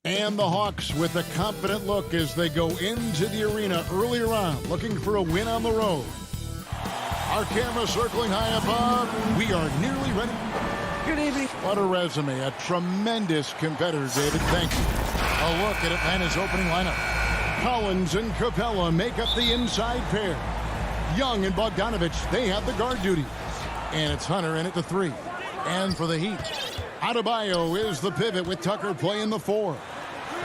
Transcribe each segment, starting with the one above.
And the Hawks with a confident look as they go into the arena earlier on, looking for a win on the road. Our camera circling high above. We are nearly ready. Good evening. What a resume. A tremendous competitor, David. Thank you. A look at Atlanta's opening lineup. Collins and Capella make up the inside pair. Young and Bogdanovich, they have the guard duty. And it's Hunter in at the 3. And for the Heat, Adebayo is the pivot with Tucker playing the 4.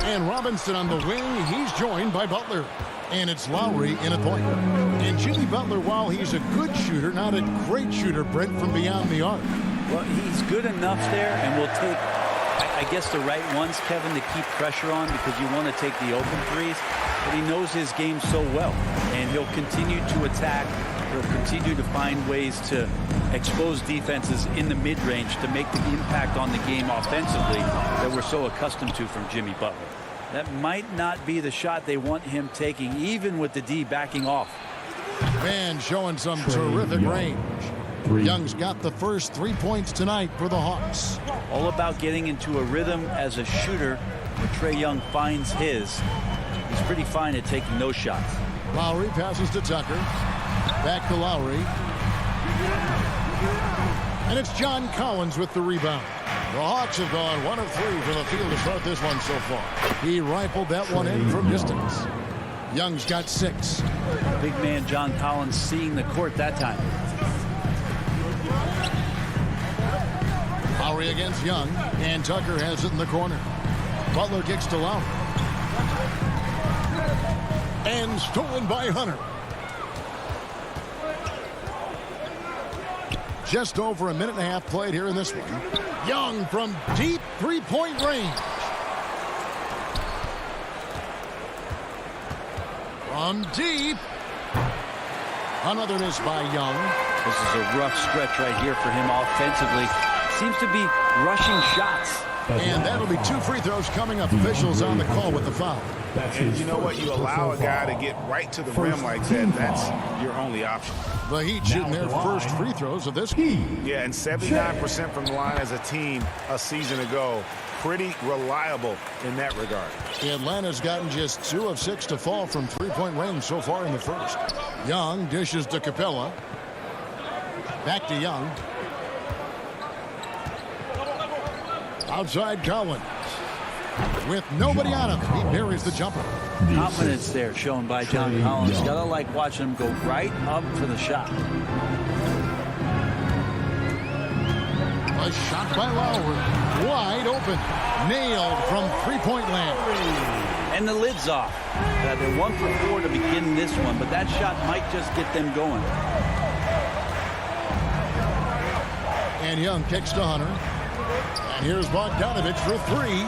And Robinson on the wing, he's joined by Butler. And it's Lowry in at point. And Jimmy Butler, while he's a good shooter, not a great shooter, Brent, from beyond the arc. Well, he's good enough there, and will take, I guess, the right ones, Kevin, to keep pressure on, because you want to take the open threes. But he knows his game so well, and he'll continue to attack. He'll continue to find ways to expose defenses in the mid-range to make the impact on the game offensively that we're so accustomed to from Jimmy Butler. That might not be the shot they want him taking, even with the D backing off. Man, showing some terrific range. Young's got the first 3 points tonight for the Hawks. All about getting into a rhythm as a shooter where Trae Young finds his. He's pretty fine at taking those shots. Lowry passes to Tucker. Back to Lowry. And it's John Collins with the rebound. The Hawks have gone 1 of 3 from the field to start this one so far. He rifled that one in from distance. Young's got 6. Big man John Collins seeing the court that time. Lowry against Young, and Tucker has it in the corner. Butler kicks to Lowry. And stolen by Hunter. Just over a minute and a half played here in this one. Young from deep three-point range. From deep. Another miss by Young. This is a rough stretch right here for him offensively. Seems to be rushing shots. And that'll be 2 free throws coming up. Officials on the call with the foul. And you know what? You allow a guy to get right to the rim like that. That's your only option. The Heat shooting their first free throws of this game. Yeah, and 79% from the line as a team a season ago. Pretty reliable in that regard. Atlanta's gotten just 2 of 6 to fall from three-point range so far in the first. Young dishes to Capella. Back to Young. Outside Collins. With nobody on him, he buries the jumper. Confidence there shown by John Collins. Gotta like watching him go right up for the shot. A shot by Lowry. Wide open. Nailed from three-point land. And the lid's off. They're 1 for 4 to begin this one, but that shot might just get them going. And Young kicks to Hunter. And here's Bogdanovich for 3.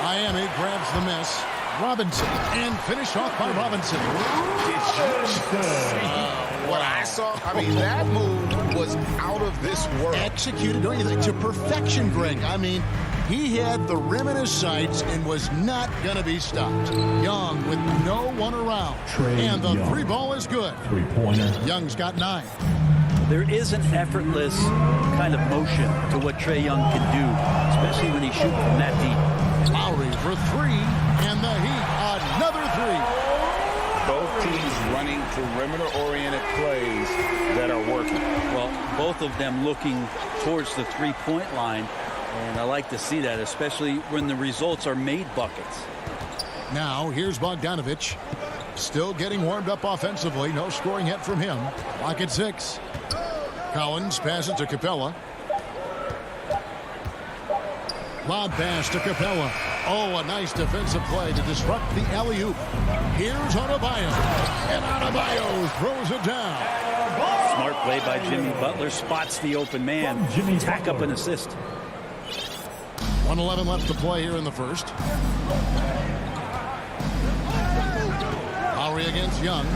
Miami grabs the miss. Robinson, and finished off by Robinson. Did you see what I saw? I mean, that move was out of this world. Executed, don't you think, to perfection, Greg. I mean, he had the rim in his sights and was not going to be stopped. Young with no one around. And the 3 ball is good. Three-pointer. Young's got 9. There is an effortless kind of motion to what Trae Young can do, especially when he's shooting from that deep. Lowry for 3, and the Heat another 3. Both teams running perimeter-oriented plays that are working. Well, both of them looking towards the three-point line, and I like to see that, especially when the results are made buckets. Now, here's Bogdanovich. Still getting warmed up offensively. No scoring yet from him. Clock at 6. Collins passes to Capella. Lob pass to Capella. Oh, a nice defensive play to disrupt the alley-oop. Here's Adebayo. And Adebayo throws it down. Smart play by Jimmy Butler. Spots the open man. Tack up an assist. 1:11 left to play here in the first. Lowry against Young.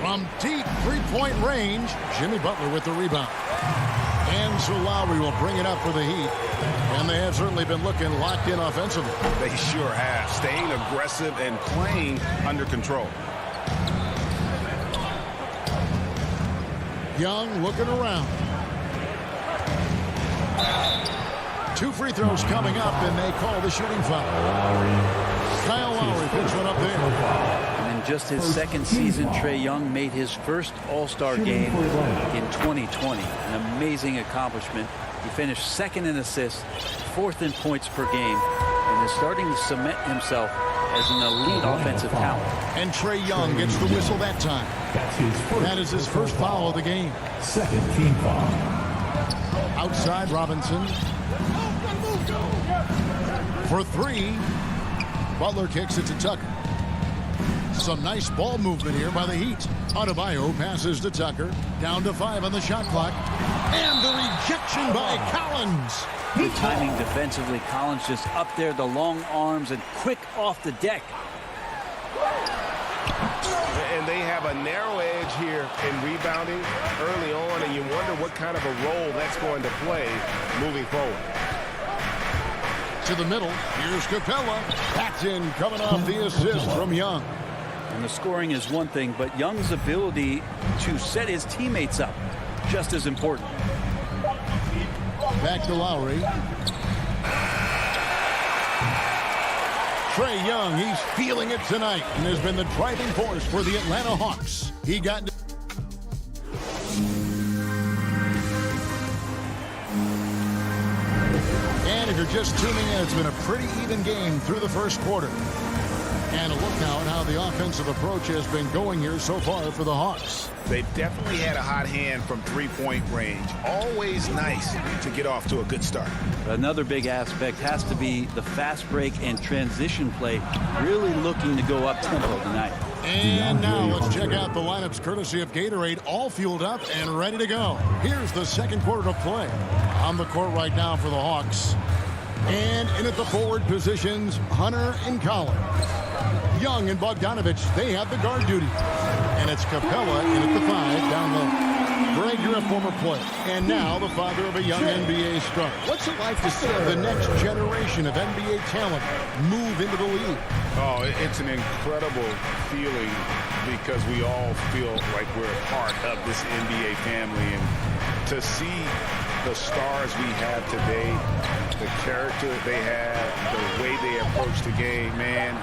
From deep three-point range, Jimmy Butler with the rebound. And so Lowry will bring it up for the Heat. And they have certainly been looking locked in offensively. They sure have. Staying aggressive and playing under control. Young looking around. 2 free throws coming up, and they call the shooting foul. Kyle Lowry puts one up there. And in just his second season, Trae Young made his first All-Star game in 2020. An amazing accomplishment. He finished second in assists, fourth in points per game, and is starting to cement himself as an elite offensive talent. And Trae Young gets the whistle that time. That is his first foul of the game. Second team foul. Outside Robinson. For 3. Butler kicks it to Tucker. Some nice ball movement here by the Heat. Adebayo passes to Tucker. Down to 5 on the shot clock. And the rejection by Collins. Good timing defensively. Collins just up there, the long arms, and quick off the deck. And they have a narrow edge here in rebounding early on, and you wonder what kind of a role that's going to play moving forward. To the middle. Here's Capella. That's in, coming off the assist from Young. And the scoring is one thing, but Young's ability to set his teammates up just as important. Back to Lowry. Trae Young, he's feeling it tonight and has been the driving force for the Atlanta Hawks. He got... And if you're just tuning in, it's been a pretty even game through the first quarter. And a look now at how the offensive approach has been going here so far for the Hawks. They've definitely had a hot hand from three-point range. Always nice to get off to a good start. Another big aspect has to be the fast break and transition play. Really looking to go up-tempo tonight. And now let's check out the lineups courtesy of Gatorade, all fueled up and ready to go. Here's the second quarter to play. On the court right now for the Hawks. And in at the forward positions, Hunter and Collins. Young and Bogdanovich, they have the guard duty. And it's Capella in at the 5 down low. Greg, you're a former player, and now the father of a young NBA star. What's it like to see the next generation of NBA talent move into the league? Oh, it's an incredible feeling because we all feel like we're part of this NBA family. And to see the stars we have today, the character they have, the way they approach the game, man,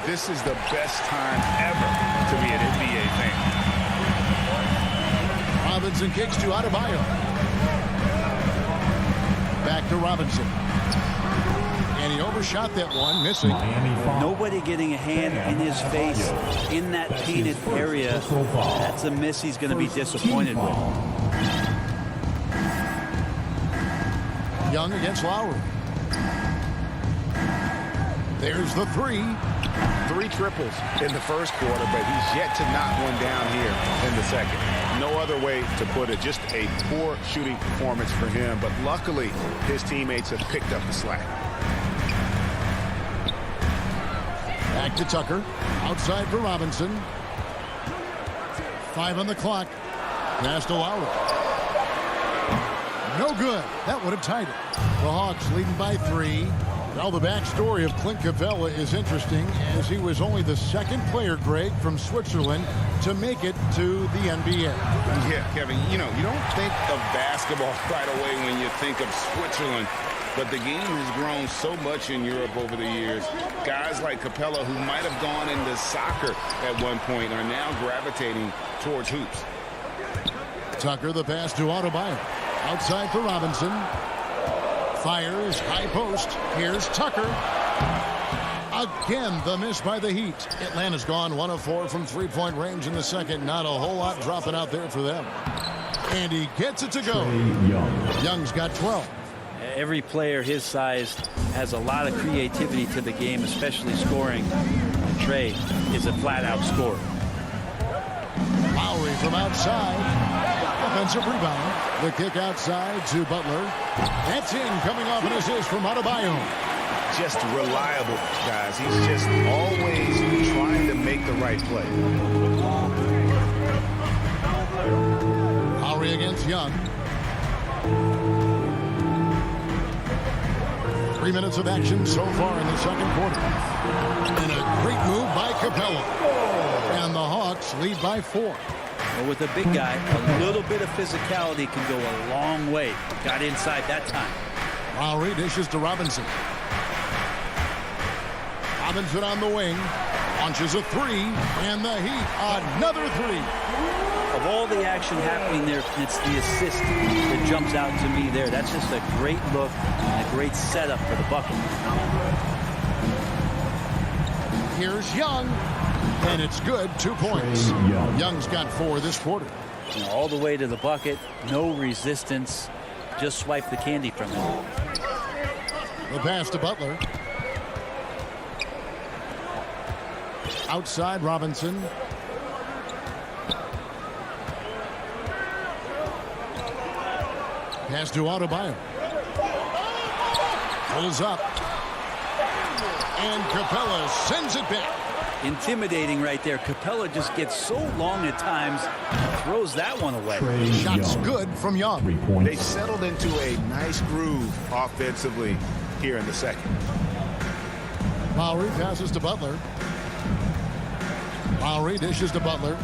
this is the best time ever to be an NBA fan. Robinson kicks to Adebayo. Back to Robinson. And he overshot that one, missing. Nobody getting a hand in his face in that painted area. That's a miss he's going to be disappointed with. Young against Lowry. There's the 3. 3 triples in the first quarter, but he's yet to knock one down here in the second. No other way to put it. Just a poor shooting performance for him, but luckily his teammates have picked up the slack. Back to Tucker. Outside for Robinson. 5 on the clock. Pass to Lowry. No good. That would have tied it. The Hawks leading by 3. Well, the backstory of Clint Capella is interesting, as he was only the second player, Greg, from Switzerland to make it to the NBA. Yeah, Kevin, you know, you don't think of basketball right away when you think of Switzerland, but the game has grown so much in Europe over the years. Guys like Capella, who might have gone into soccer at one point, are now gravitating towards hoops. Tucker, the pass to Adebayo. Outside for Robinson. Fires, high post. Here's Tucker. Again, the miss by the Heat. Atlanta's gone 1 of 4 from three-point range in the second. Not a whole lot dropping out there for them. And he gets it to go. Young's got 12. Every player his size has a lot of creativity to the game, especially scoring. Trae is a flat-out scorer. Lowry from outside. Offensive rebound. The kick outside to Butler. That's in, coming off an assist from Adebayo. Just reliable, guys. He's just always trying to make the right play. Lowry against Young. 3 minutes of action so far in the second quarter. And a great move by Capella. And the Hawks lead by 4. Well, with a big guy, a little bit of physicality can go a long way. Got inside that time. Lowry dishes to Robinson. Robinson on the wing. Launches a three. And the Heat, another three. Of all the action happening there, it's the assist that jumps out to me there. That's just a great look and a great setup for the bucket. Here's Young. And it's good. 2 points. Young's got 4 this quarter. All the way to the bucket. No resistance. Just swipe the candy from him. The pass to Butler. Outside Robinson. Pass to Adebayo. Pulls up. And Capella sends it back. Intimidating right there. Capella just gets so long at times. Throws that one away. Shots good from Young. They settled into a nice groove offensively here in the second. Lowry passes to Butler. Lowry dishes to Butler.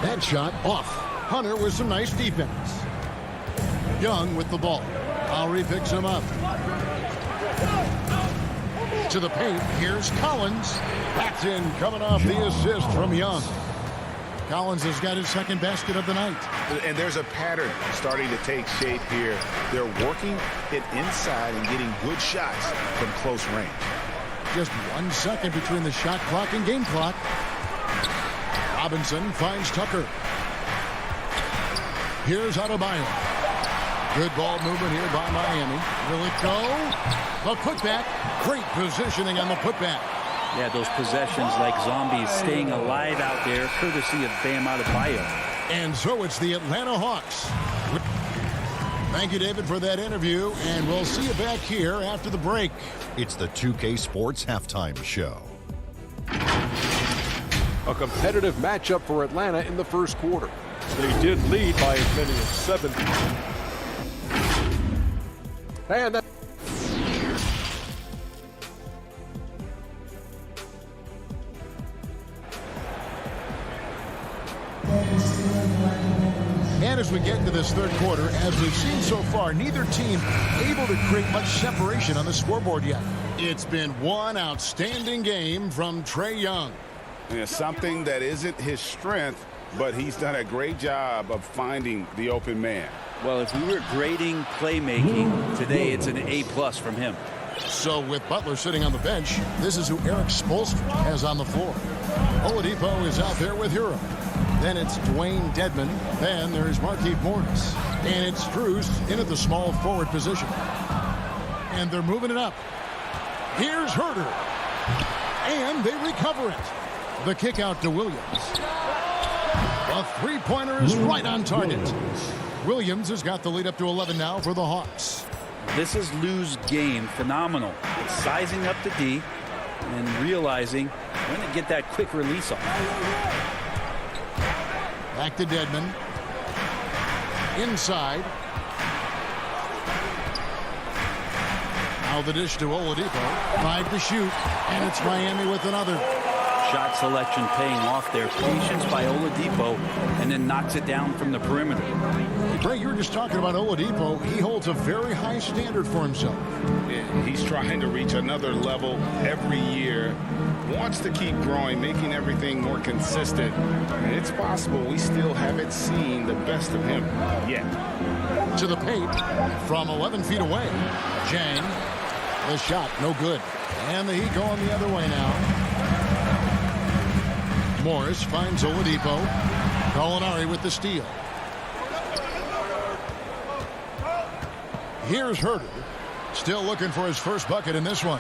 That shot off. Hunter with some nice defense. Young with the ball. Lowry picks him up. To the paint. Here's Collins. That's in, coming off the assist from Young. Collins has got his second basket of the night. And there's a pattern starting to take shape here. They're working it inside and getting good shots from close range. Just 1 second between the shot clock and game clock. Robinson finds Tucker. Here's Adebayo. Good ball movement here by Miami. Will it go? The putback. Great positioning on the putback. Yeah, those possessions like zombies staying alive out there, courtesy of Bam Adebayo. And so it's the Atlanta Hawks. Thank you, David, for that interview, and we'll see you back here after the break. It's the 2K Sports Halftime Show. A competitive matchup for Atlanta in the first quarter. They did lead by as many as 7. And that And as we get into this third quarter, as we've seen so far, neither team able to create much separation on the scoreboard yet. It's been one outstanding game from Trae Young. And it's something that isn't his strength, but he's done a great job of finding the open man. Well, if we were grading playmaking today, it's an A+ from him. So with Butler sitting on the bench, this is who Eric Spoelstra has on the floor. Oladipo is out there with Hero. Then it's Dwayne Dedmon. Then there's Markieff Morris. And it's Strus in at the small forward position. And they're moving it up. Here's Herter. And they recover it. The kick out to Williams. A three-pointer is right on target. Williams has got the lead up to 11 now for the Hawks. This is Lou's game. Phenomenal. Sizing up the D and realizing when to get that quick release off. Back to Dedmon. Inside. Now the dish to Oladipo. 5 to shoot. And it's Miami with another. Shot selection paying off there. Patience by Oladipo, and then knocks it down from the perimeter. Ray, you were just talking about Oladipo. He holds a very high standard for himself. He's trying to reach another level every year. Wants to keep growing, making everything more consistent. And it's possible we still haven't seen the best of him yet. To the paint from 11 feet away. Jang. The shot, no good. And the Heat going the other way now. Morris finds Oladipo. Gallinari with the steal. Here's Herter. Still looking for his first bucket in this one.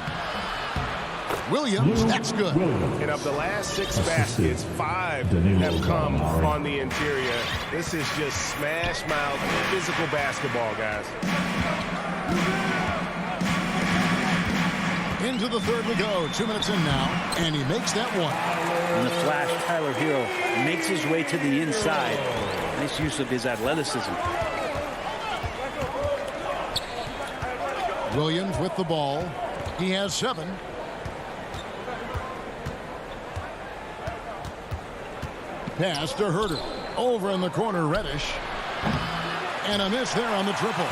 Williams, that's good. And of the last 6 baskets, 5 have come on the interior. This is just smash mouth physical basketball, guys. Into the third we go. 2 minutes in now. And he makes that one. And the flash, Tyler Hero makes his way to the inside. Nice use of his athleticism. Williams with the ball. He has 7. Pass to Herter. Over in the corner, Reddish. And a miss there on the triple.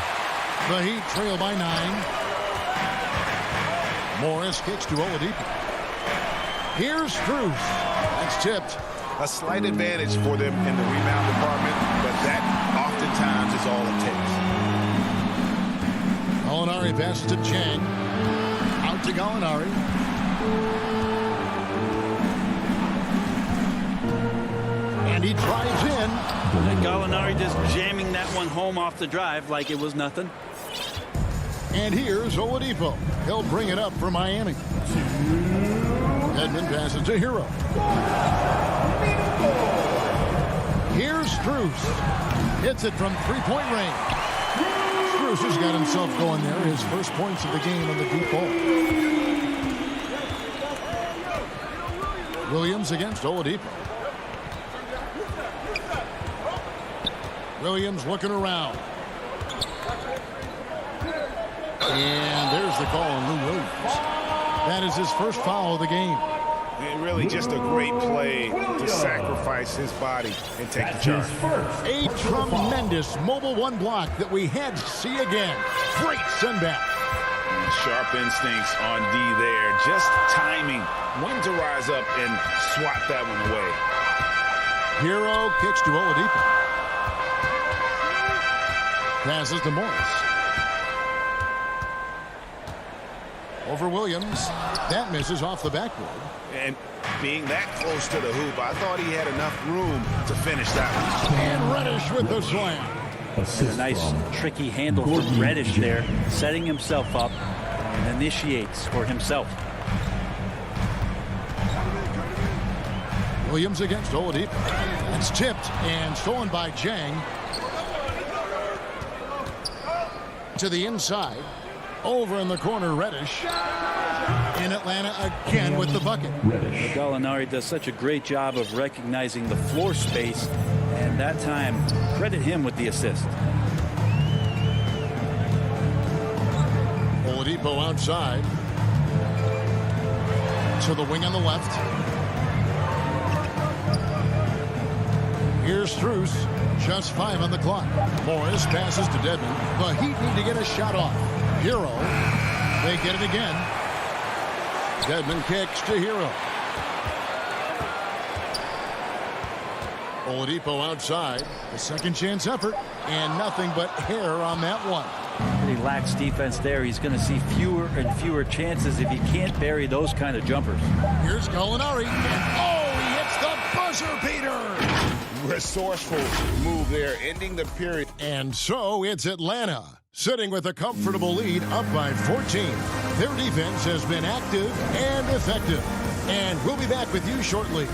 The Heat trail by 9. Morris kicks to Oladipo. Here's Strus. That's tipped. A slight advantage for them in the rebound department, but that oftentimes is all it takes. Gallinari passes to Chang. Out to Gallinari. And he drives in. And Gallinari just jamming that one home off the drive like it was nothing. And here's Oladipo. He'll bring it up for Miami. Edmond passes to Hero. Here's Strus. Hits it from three-point range. Strus has got himself going there. His first points of the game on the deep ball. Williams against Oladipo. Williams looking around. And there's the call on Lou Williams. That is his first foul of the game. And really just a great play to sacrifice his body and take the charge. A tremendous mobile one block that we had to see again. Great send back. Sharp instincts on D there. Just timing when to rise up and swat that one away. Hero kicks to Oladipo. Passes to Morris. Over Williams. That misses off the backboard. And being that close to the hoop, I thought he had enough room to finish that one. And Reddish with the slam. A nice tricky handle from Reddish there, setting himself up and initiates for himself. Williams against Oladipo. It's tipped and stolen by Jang. To the inside. Over in the corner, Reddish. In Atlanta again with the bucket. Gallinari does such a great job of recognizing the floor space, and that time, credit him with the assist. Oladipo outside. To the wing on the left. Here's Strus. Just 5 on the clock. Morris passes to Dedmon. The Heat need to get a shot off. Hero. They get it again. Dedmon kicks to Hero. Oladipo outside. A second chance effort. And nothing but hair on that one. Pretty lax defense there. He's going to see fewer and fewer chances if he can't bury those kind of jumpers. Here's Gallinari. And he hits the buzzer beater. Resourceful move there, ending the period. And so it's Atlanta, sitting with a comfortable lead, up by 14. Their defense has been active and effective. And we'll be back with you shortly.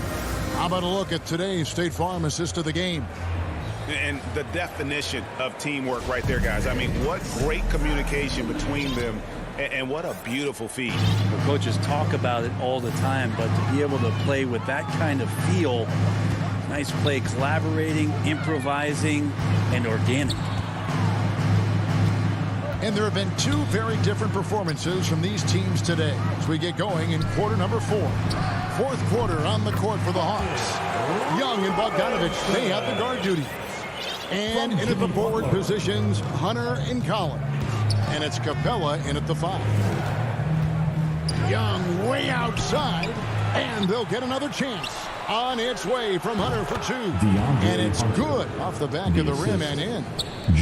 How about a look at today's State Farm assist of the game? And the definition of teamwork right there, guys. I mean, what great communication between them, and what a beautiful feed. The coaches talk about it all the time, but to be able to play with that kind of feel, nice play, collaborating, improvising, and organic. And there have been two very different performances from these teams today as we get going in quarter number 4. Fourth quarter on the court for the Hawks. Young and Bogdanovich, they have the guard duty. And in at the forward positions, Hunter and Collins. And it's Capella in at the 5. Young way outside, and they'll get another chance. On its way from Hunter for 2. And it's good off the back of the rim and in.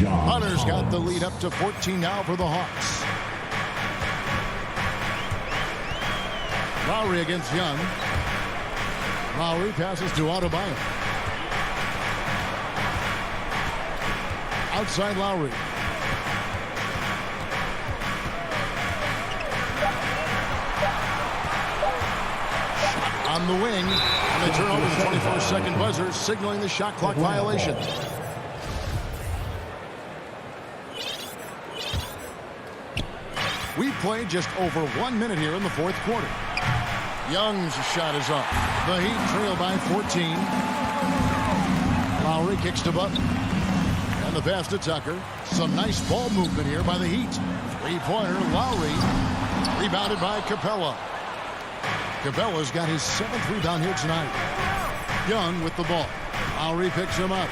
Hunter's got the lead up to 14 now for the Hawks. Lowry against Young. Lowry passes to Adebayo. Outside Lowry. On the wing, and they turn over the 24-second buzzer, signaling the shot clock violation. We played just over 1 minute here in the fourth quarter. Young's shot is up. The Heat trail by 14. Lowry kicks to Butler. And the pass to Tucker. Some nice ball movement here by the Heat. Three-pointer, Lowry. Rebounded by Capella. Capella's got his 7th rebound here tonight. Young with the ball. Lowry picks him up.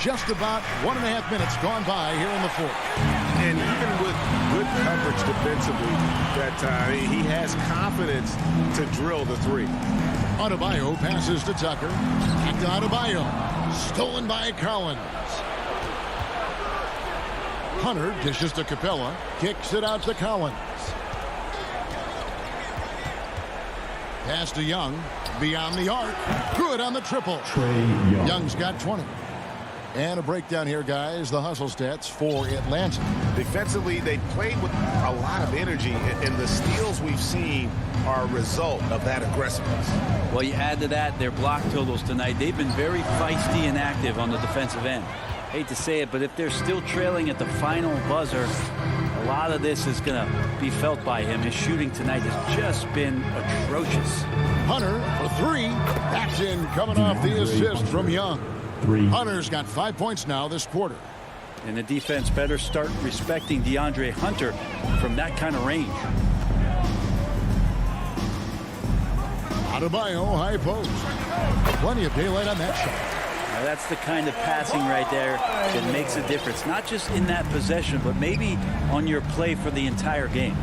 Just about 1.5 minutes gone by here in the fourth. And even with good coverage defensively that time, he has confidence to drill the three. Adebayo passes to Tucker. Back to Adebayo. Stolen by Collins. Hunter dishes to Capella. Kicks it out to Collins. Pass to Young. Beyond the arc. Good on the triple. Young's got 20. And a breakdown here, guys. The hustle stats for Atlanta. Defensively, they played with a lot of energy, and the steals we've seen are a result of that aggressiveness. Well, you add to that their block totals tonight. They've been very feisty and active on the defensive end. Hate to say it, but if they're still trailing at the final buzzer, a lot of this is going to be felt by him. His shooting tonight has just been atrocious. Hunter for three. That's in, coming off the assist from Young. Hunter's got 5 points now this quarter. And the defense better start respecting DeAndre Hunter from that kind of range. Adebayo, high post. Plenty of daylight on that shot. Now that's the kind of passing right there that makes a difference. Not just in that possession, but maybe on your play for the entire game.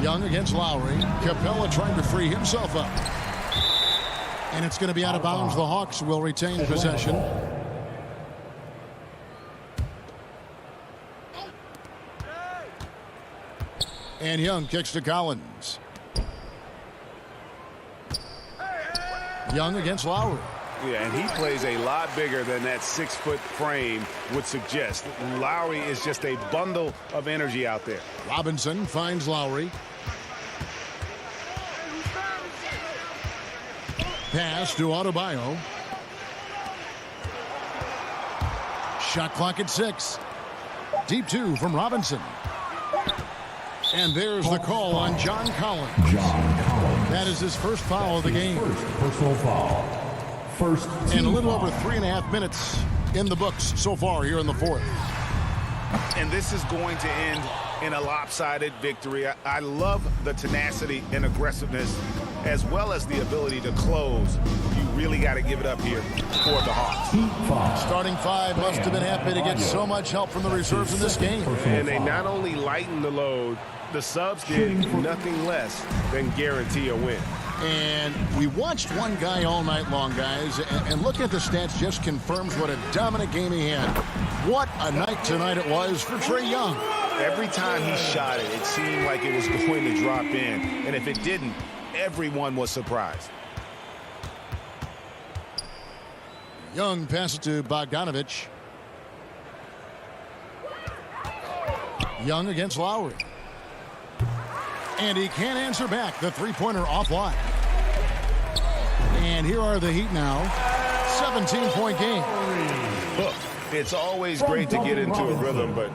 Young against Lowry. Capella trying to free himself up. And it's going to be out of bounds. The Hawks will retain possession. And Young kicks to Collins. Young against Lowry. Yeah, and he plays a lot bigger than that 6-foot frame would suggest. Lowry is just a bundle of energy out there. Robinson finds Lowry. Pass to Adebayo. Shot clock at 6. Deep two from Robinson. And there's the call on John Collins. That is his first foul of the game. Personal foul. And a little over 3.5 minutes in the books so far here in the fourth. And this is going to end in a lopsided victory. I love the tenacity and aggressiveness as well as the ability to close. You really got to give it up here for the Hawks. Starting five must have been happy to get so much help from the reserves in this game. And they not only lightened the load, the subs did nothing less than guarantee a win. And we watched one guy all night long, guys, and looking at the stats just confirms what a dominant game he had. What a night tonight it was for Trae Young. Every time he shot it, it seemed like it was going to drop in. And if it didn't, everyone was surprised. Young passes to Bogdanovich. Young against Lowry. And he can't answer back. The three-pointer offline. And here are the Heat now. 17-point game. Look, it's always great to get into a rhythm, but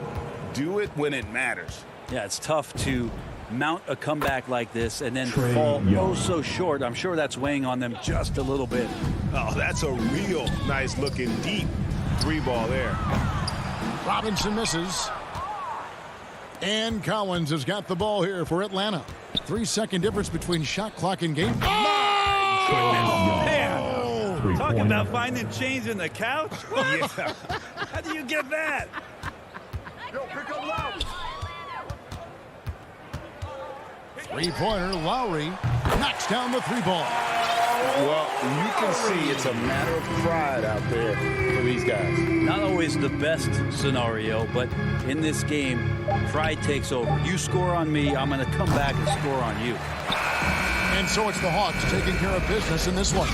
do it when it matters. Yeah, it's tough to mount a comeback like this and then fall oh so short. I'm sure that's weighing on them just a little bit. Oh, that's a real nice looking deep three ball there. Robinson misses. And Collins has got the ball here for Atlanta. 3-second difference between shot clock and game. Man, talking about finding change in the couch. Yeah. How do you get that? Yo, pick up loud. Three-pointer, Lowry knocks down the three ball. Well, you can see it's a matter of pride out there for these guys. Not always the best scenario, but in this game, pride takes over. You score on me, I'm going to come back and score on you. And so it's the Hawks taking care of business in this one.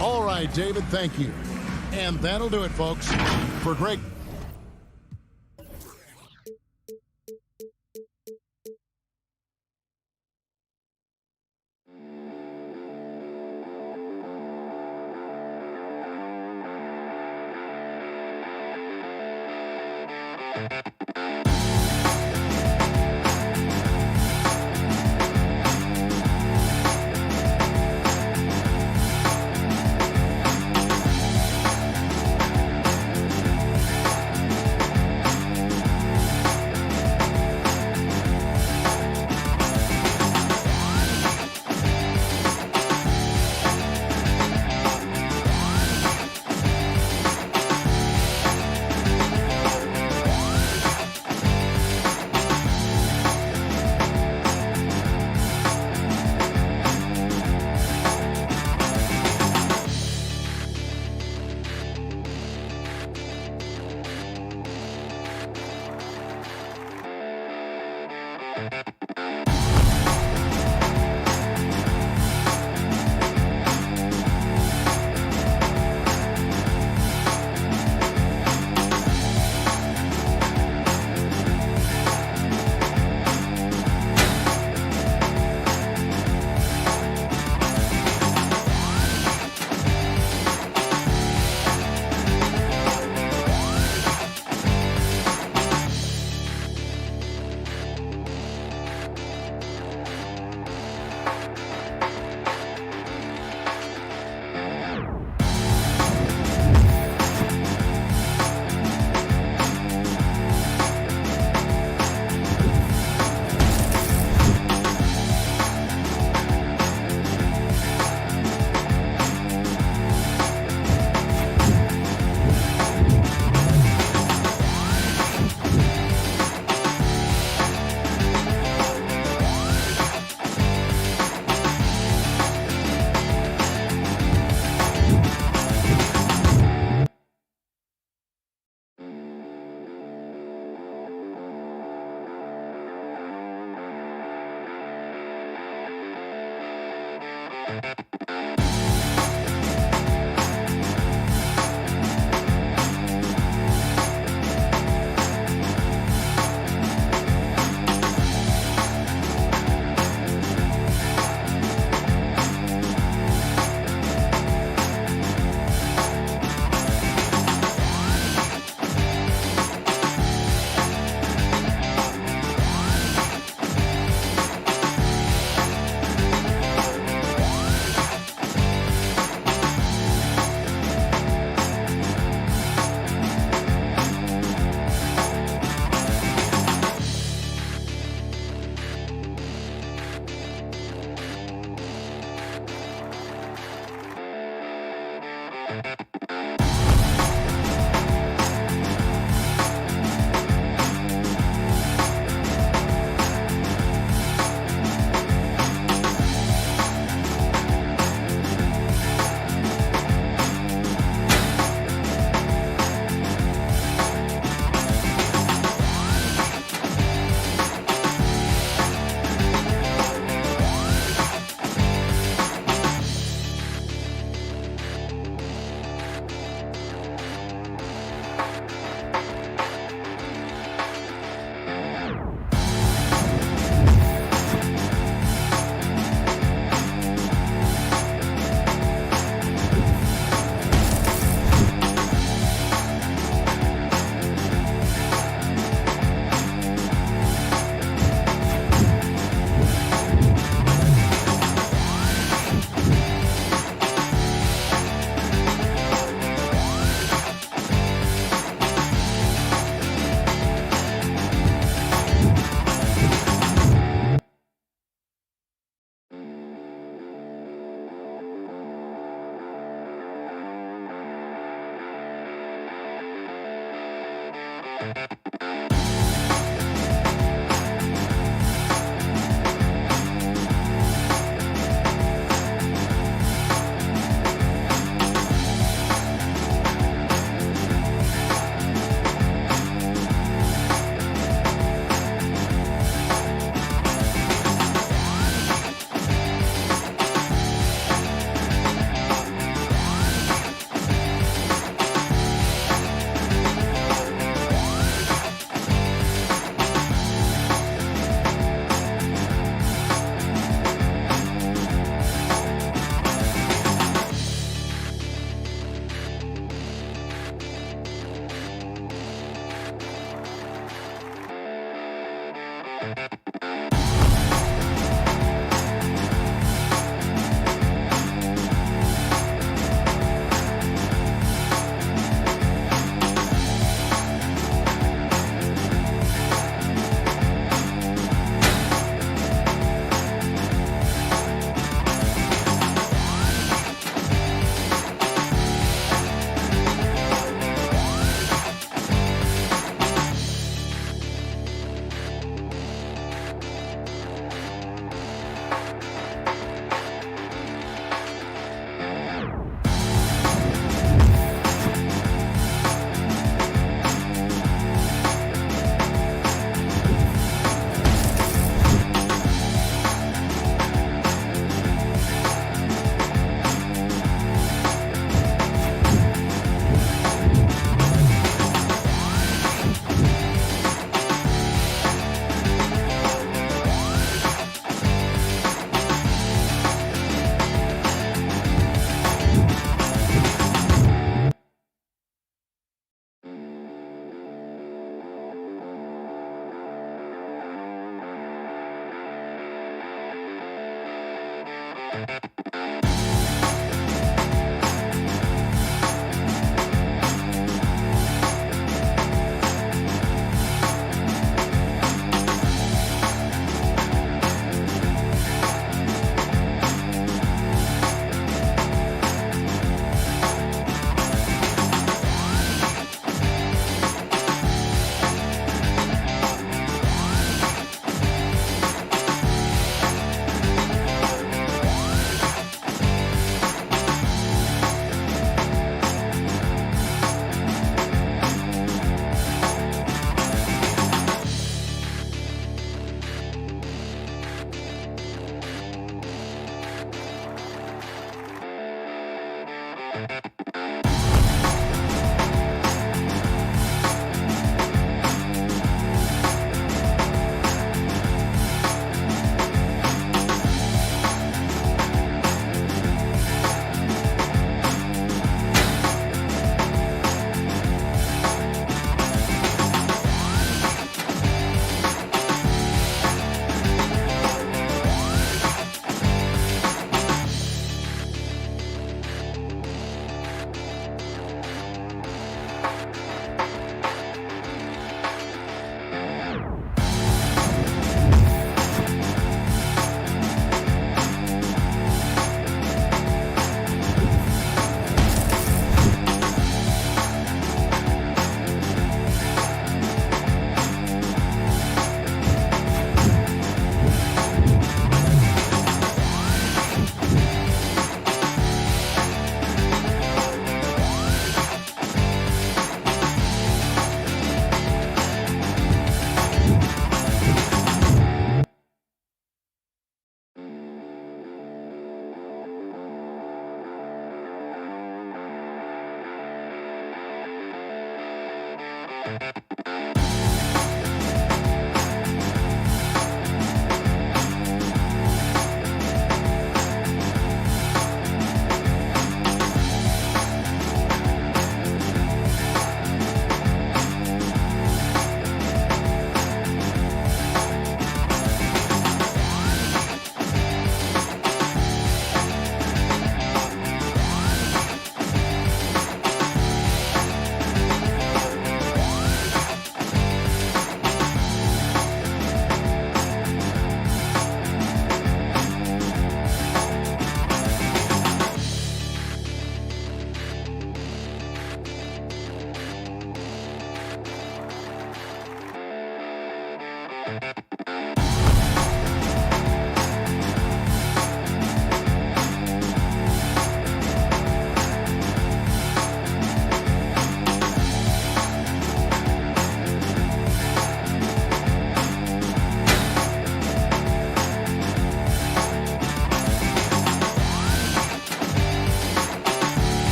All right, David, thank you. And that'll do it, folks, for Greg.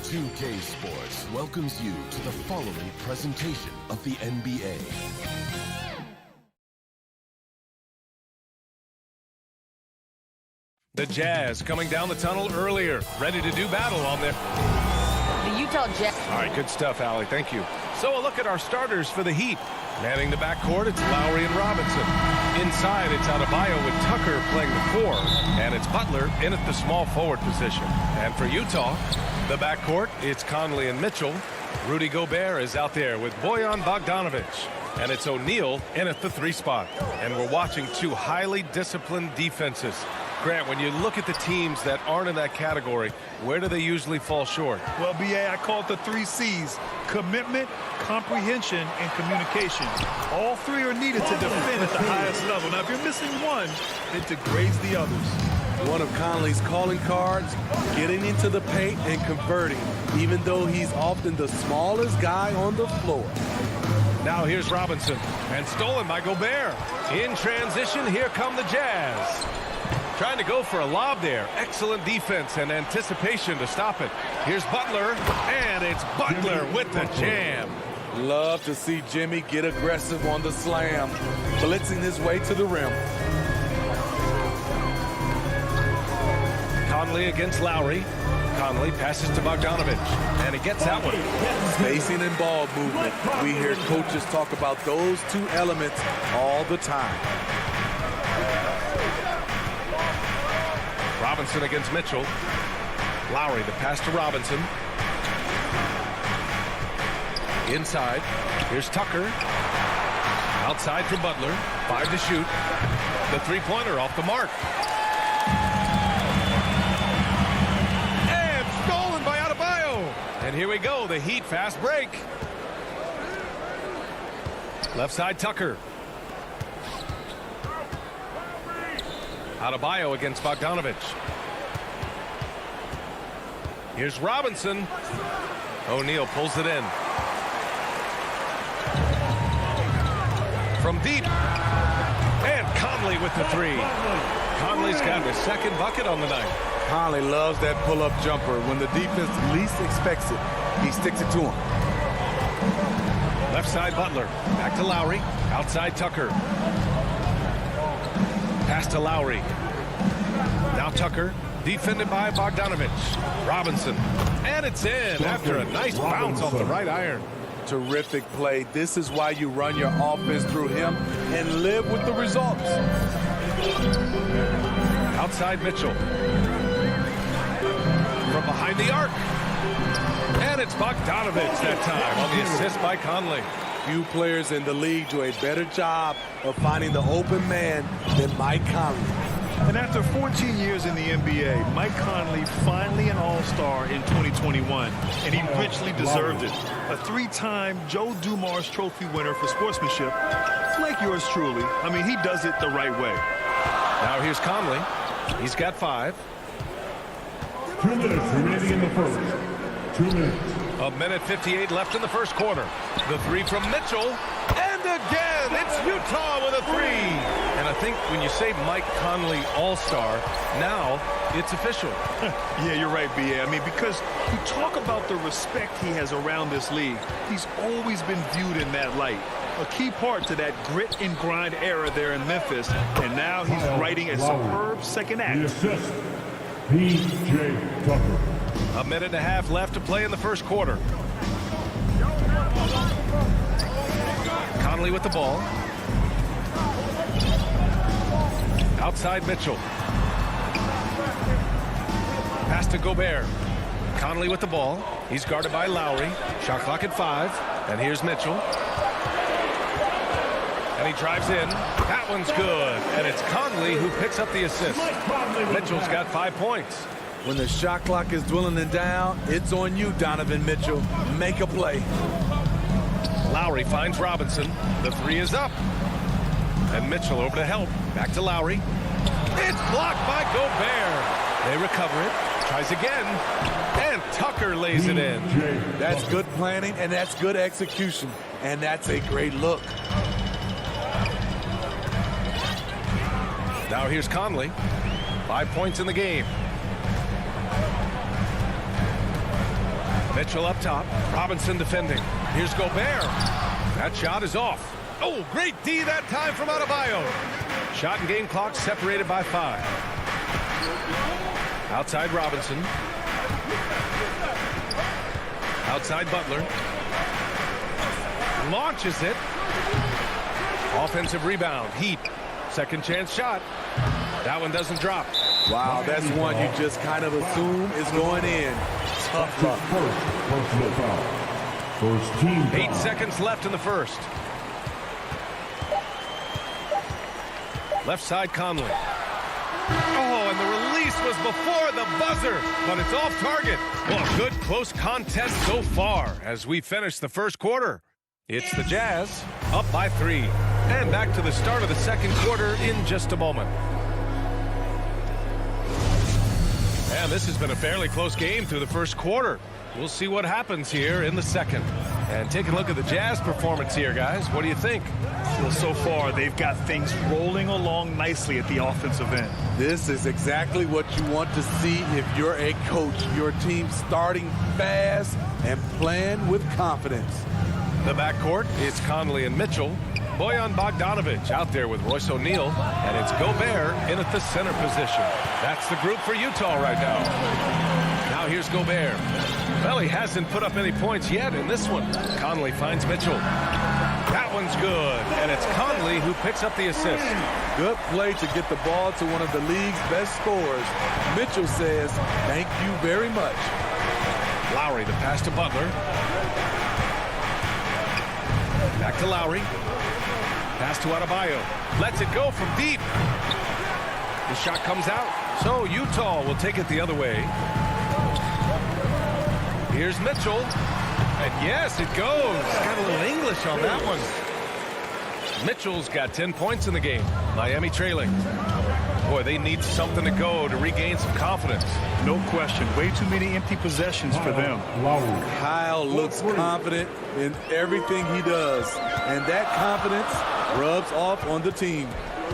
2K Sports welcomes you to the following presentation of the NBA. The Jazz coming down the tunnel earlier, ready to do battle on their... The Utah Jazz. All right, good stuff, Allie. Thank you. So a look at our starters for the Heat. Manning the backcourt, it's Lowry and Robinson. Inside, it's Adebayo with Tucker playing the 4. And it's Butler in at the small forward position. And for Utah, the backcourt, it's Conley and Mitchell. Rudy Gobert is out there with Bojan Bogdanovic. And it's O'Neal in at the 3 spot. And we're watching 2 highly disciplined defenses. Grant, when you look at the teams that aren't in that category, where do they usually fall short? Well, B.A., I call it the 3 C's: commitment, comprehension, and communication. All 3 are needed to defend at the highest level. Now, if you're missing one, it degrades the others. One of Conley's calling cards, getting into the paint and converting, even though he's often the smallest guy on the floor. Now here's Robinson, and stolen by Gobert. In transition, here come the Jazz. Trying to go for a lob there. Excellent defense and anticipation to stop it. Here's Butler, and it's Butler with the jam. Love to see Jimmy get aggressive on the slam, blitzing his way to the rim. Conley against Lowry. Conley passes to Bogdanovich, and he gets that one. Spacing and ball movement. We hear coaches talk about those two elements all the time. Robinson against Mitchell. Lowry, the pass to Robinson. Inside. Here's Tucker. Outside for Butler. 5 to shoot. The three-pointer off the mark. And stolen by Adebayo. And here we go. The Heat fast break. Left side Tucker. Adebayo against Bogdanovich. Here's Robinson. O'Neal pulls it in. From deep. And Conley with the three. Conley's got his second bucket on the night. Conley loves that pull-up jumper. When the defense least expects it, he sticks it to him. Left side Butler. Back to Lowry. Outside Tucker. Pass to Lowry. Now Tucker. Defended by Bogdanovich. Robinson. And it's in after a nice bounce off the right iron. Terrific play. This is why you run your offense through him and live with the results. Outside Mitchell. From behind the arc. And it's Bogdanovich that time on the assist by Conley. Few players in the league do a better job of finding the open man than Mike Conley. And after 14 years in the NBA, Mike Conley finally an All-Star in 2021, and he richly deserved it. A 3-time Joe Dumars Trophy winner for sportsmanship, like yours truly. I mean, he does it the right way. Now here's Conley. He's got 5. 2 minutes remaining in the first. 2 minutes. A minute 58 left in the first quarter. The three from Mitchell. And again, it's Utah with a 3. And I think when you say Mike Conley All-Star, now it's official. Yeah, you're right, B.A. I mean, because you talk about the respect he has around this league. He's always been viewed in that light. A key part to that grit and grind era there in Memphis. And now he's writing a superb second act. The assist, P.J. Tucker. A minute and a half left to play in the first quarter. Conley with the ball. Outside Mitchell. Pass to Gobert. Conley with the ball. He's guarded by Lowry. Shot clock at 5. And here's Mitchell. And he drives in. That one's good. And it's Conley who picks up the assist. Mitchell's got 5 points. When the shot clock is dwindling down, it's on you, Donovan Mitchell. Make a play. Lowry finds Robinson. The 3 is up. And Mitchell over to help. Back to Lowry. It's blocked by Gobert. They recover it. Tries again. And Tucker lays it in. That's good planning, and that's good execution. And that's a great look. Now here's Conley. 5 points in the game. Mitchell up top. Robinson defending. Here's Gobert. That shot is off. Oh, great D that time from Adebayo. Shot and game clock separated by 5. Outside Robinson. Outside Butler. Launches it. Offensive rebound. Heat. Second chance shot. That one doesn't drop. Wow, that's one you just kind of assume is going in. Tough luck. First team foul. 8 seconds left in the first. Left side Conley. Oh, and the release was before the buzzer, but it's off target. Well, good close contest so far as we finish the first quarter. It's the Jazz up by 3. And back to the start of the second quarter in just a moment. And this has been a fairly close game through the first quarter. We'll see what happens here in the second. And take a look at the Jazz performance here, guys. What do you think? Well, so far, they've got things rolling along nicely at the offensive end. This is exactly what you want to see if you're a coach. Your team starting fast and playing with confidence. The backcourt is Conley and Mitchell. Bojan Bogdanovic out there with Royce O'Neal. And it's Gobert in at the center position. That's the group for Utah right now. Now here's Gobert. Well, he hasn't put up any points yet in this one. Conley finds Mitchell. That one's good. And it's Conley who picks up the assist. Good play to get the ball to one of the league's best scorers. Mitchell says, thank you very much. Lowry, the pass to Butler. Back to Lowry. Pass to Adebayo. Lets it go from deep. The shot comes out. So Utah will take it the other way. Here's Mitchell. And yes, it goes. Got a little English on that one. Mitchell's got 10 points in the game. Miami trailing. Boy, they need something to go to regain some confidence. No question. Way too many empty possessions for them. Kyle looks confident in everything he does. And that confidence rubs off on the team.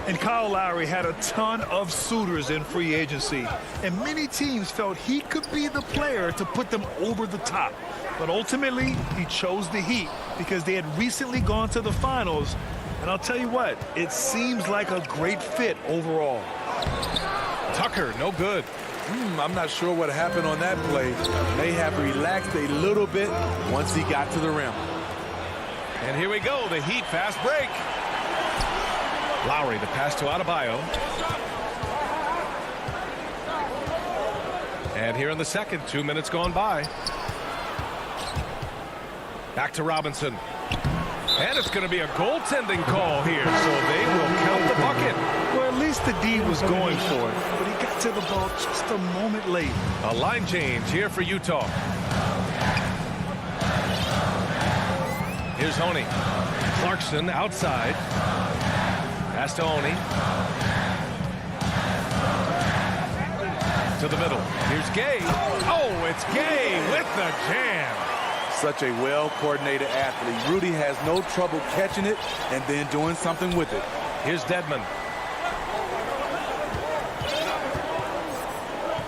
And Kyle Lowry had a ton of suitors in free agency. And many teams felt he could be the player to put them over the top. But ultimately, he chose the Heat because they had recently gone to the finals. And I'll tell you what, it seems like a great fit overall. Tucker, no good. I'm not sure what happened on that play. May have relaxed a little bit once he got to the rim. And here we go, the Heat fast break. Lowry, the pass to Adebayo. And here in the second, 2 minutes gone by. Back to Robinson. And it's going to be a goaltending call here, so they will count the bucket. Well, at least the D was going for it, but he got to the ball just a moment late. A line change here for Utah. Here's Honey. Clarkson outside. Pass to Honey. To the middle. Here's Gay. Oh, it's Gay with the jam. Such a well-coordinated athlete. Rudy has no trouble catching it and then doing something with it. Here's Dedmon.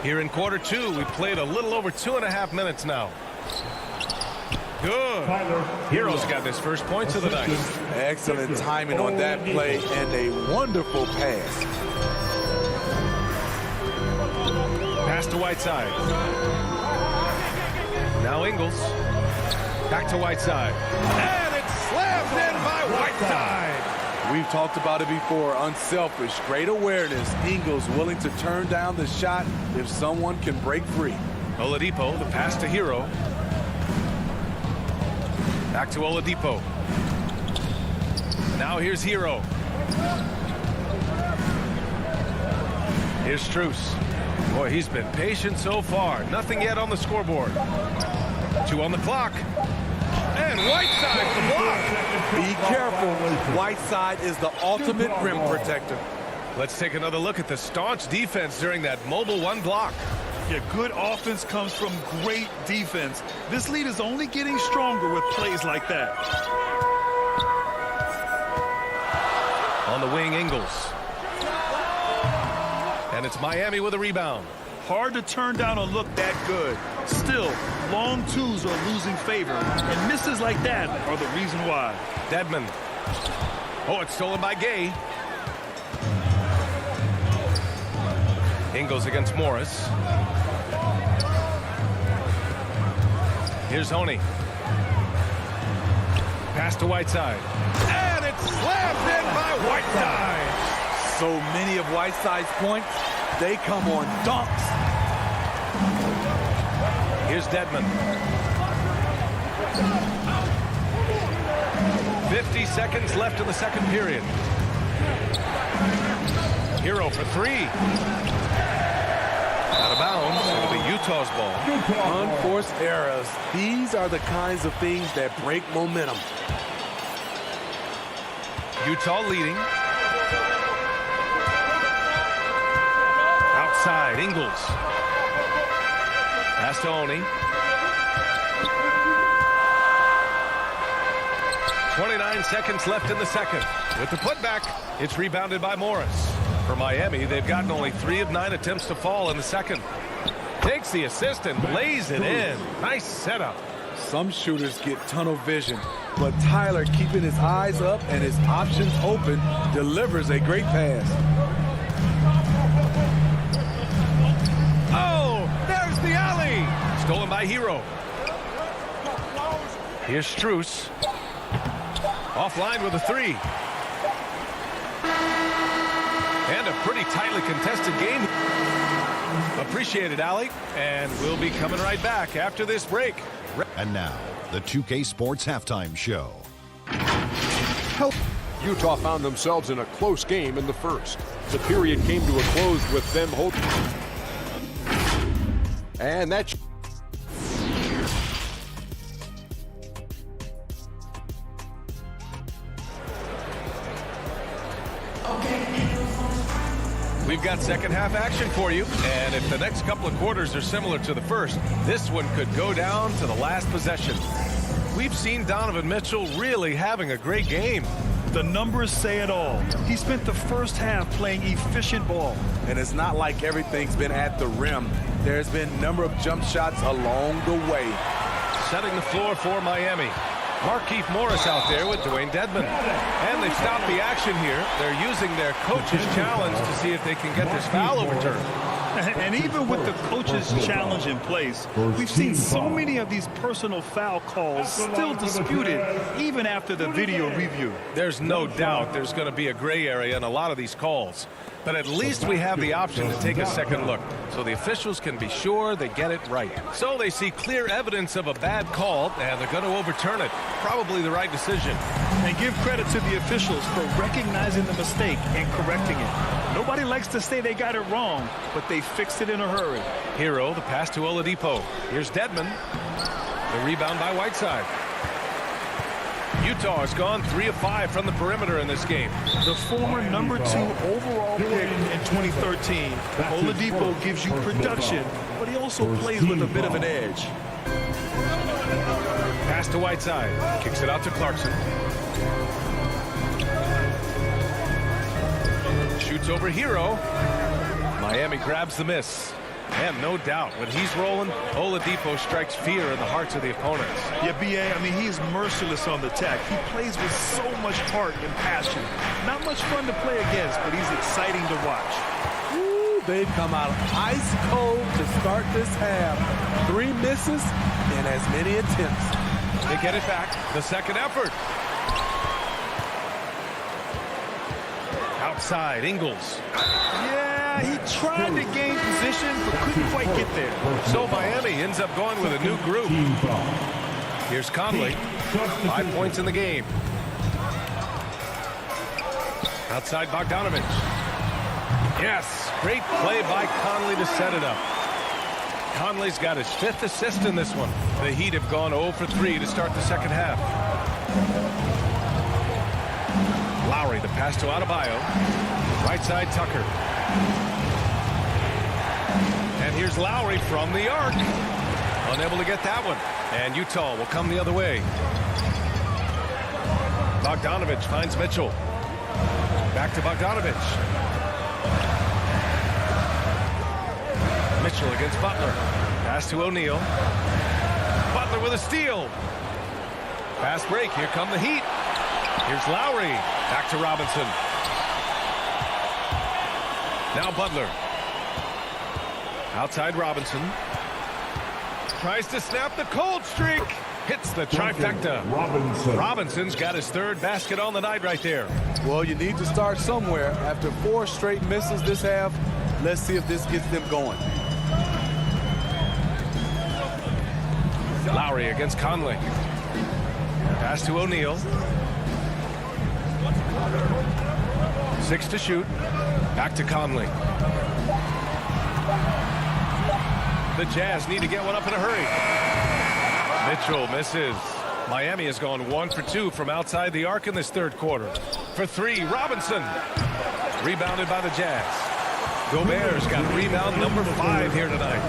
Here in quarter two, we played a little over 2.5 minutes now. Good. Hero's got his first points of the night. Excellent timing on that play and a wonderful pass. Pass to Whiteside. Now Ingles. Back to Whiteside. And it's slammed in by Whiteside. We've talked about it before. Unselfish, great awareness. Ingles willing to turn down the shot if someone can break free. Oladipo, the pass to Hero. Back to Oladipo. Now here's Hero. Here's Strus. Boy, he's been patient so far. Nothing yet on the scoreboard. 2 on the clock. And Whiteside the block. Be careful. Whiteside is the ultimate rim protector. Let's take another look at the staunch defense during that mobile 1 block. Yeah, good offense comes from great defense. This lead is only getting stronger with plays like that. On the wing, Ingles. And it's Miami with a rebound. Hard to turn down a look that good. Still, long twos are losing favor, and misses like that are the reason why. Dedmon. Oh, it's stolen by Gay. Ingles against Morris. Here's Honey. Pass to Whiteside. And it's slammed in by Whiteside. So many of Whiteside's points, they come on dunks. Here's Dedmon. 50 seconds left in the second period. Hero for 3. Out of bounds. It'll be Utah's ball. Unforced errors. These are the kinds of things that break momentum. Utah leading. Outside, Ingles. Pass to Oni. 29 seconds left in the second. With the putback, it's rebounded by Morris. For Miami, they've gotten only 3 of 9 attempts to fall in the second. Takes the assist and lays it in. Nice setup. Some shooters get tunnel vision, but Tyler, keeping his eyes up and his options open, delivers a great pass. Oh, there's the alley. Stolen by Hero. Here's Strus. Offline with a 3. And a pretty tightly contested game. Appreciate it, Allie. And we'll be coming right back after this break. And now, the 2K Sports Halftime Show. Utah found themselves in a close game in the first. The period came to a close with them holding. And that... We've got second half action for you, and if the next couple of quarters are similar to the first, this one could go down to the last possession. We've seen Donovan Mitchell really having a great game. The numbers say it all. He spent the first half playing efficient ball. And it's not like everything's been at the rim. There's been a number of jump shots along the way. Setting the floor for Miami. Markieff Morris out there with Dwayne Dedmon. And they've stopped the action here. They're using their coach's challenge to see if they can get this foul overturned. And even with the coach's challenge in place, we've seen so many of these personal foul calls still disputed even after the video review. There's no doubt there's going to be a gray area in a lot of these calls. But at least we have the option to take a second look, so the officials can be sure they get it right. So they see clear evidence of a bad call, and they're going to overturn it. Probably the right decision. And give credit to the officials for recognizing the mistake and correcting it. Nobody likes to say they got it wrong, but they fixed it in a hurry. Hero, the pass to Oladipo. Here's Dedmon. The rebound by Whiteside. Utah has gone 3 of 5 from the perimeter in this game. The former #2 overall pick in 2013, Oladipo gives you production, but he also plays with a bit of an edge. Pass to Whiteside. Kicks it out to Clarkson. Shoots over Hero. Miami grabs the miss. And no doubt, when he's rolling, Oladipo strikes fear in the hearts of the opponents. Yeah, B.A., I mean, he's merciless on the attack. He plays with so much heart and passion. Not much fun to play against, but he's exciting to watch. Ooh, they've come out ice cold to start this half. 3 misses and as many attempts. They get it back. The second effort. Outside, Ingles. Yeah, he tried to gain position, but couldn't quite get there. So Miami ends up going with a new group. Here's Conley. 5 points in the game. Outside Bogdanovich. Yes, great play by Conley to set it up. Conley's got his 5th assist in this one. The Heat have gone 0 for 3 to start the second half. Lowry, the pass to Adebayo. Right side, Tucker. And here's Lowry from the arc. Unable to get that one. And Utah will come the other way. Bogdanovich finds Mitchell. Back to Bogdanovich. Mitchell against Butler. Pass to O'Neal. Butler with a steal. Fast break. Here come the Heat. Here's Lowry. Back to Robinson. Now Butler. Outside Robinson. Tries to snap the cold streak. Hits the trifecta. Robinson's got his 3rd basket on the night right there. Well, you need to start somewhere. After 4 straight misses this half, let's see if this gets them going. Lowry against Conley. Pass to O'Neal. 6 to shoot. Back to Conley. The Jazz need to get one up in a hurry. Mitchell misses. Miami has gone 1 for 2 from outside the arc in this 3rd quarter. For 3, Robinson. Rebounded by the Jazz. Gobert's got rebound number 5 here tonight.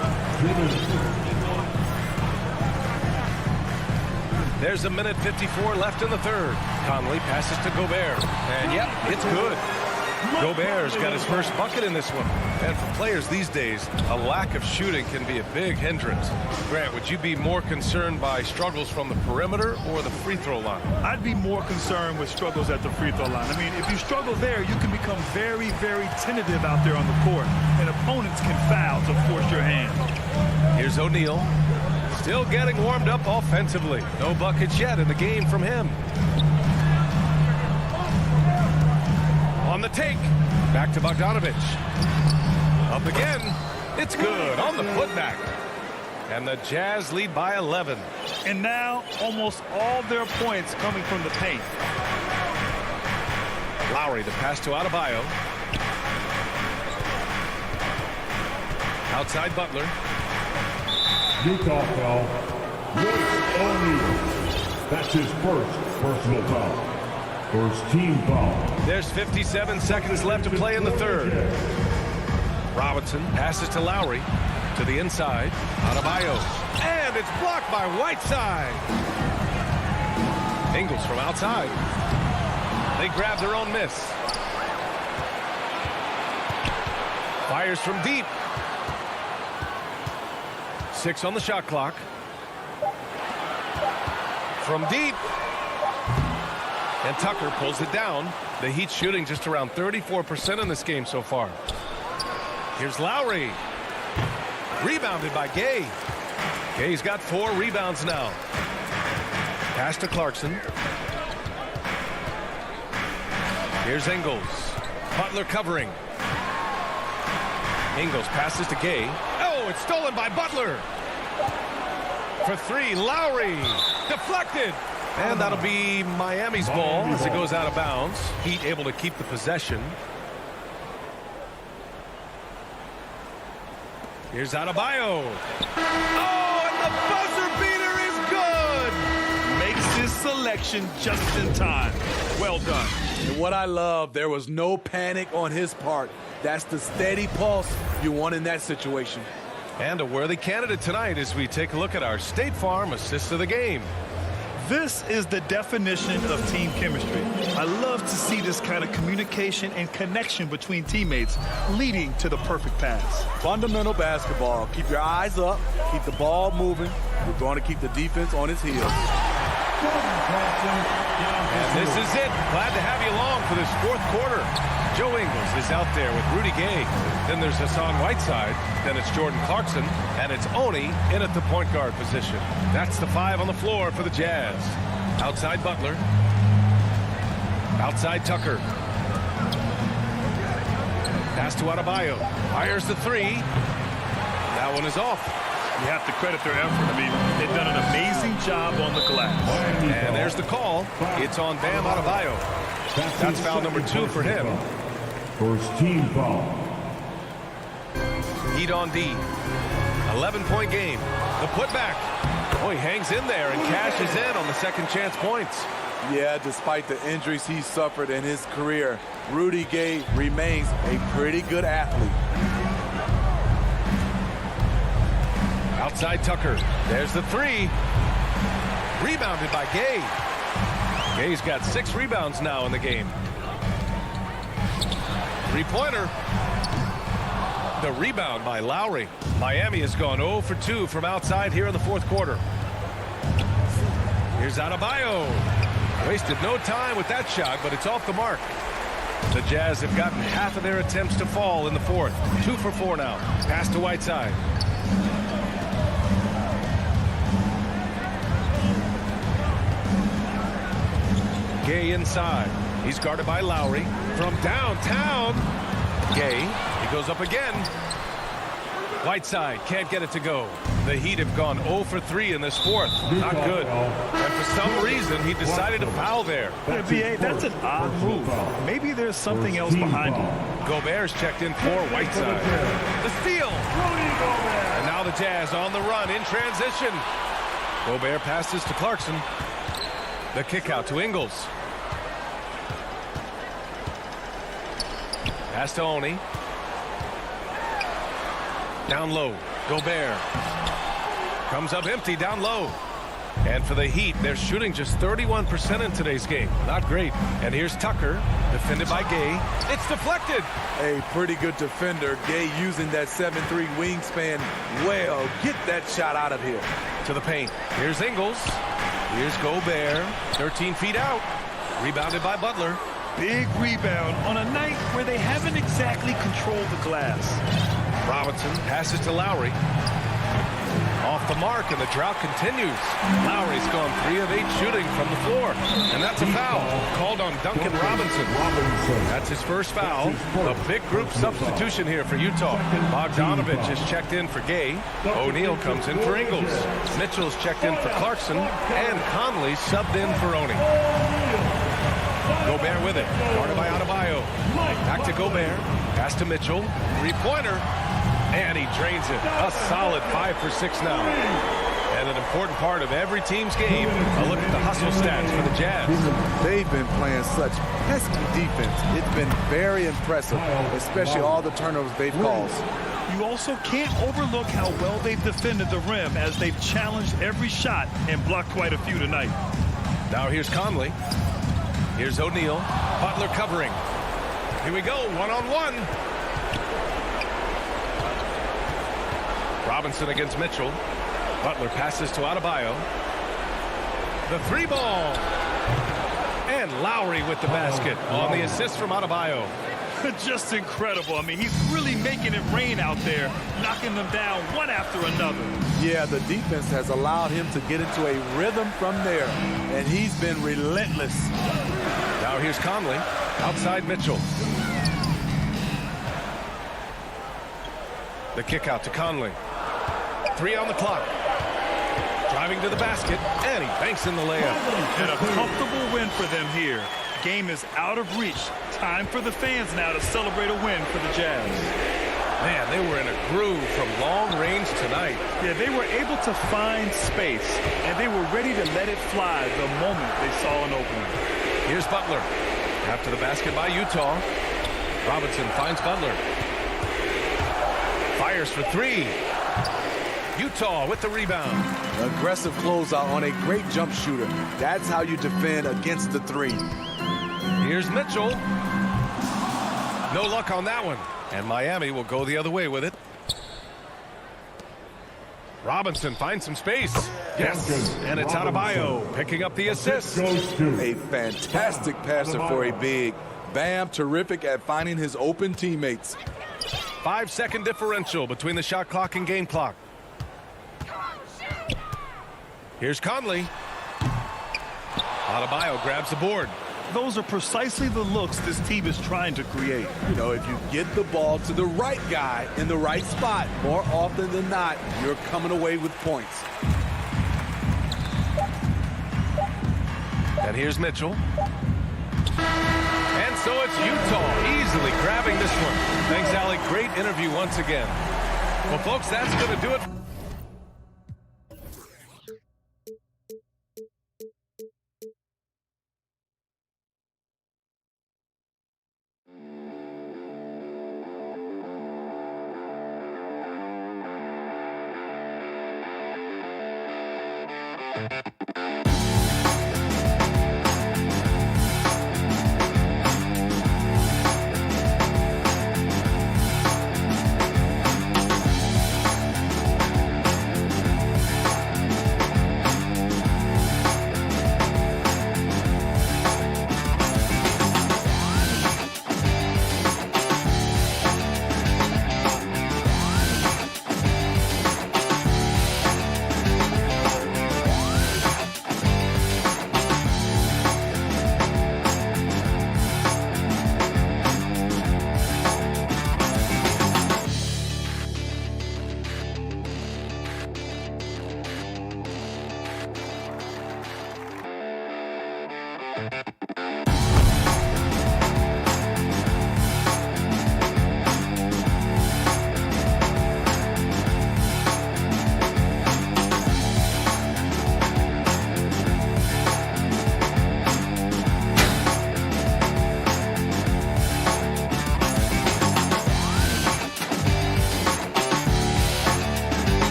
There's a minute 54 left in the third. Conley passes to Gobert. And yep, it's good. Gobert's got his first bucket in this one. And for players these days, a lack of shooting can be a big hindrance. Grant, would you be more concerned by struggles from the perimeter or the free throw line? I'd be more concerned with struggles at the free throw line. I mean, if you struggle there, you can become very, very tentative out there on the court. And opponents can foul to force your hand. Here's O'Neal. Still getting warmed up offensively. No buckets yet in the game from him. On the take. Back to Bogdanovich. Up again. It's good on the putback. And the Jazz lead by 11. And now almost all their points coming from the paint. Lowry, the pass to Adebayo. Outside Butler. Utah foul. Royce O'Neal. That's his first personal foul. First team foul. There's 57 seconds left to play in the third. Robinson passes to Lowry. To the inside. Adebayo. And it's blocked by Whiteside. Ingles from outside. They grab their own miss. Fires from deep. 6 on the shot clock. From deep. And Tucker pulls it down. The Heat shooting just around 34% in this game so far. Here's Lowry. Rebounded by Gay. Gay's got 4 rebounds now. Pass to Clarkson. Here's Ingles. Butler covering. Ingles passes to Gay. Oh, it's stolen by Butler. For 3, Lowry. Deflected. And that'll be Miami's ball as it goes out of bounds. Heat able to keep the possession. Here's Adebayo. Oh, and the buzzer beater is good. Makes his selection just in time. Well done. And what I love, there was no panic on his part. That's the steady pulse you want in that situation. And a worthy candidate tonight as we take a look at our State Farm assist of the game. This is the definition of team chemistry. I love to see this kind of communication and connection between teammates leading to the perfect pass. Fundamental basketball. Keep your eyes up. Keep the ball moving. We're going to keep the defense on its heels. And this is it. Glad to have you along for this fourth quarter. Joe Ingles is out there with Rudy Gay. Then there's Hassan Whiteside. Then it's Jordan Clarkson. And it's Oni in at the point guard position. That's the 5 on the floor for the Jazz. Outside Butler. Outside Tucker. Pass to Adebayo. Fires the 3. That one is off. You have to credit their effort. I mean, they've done an amazing job on the glass. And there's the call. It's on Bam Adebayo. That's foul number 2 for him. First team foul. Heat on D. 11-point game. The putback. Oh, he hangs in there and cashes in on the second chance points. Yeah, despite the injuries he suffered in his career, Rudy Gay remains a pretty good athlete. Outside Tucker. There's the 3. Rebounded by Gay. Gay's got 6 rebounds now in the game. 3-pointer. The rebound by Lowry. Miami has gone 0 for 2 from outside here in the fourth quarter. Here's Adebayo. Wasted no time with that shot, but it's off the mark. The Jazz have gotten half of their attempts to fall in the fourth. 2 for 4 now. Pass to Whiteside. Gay inside. He's guarded by Lowry. From downtown, Gay. He goes up again. Whiteside can't get it to go. The Heat have gone 0 for 3 in this fourth. Not good. And for some reason, he decided to foul there. B.A., that's an odd move. Maybe there's something else behind it. Gobert's checked in for Whiteside. The steal. And now the Jazz on the run in transition. Gobert passes to Clarkson. The kick out to Ingles. Pass to Oni. Down low. Gobert. Comes up empty down low. And for the Heat, they're shooting just 31% in today's game. Not great. And here's Tucker, defended by Gay. It's deflected. A pretty good defender. Gay using that 7'3" wingspan well. Get that shot out of here. To the paint. Here's Ingles. Here's Gobert. 13 feet out. Rebounded by Butler. Big rebound on a night where they haven't exactly controlled the glass. Robinson passes to Lowry. Off the mark, and the drought continues. Lowry's gone 3 of 8 shooting from the floor. And that's a foul called on Duncan Robinson. That's his first foul. A big group substitution here for Utah. Bogdanovich is checked in for Gay. O'Neal comes in for Ingles. Mitchell's checked in for Clarkson. And Conley subbed in for Oni. Gobert with it. Guarded by Adebayo. Back to Gobert. Pass to Mitchell. Three-pointer. And he drains it. A solid 5 for 6 now. And an important part of every team's game. A look at the hustle stats for the Jazz. They've been playing such pesky defense. It's been very impressive, especially all the turnovers they've caused. You also can't overlook how well they've defended the rim as they've challenged every shot and blocked quite a few tonight. Now here's Conley. Here's O'Neal. Butler covering. Here we go, one-on-one. Robinson against Mitchell. Butler passes to Adebayo. The 3-ball. And Lowry with the basket on the assist from Adebayo. Just incredible. I mean, he's really making it rain out there, knocking them down one after another. Yeah, the defense has allowed him to get into a rhythm from there, and he's been relentless. Now here's Conley. Outside Mitchell. The kick out to Conley. 3 on the clock. Driving to the basket, and he banks in the layup. And a comfortable win for them here. Game is out of reach. Time for the fans now to celebrate a win for the Jazz. Man, they were in a groove from long range tonight. Yeah, they were able to find space, and they were ready to let it fly the moment they saw an opening. Here's Butler. After the basket by Utah. Robinson finds Butler. Fires for 3. Utah with the rebound. Aggressive closeout on a great jump shooter. That's how you defend against the 3. Here's Mitchell. No luck on that one. And Miami will go the other way with it. Robinson finds some space. Yes, and it's Adebayo picking up the assist. A fantastic passer for a big. Bam, terrific at finding his open teammates. 5-second differential between the shot clock and game clock. Here's Conley. Adebayo grabs the board. Those are precisely the looks this team is trying to create. You know, if you get the ball to the right guy in the right spot, more often than not, you're coming away with points. And here's Mitchell. And so it's Utah easily grabbing this one. Thanks, Allie. Great interview once again. Well, folks, that's going to do it.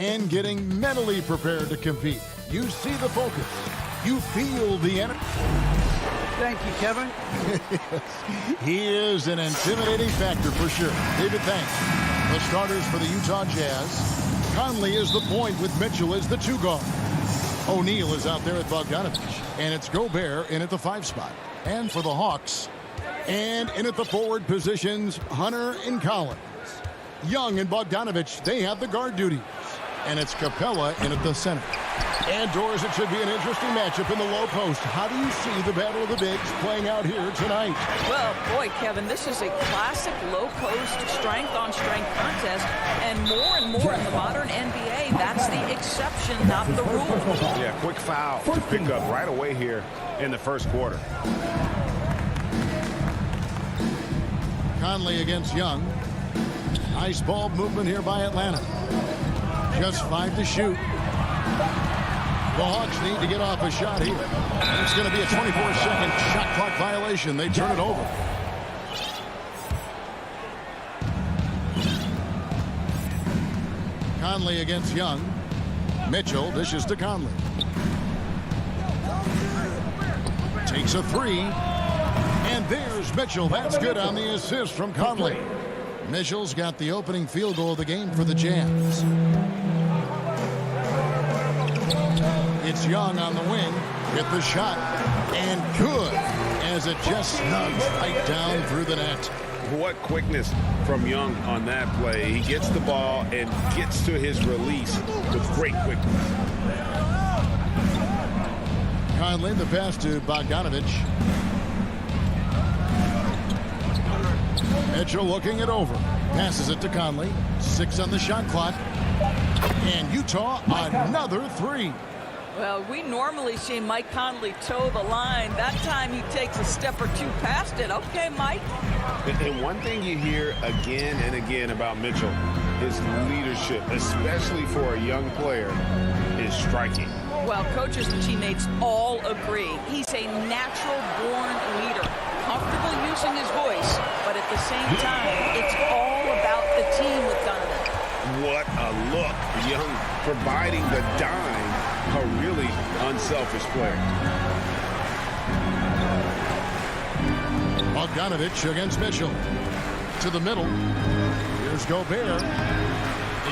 And getting mentally prepared to compete. You see the focus. You feel the energy. Thank you, Kevin. He is an intimidating factor for sure. David, thanks. The starters for the Utah Jazz. Conley is the point with Mitchell as the 2 guard. O'Neal is out there at Bogdanovich. And it's Gobert in at the 5 spot. And for the Hawks, and in at the forward positions, Hunter and Collins. Young and Bogdanovich, they have the guard duties. And it's Capella in at the center. And doors, it should be an interesting matchup in the low post. How do you see the battle of the bigs playing out here tonight? Well, boy, Kevin, this is a classic low post strength-on-strength contest. And more in the modern NBA, that's the exception, not the rule. Yeah, quick foul to pick up right away here in the first quarter. Conley against Young. Nice ball movement here by Atlanta. Just 5 to shoot. The Hawks need to get off a shot here. It's going to be a 24-second shot clock violation. They turn it over. Conley against Young. Mitchell dishes to Conley. Takes a three. And there's Mitchell. That's good on the assist from Conley. Mitchell's got the opening field goal of the game for the Jazz. It's Young on the wing. Get the shot. And good, as it just snugs right down through the net. What quickness from Young on that play. He gets the ball and gets to his release with great quickness. Conley, the pass to Bogdanovich. Mitchell looking it over. Passes it to Conley. 6 on the shot clock. And Utah, another three. Well, we normally see Mike Conley toe the line. That time he takes a step or two past it. Okay, Mike. And one thing you hear again and again about Mitchell is leadership, especially for a young player, is striking. Well, coaches and teammates all agree. He's a natural-born leader, comfortable using his voice, but at the same time, it's all about the team with Donovan. What a look. Young providing the dime, a really unselfish player. Bogdanovich against Mitchell. To the middle. Here's Gobert.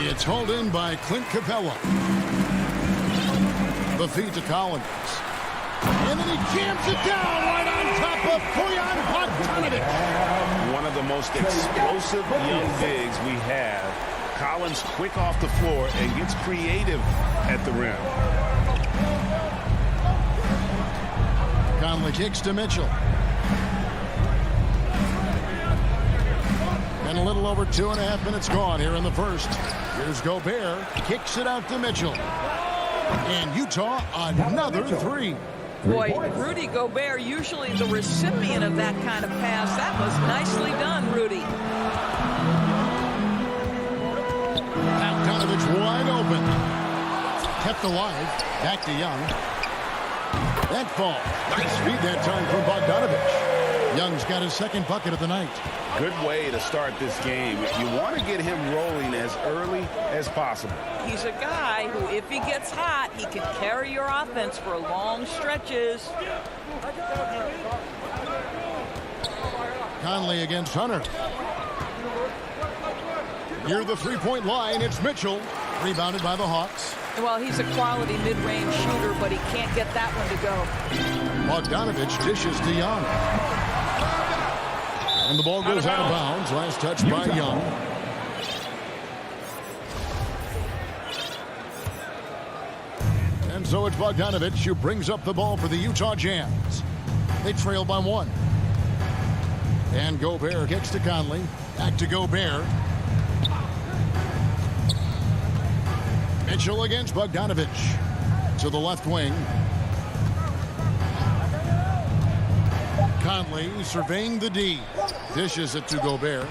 It's hauled in by Clint Capella. The feed to Collins. And then he jams it down right on top of Bojan Bogdanovich. One of the most explosive young bigs we have. Collins quick off the floor and gets creative at the rim. Conley kicks to Mitchell. And a little over 2.5 minutes gone here in the first. Here's Gobert. Kicks it out to Mitchell. And Utah, another three. Boy, Rudy Gobert, usually the recipient of that kind of pass. That was nicely done, Rudy. Bogdanovich wide open. Kept alive. Back to Young. That fall. Nice feed that time from Bogdanovich. Young's got his second bucket of the night. Good way to start this game. You want to get him rolling as early as possible. He's a guy who, if he gets hot, he can carry your offense for long stretches. Conley against Hunter. Near the three-point line, it's Mitchell. Rebounded by the Hawks. Well, he's a quality mid-range shooter, but he can't get that one to go. Bogdanovich dishes to Young. And the ball goes out of bounds. Last touch by Young. And so it's Bogdanovich who brings up the ball for the Utah Jazz. They trail by 1. And Gobert kicks to Conley. Back to Gobert. Mitchell against Bogdanovich. To the left wing. Conley surveying the D. Dishes it to Gobert.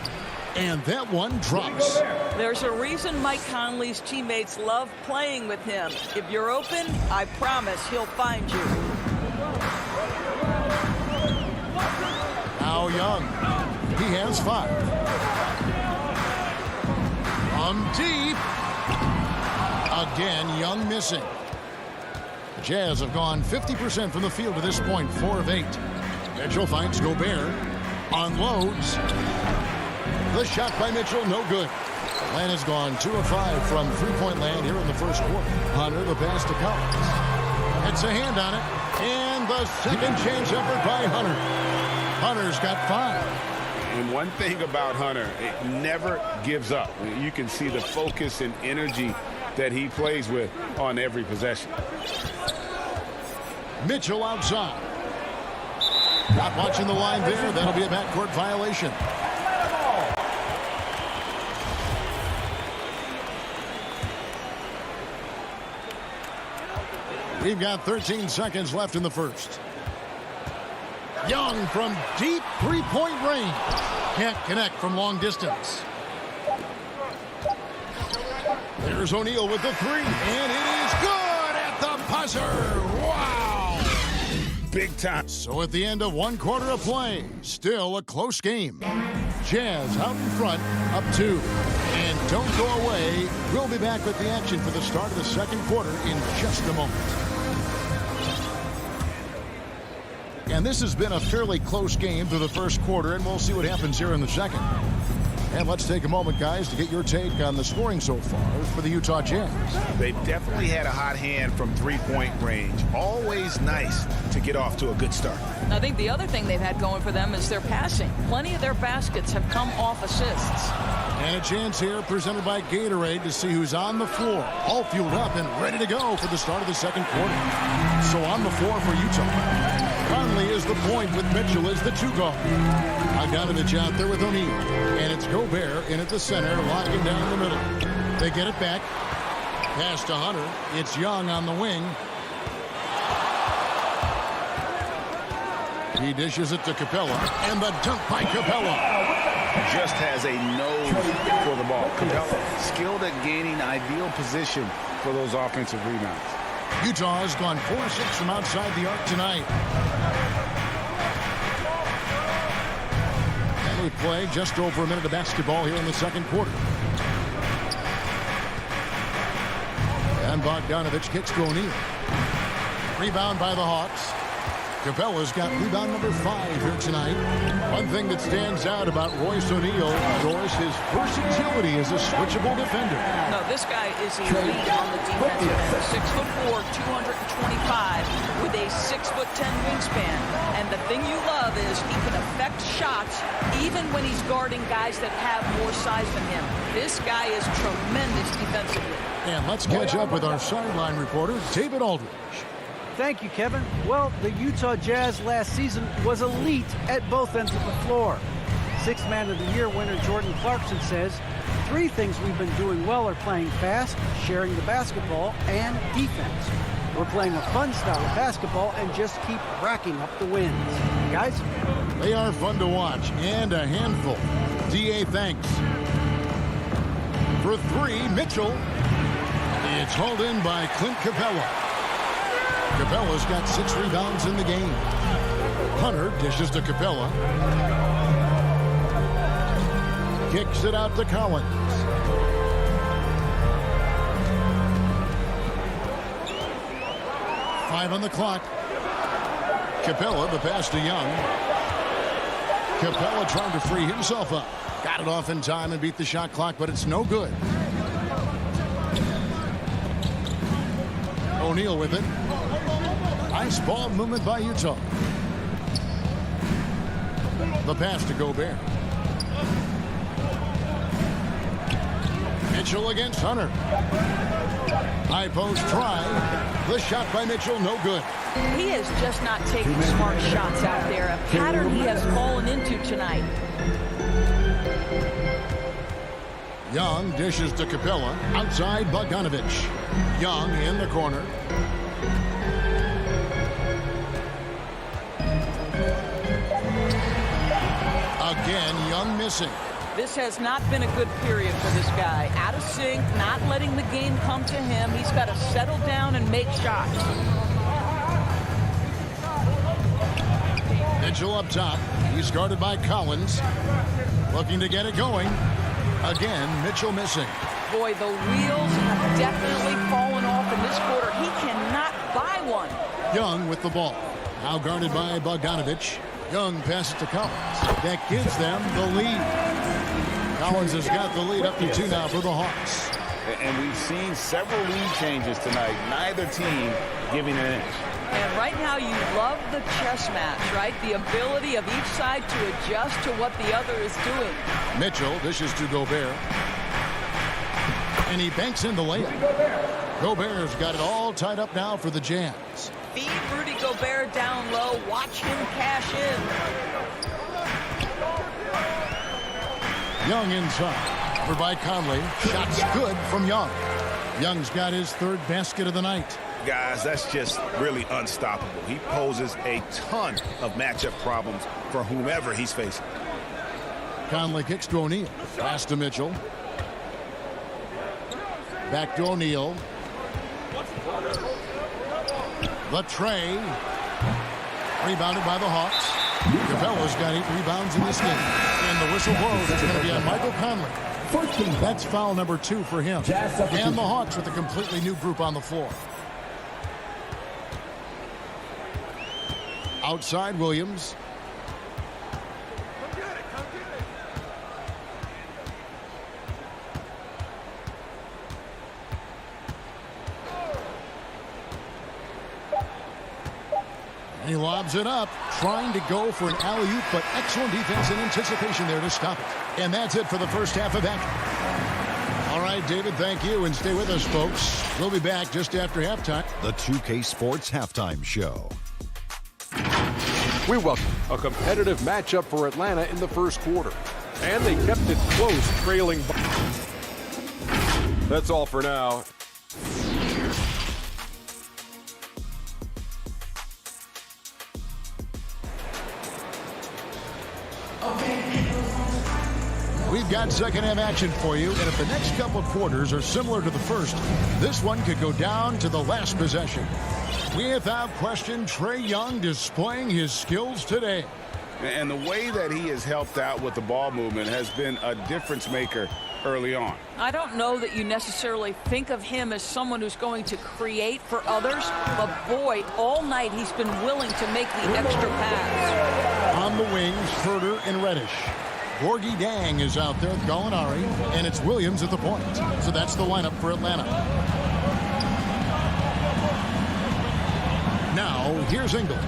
And that one drops. There's a reason Mike Conley's teammates love playing with him. If you're open, I promise he'll find you. Now Young. He has 5. From deep. Again, Young missing. The Jazz have gone 50% from the field to this point, 4 of 8. Mitchell finds Gobert. Unloads. The shot by Mitchell, no good. Atlanta's gone 2 of 5 from three-point land here in the first quarter. Hunter, the pass to Collins. It's a hand on it. And the second chance effort by Hunter. Hunter's got 5. And one thing about Hunter, it never gives up. You can see the focus and energy that he plays with on every possession. Mitchell outside. Not watching the line there. That'll be a backcourt violation. We've got 13 seconds left in the first. Young from deep three-point range. Can't connect from long distance. There's O'Neal with the 3, and it is good at the buzzer. Wow! Big time. So at the end of 1 quarter of play, still a close game. Jazz out in front, up 2. And Don't go away. We'll be back with the action for the start of the second quarter in just a moment. And this has been a fairly close game through the first quarter, and we'll see what happens here in the second. And let's take a moment, guys, to get your take on the scoring so far for the Utah Jazz. They've definitely had a hot hand from three-point range. Always nice to get off to a good start. I think the other thing they've had going for them is their passing. Plenty of their baskets have come off assists. And a chance here presented by Gatorade to see who's on the floor. All fueled up and ready to go for the start of the second quarter. So on the floor for Utah. Conley is the point with Mitchell as the two guard. Bogdanovich out there with O'Neal. And it's Gobert in at the center, locking down the middle. They get it back. Pass to Hunter. It's Young on the wing. He dishes it to Capella. And the dunk by Capella. Just has a nose for the ball. Capella skilled at gaining ideal position for those offensive rebounds. Utah has gone 4-6 from outside the arc tonight. And we play just over a minute of basketball here in the second quarter. And Bogdanovich kicks to O'Neal. Rebound by the Hawks. Capella's got rebound number 5 here tonight. One thing that stands out about Royce O'Neal, Doris, his versatility as a switchable defender. No, this guy is elite on the defensive end. 6'4", 225, with a 6'10" wingspan. And the thing you love is he can affect shots even when he's guarding guys that have more size than him. This guy is tremendous defensively. And let's catch up with our sideline reporter, David Aldridge. Thank you, Kevin. Well, the Utah Jazz last season was elite at both ends of the floor. Sixth Man of the Year winner Jordan Clarkson says, 3 things we've been doing well are playing fast, sharing the basketball, and defense. We're playing a fun style of basketball and just keep racking up the wins. Guys? They are fun to watch and a handful. D.A. thanks. For 3, Mitchell. It's hauled in by Clint Capella. Capella's got 6 rebounds in the game. Hunter dishes to Capella. Kicks it out to Collins. Five on the clock. Capella, the pass to Young. Capella trying to free himself up. Got it off in time and beat the shot clock, but it's no good. O'Neal with it. Nice ball movement by Utah. The pass to Gobert. Mitchell against Hunter. High post try. The shot by Mitchell, no good. He is just not taking smart shots out there. A pattern he has fallen into tonight. Young dishes to Capella. Outside Bogdanovich. Young in the corner. Again, Young missing. This has not been a good period for this guy. Out of sync, not letting the game come to him. He's got to settle down and make shots. Mitchell up top. He's guarded by Collins. Looking to get it going. Again, Mitchell missing. Boy, the wheels have definitely fallen off in this quarter. He cannot buy one. Young with the ball. Now guarded by Bogdanovich. Young passes to Collins. That gives them the lead. Collins has got the lead up to 2 now for the Hawks. And we've seen several lead changes tonight. Neither team giving an inch. And right now you love the chess match, right? The ability of each side to adjust to what the other is doing. Mitchell dishes to Gobert. And he banks in the layup. Gobert's got it all tied up now for the Jazz. Feed Rudy Gobert down low. Watch him cash in. Young inside. Over by Conley. Shots good from Young. Young's got his 3rd basket of the night. Guys, that's just really unstoppable. He poses a ton of matchup problems for whomever he's facing. Conley kicks to O'Neal. Pass to Mitchell. Back to O'Neal. The tray. Rebounded by the Hawks. Capella's got 8 rebounds in this game. And the whistle blows. It's going to be on Michael Conley. That's foul number 2 for him. And the Hawks with a completely new group on the floor. Outside Williams. He lobs it up, trying to go for an alley-oop, but excellent defense and anticipation there to stop it. And that's it for the first half of that. All right, David, thank you, and stay with us, folks. We'll be back just after halftime. The 2K Sports Halftime Show. We welcome a competitive matchup for Atlanta in the first quarter. And they kept it close, trailing. That's all for now. We've got second half action for you, and if the next couple quarters are similar to the first, this one could go down to the last possession. Without question, Trae Young displaying his skills today. And the way that he has helped out with the ball movement has been a difference maker early on. I don't know that you necessarily think of him as someone who's going to create for others, but boy, all night he's been willing to make the extra pass. On the wings, Herter and Reddish. Gorgie Dang is out there with Gallinari, and it's Williams at the point. So that's the lineup for Atlanta. Now, here's Ingles.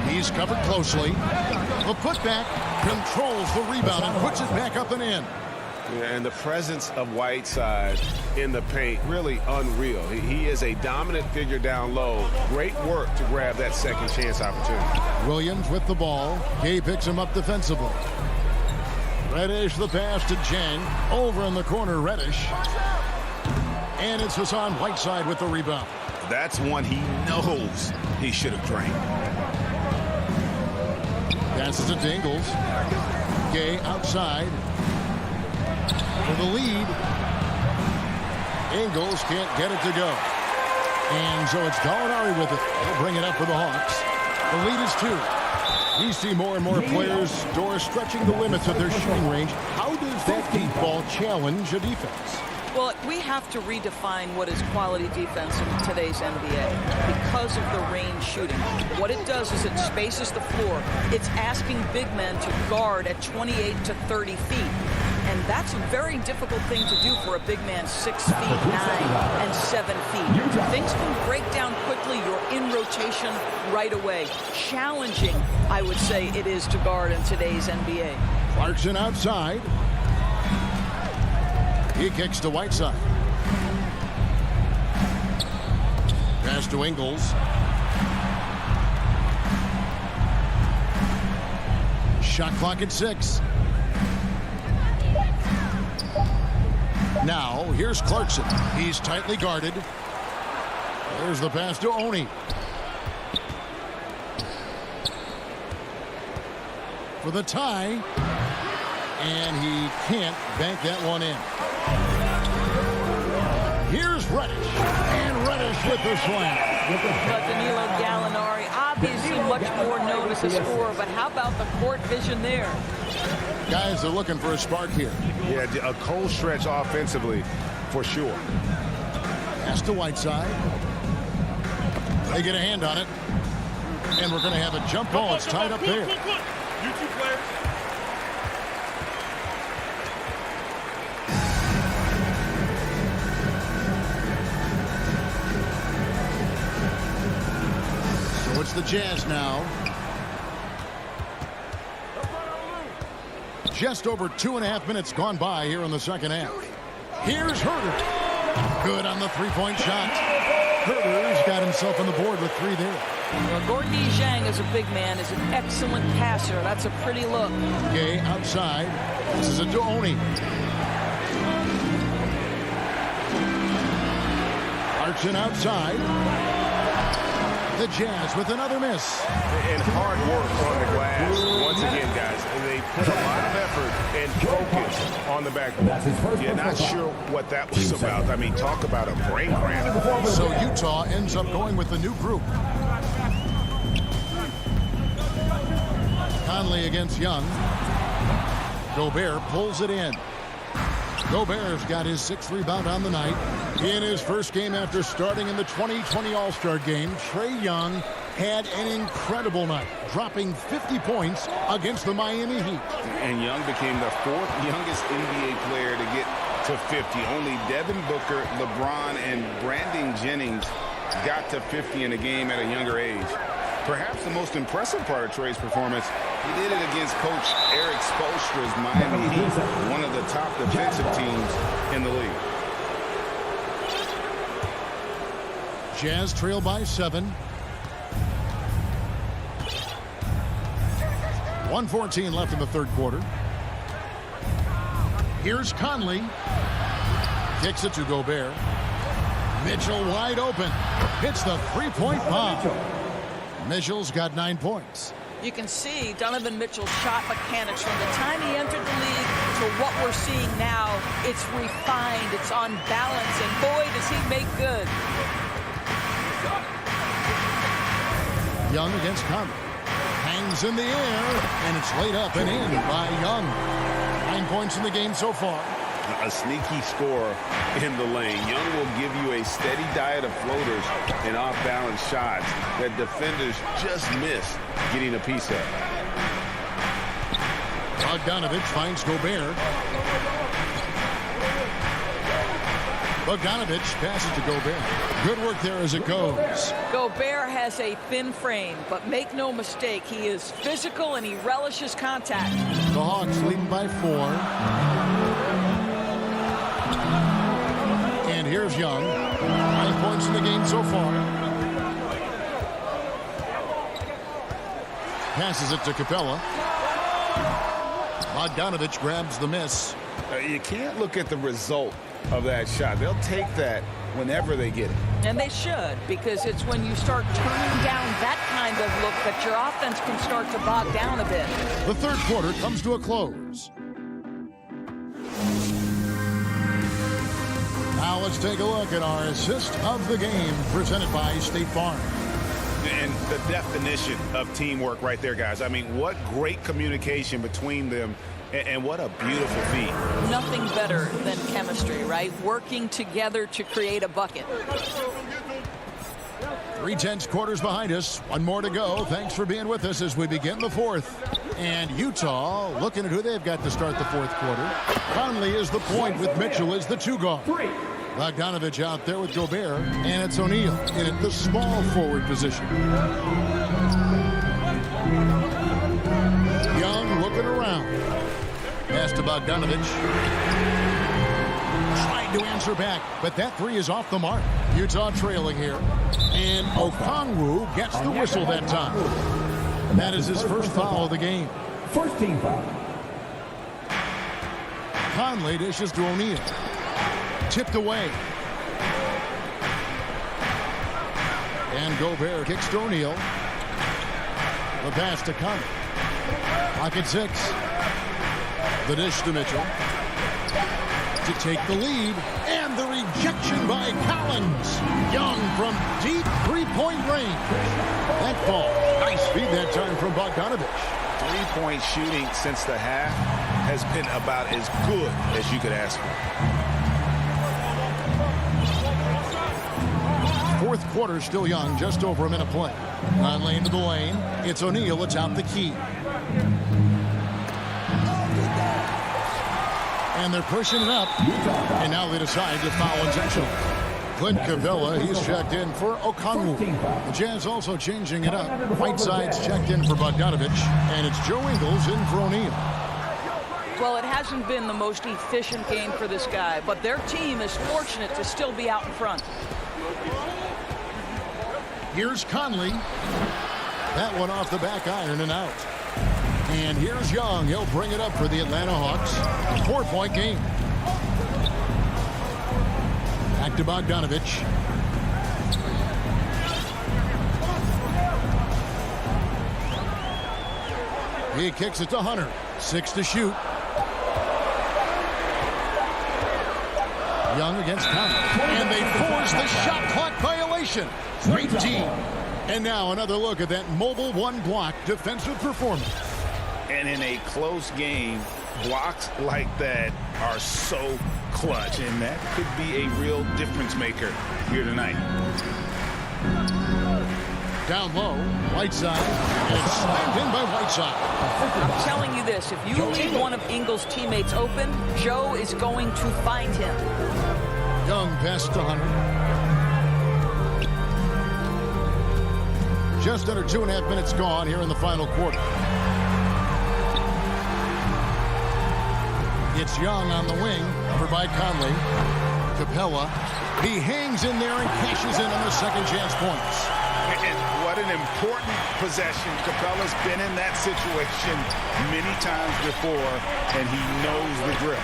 He's covered closely. The putback controls the rebound and puts it back up and in. Yeah, and the presence of Whiteside in the paint, really unreal. He is a dominant figure down low. Great work to grab that second chance opportunity. Williams with the ball. Gay picks him up defensively. Reddish the pass to Jang. Over in the corner, Reddish. And it's Hassan Whiteside with the rebound. That's one he knows he should have drained. Passes it to Ingles. Gay outside. For the lead. Ingles can't get it to go. And so it's Gallinari with it. He'll bring it up for the Hawks. The lead is 2. We see more and more players, Doris, stretching the limits of their shooting range. How does that deep ball challenge a defense? Well, we have to redefine what is quality defense in today's NBA because of the range shooting. What it does is it spaces the floor. It's asking big men to guard at 28 to 30 feet. And that's a very difficult thing to do for a big man 6 feet 9 and 7 feet. Things can break down quickly. You're in rotation right away. Challenging, I would say, it is to guard in today's NBA. Clarkson outside. He kicks to Whiteside. Pass to Ingles. Shot clock at 6. Now, here's Clarkson. He's tightly guarded. There's the pass to Oni. For the tie. And he can't bank that one in. Here's Reddish. And Reddish with the slam. But Danilo Gallinari, obviously much more known as a scorer, but how about the court vision there? Guys are looking for a spark here. Yeah, a cold stretch offensively for sure. Pass to Whiteside. They get a hand on it. And we're going to have a jump ball. It's tied up there. You two players. So it's the Jazz now. Just over 2.5 minutes gone by here in the second half. Here's Herter. Good on the three-point shot. Herter's got himself on the board with 3 there. Well, Gorgie Zhang as a big man is an excellent passer. That's a pretty look. Gay outside. This is a Oni. Clarkson outside. The Jazz with another miss. And hard work on the glass. Once again, guys, they put a lot of effort and focus on the backboard. You're not sure what that was about. I mean, talk about a brain cramp. So Utah ends up going with the new group. Conley against Young. Gobert pulls it in. Gobert's got his 6th rebound on the night. In his first game after starting in the 2020 All-Star game, Trae Young had an incredible night, dropping 50 points against the Miami Heat. And Young became the 4th youngest NBA player to get to 50. Only Devin Booker, LeBron, and Brandon Jennings got to 50 in a game at a younger age. Perhaps the most impressive part of Trae's performance, he did it against Coach Eric Spoelstra's Miami Heat, one of the top defensive teams in the league. Jazz trail by 7. 1:14 left in the third quarter. Here's Conley. Kicks it to Gobert. Mitchell wide open. Hits the three-point bomb. Mitchell's got 9 points. You can see Donovan Mitchell's shot mechanics from the time he entered the league to what we're seeing now. It's refined, it's on balance, and boy, does he make good. Young against Conley. Hangs in the air, and it's laid up and in by Young. 9 points in the game so far. A sneaky scorer in the lane. Young will give you a steady diet of floaters and off-balance shots that defenders just miss getting a piece of. Bogdanovich finds Gobert. Bogdanovich passes to Gobert. Good work there as it goes. Gobert has a thin frame, but make no mistake, he is physical and he relishes contact. The Hawks leading by 4. And here's Young. 9 points in the game so far. Passes it to Capella. Bogdanovich grabs the miss. You can't look at the result of that shot. They'll take that whenever they get it. And they should, because it's when you start turning down that kind of look that your offense can start to bog down a bit. The third quarter comes to a close. Now let's take a look at our assist of the game presented by State Farm. And the definition of teamwork right there, guys. I mean, what great communication between them, and what a beautiful feat. Nothing better than chemistry, right? Working together to create a bucket. 3/10 quarters behind us. One more to go. Thanks for being with us as we begin the fourth. And Utah looking at who they've got to start the fourth quarter. Conley is the point with Mitchell as the 2 guard. Bogdanovich out there with Gobert, and it's O'Neal in at the small forward position. Young looking around. Pass to Bogdanovich. Trying to answer back, but that 3 is off the mark. Utah trailing here. And Okongwu gets the whistle that time. That is his first foul of the game. First team foul. Conley dishes to O'Neal. Tipped away. And Gobert kicks to O'Neal. The pass to Conley. Pocket 6. The dish to Mitchell. To take the lead. And the rejection by Collins. Young from deep three-point range. That ball. Nice feed that time from Bogdanovich. 3-point shooting since the half has been about as good as you could ask for. Fourth quarter still young, just over a minute play. Conley into the lane. It's O'Neal atop the key. And they're pushing it up. And now they decide to foul intentionally. Clint Capella, he's checked in for Okongwu. The Jazz also changing it up. Whiteside's checked in for Bogdanovich. And it's Joe Ingles in for O'Neal. Well, it hasn't been the most efficient game for this guy, but their team is fortunate to still be out in front. Here's Conley. That one off the back iron and out. And here's Young. He'll bring it up for the Atlanta Hawks. 4-point game. Back to Bogdanovich. He kicks it to Hunter. 6 to shoot. Young against Conley. And they force the shot clock violation. Great team. And now another look at that mobile one-block defensive performance. And in a close game, blocks like that are so clutch, and that could be a real difference maker here tonight. Down low, Whiteside, and it's slammed in by Whiteside. I'm telling you this, if you leave one of Ingles' teammates open, Joe is going to find him. Young past 100. Just under 2.5 minutes gone here in the final quarter. It's Young on the wing, covered by Conley. Capella, he hangs in there and cashes in on the second chance points. And what an important possession. Capella's been in that situation many times before, and he knows the drill.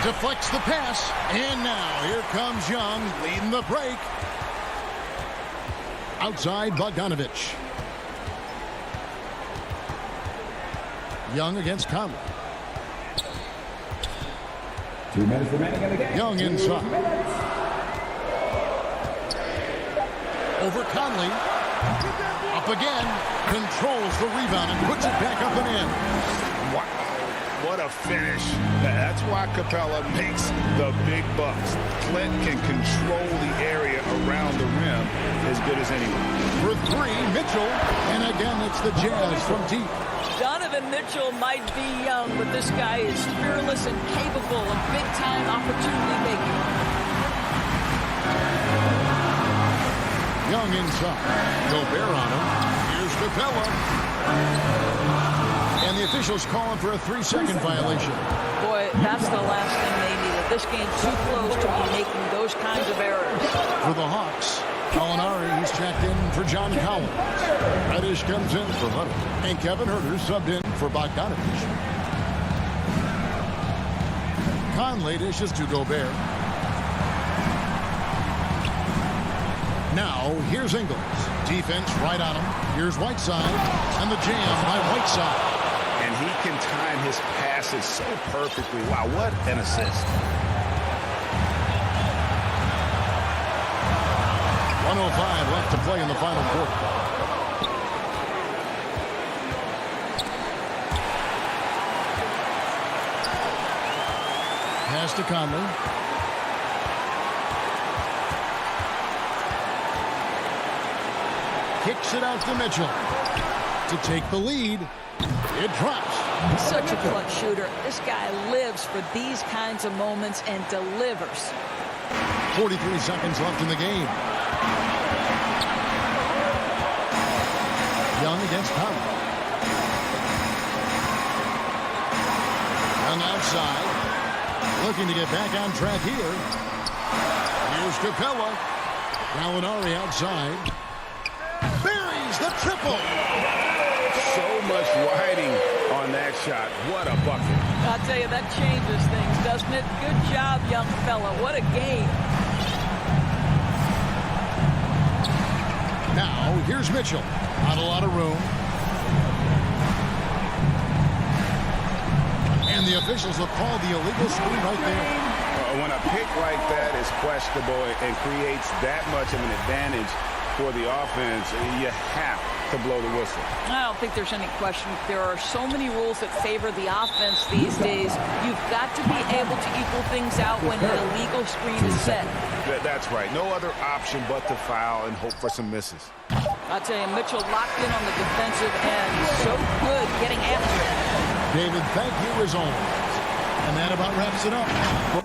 Deflects the pass, and now here comes Young leading the break. Outside Bogdanovich. Young against Conley. 2 minutes remaining in the game. Young inside. Over Conley. Up again. Controls the rebound and puts it back up and in. What a finish. That's why Capella makes the big bucks. Clint can control the area around the rim as good as anyone. For three, Mitchell. And again, it's the Jazz from deep. Donovan Mitchell might be young, but this guy is fearless and capable of big-time opportunity making. Young inside. Gobert on him. Here's Capella. And the officials calling for a 3-second violation. Boy, that's the last thing they needed. This game's too close to be making those kinds of errors. For the Hawks, Molinari, he's checked in for John Collins. Reddish comes in for Hunter. And Kevin Huerter subbed in for Bogdanovich. Conley dishes to Gobert. Now, here's Ingles. Defense right on him. Here's Whiteside. And the jam by Whiteside. And he can time his passes so perfectly. Wow, what an assist. 1:05 left to play in the final quarter. Pass to Conley. Kicks it out to Mitchell to take the lead. It drops. Such a clutch shooter. This guy lives for these kinds of moments and delivers. 43 seconds left in the game. Young against Conley. Young outside. Looking to get back on track here. Here's Capella. Gallinari outside. Buries the triple. So much riding on that shot. What a bucket. I'll tell you, that changes things, doesn't it? Good job, young fella. What a game. Now, here's Mitchell. Not a lot of room. And the officials will call the illegal screen right there. When a pick like that is questionable and creates that much of an advantage for the offense, you have to blow the whistle. I don't think there's any question. There are so many rules that favor the offense these days. You've got to be able to equal things out when an illegal screen is set. That's right. No other option but to foul and hope for some misses. I'll tell you, Mitchell locked in on the defensive end. So good getting after it. David, thank you as always. And that about wraps it up.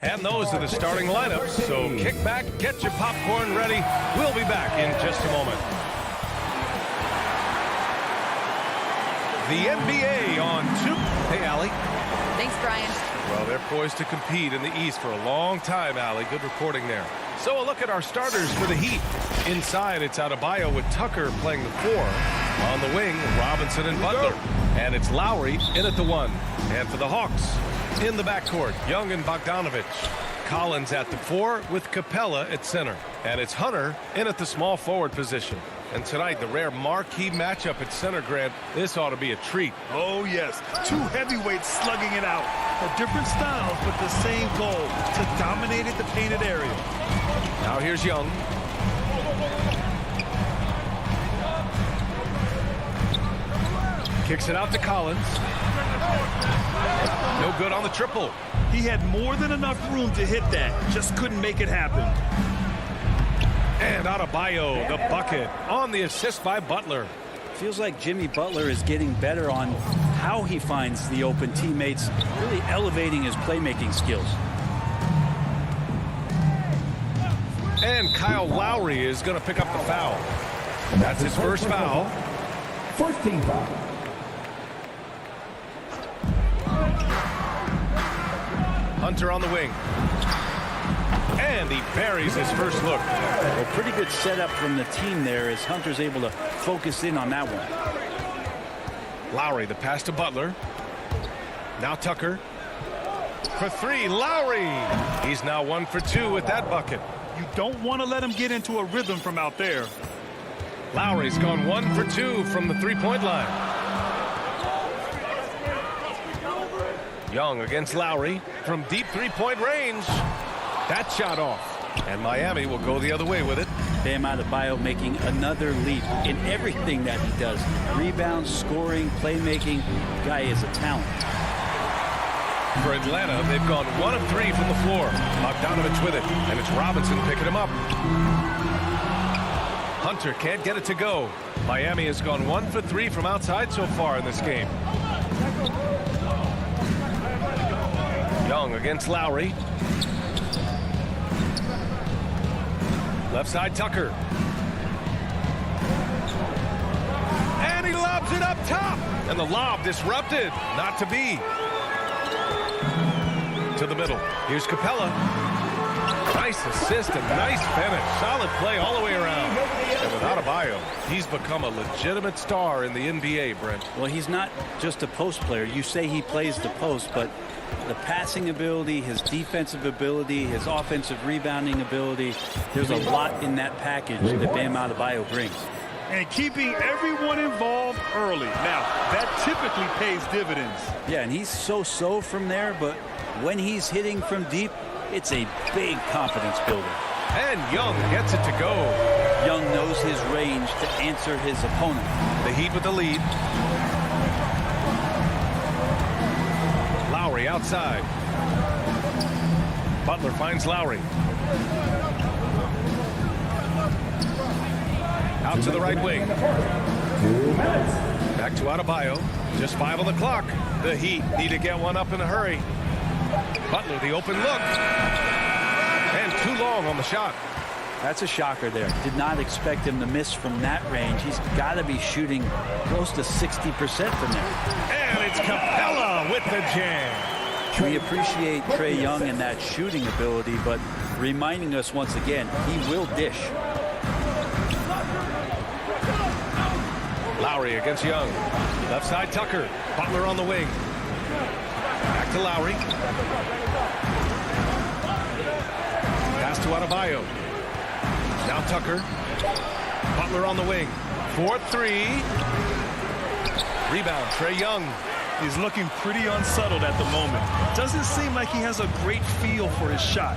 And those are the starting lineups. So kick back, get your popcorn ready. We'll be back in just a moment. The NBA on 2. Hey, Allie. Thanks, Brian. Well, they're poised to compete in the East for a long time, Allie. Good reporting there. So a look at our starters for the Heat. Inside, it's Adebayo with Tucker playing the 4. On the wing, Robinson and Butler. And it's Lowry in at the 1. And for the Hawks, in the backcourt, Young and Bogdanovich. Collins at the 4 with Capella at center. And it's Hunter in at the small forward position. And tonight, the rare marquee matchup at center, Grant. This ought to be a treat. Oh, yes. 2 heavyweights slugging it out. Different styles, but the same goal, to dominate the painted area. Now here's Young. Kicks it out to Collins. No good on the triple. He had more than enough room to hit that. Just couldn't make it happen. And Adebayo, the bucket, on the assist by Butler. Feels like Jimmy Butler is getting better on how he finds the open teammates, really elevating his playmaking skills. And Kyle Lowry is going to pick up the foul. That's his first foul. First team foul. Hunter on the wing. And he buries his first look. Well, pretty good setup from the team there as Hunter's able to focus in on that one. Lowry, the pass to Butler. Now Tucker. For 3, Lowry. He's now 1 for 2 with that bucket. You don't want to let him get into a rhythm from out there. Lowry's gone 1 for 2 from the three-point line. Young against Lowry from deep three-point range. That shot off. And Miami will go the other way with it. Bam Adebayo making another leap in everything that he does. Rebounds, scoring, playmaking. Guy is a talent. For Atlanta, they've gone 1 of 3 from the floor. Bogdanovich with it, and it's Robinson picking him up. Hunter can't get it to go. Miami has gone 1 for 3 from outside so far in this game. Young against Lowry. Left side, Tucker. And he lobs it up top. And the lob disrupted. Not to be. To the middle. Here's Capella. Nice assist and nice finish. Solid play all the way around. And without Adebayo, he's become a legitimate star in the NBA, Brent. Well, he's not just a post player. You say he plays the post, but the passing ability, his defensive ability, his offensive rebounding ability, there's a lot in that package that Bam Adebayo brings. And keeping everyone involved early. Now, that typically pays dividends. Yeah, and he's so-so from there, but when he's hitting from deep, it's a big confidence builder. And Young gets it to go. Young knows his range to answer his opponent. The Heat with the lead. Lowry outside. Butler finds Lowry. Out to the right wing. Back to Adebayo. Just 5 on the clock. The Heat need to get one up in a hurry. Butler, the open look. And too long on the shot. That's a shocker there. Did not expect him to miss from that range. He's got to be shooting close to 60% from there. And it's Capella with the jam. We appreciate Trae Young and that shooting ability, but reminding us once again, he will dish. Lowry against Young. Left side Tucker. Butler on the wing. Back to Lowry. Pass to Adebayo. Now Tucker. Butler on the wing. 4-3. Rebound, Trae Young. He's looking pretty unsettled at the moment. Doesn't seem like he has a great feel for his shot.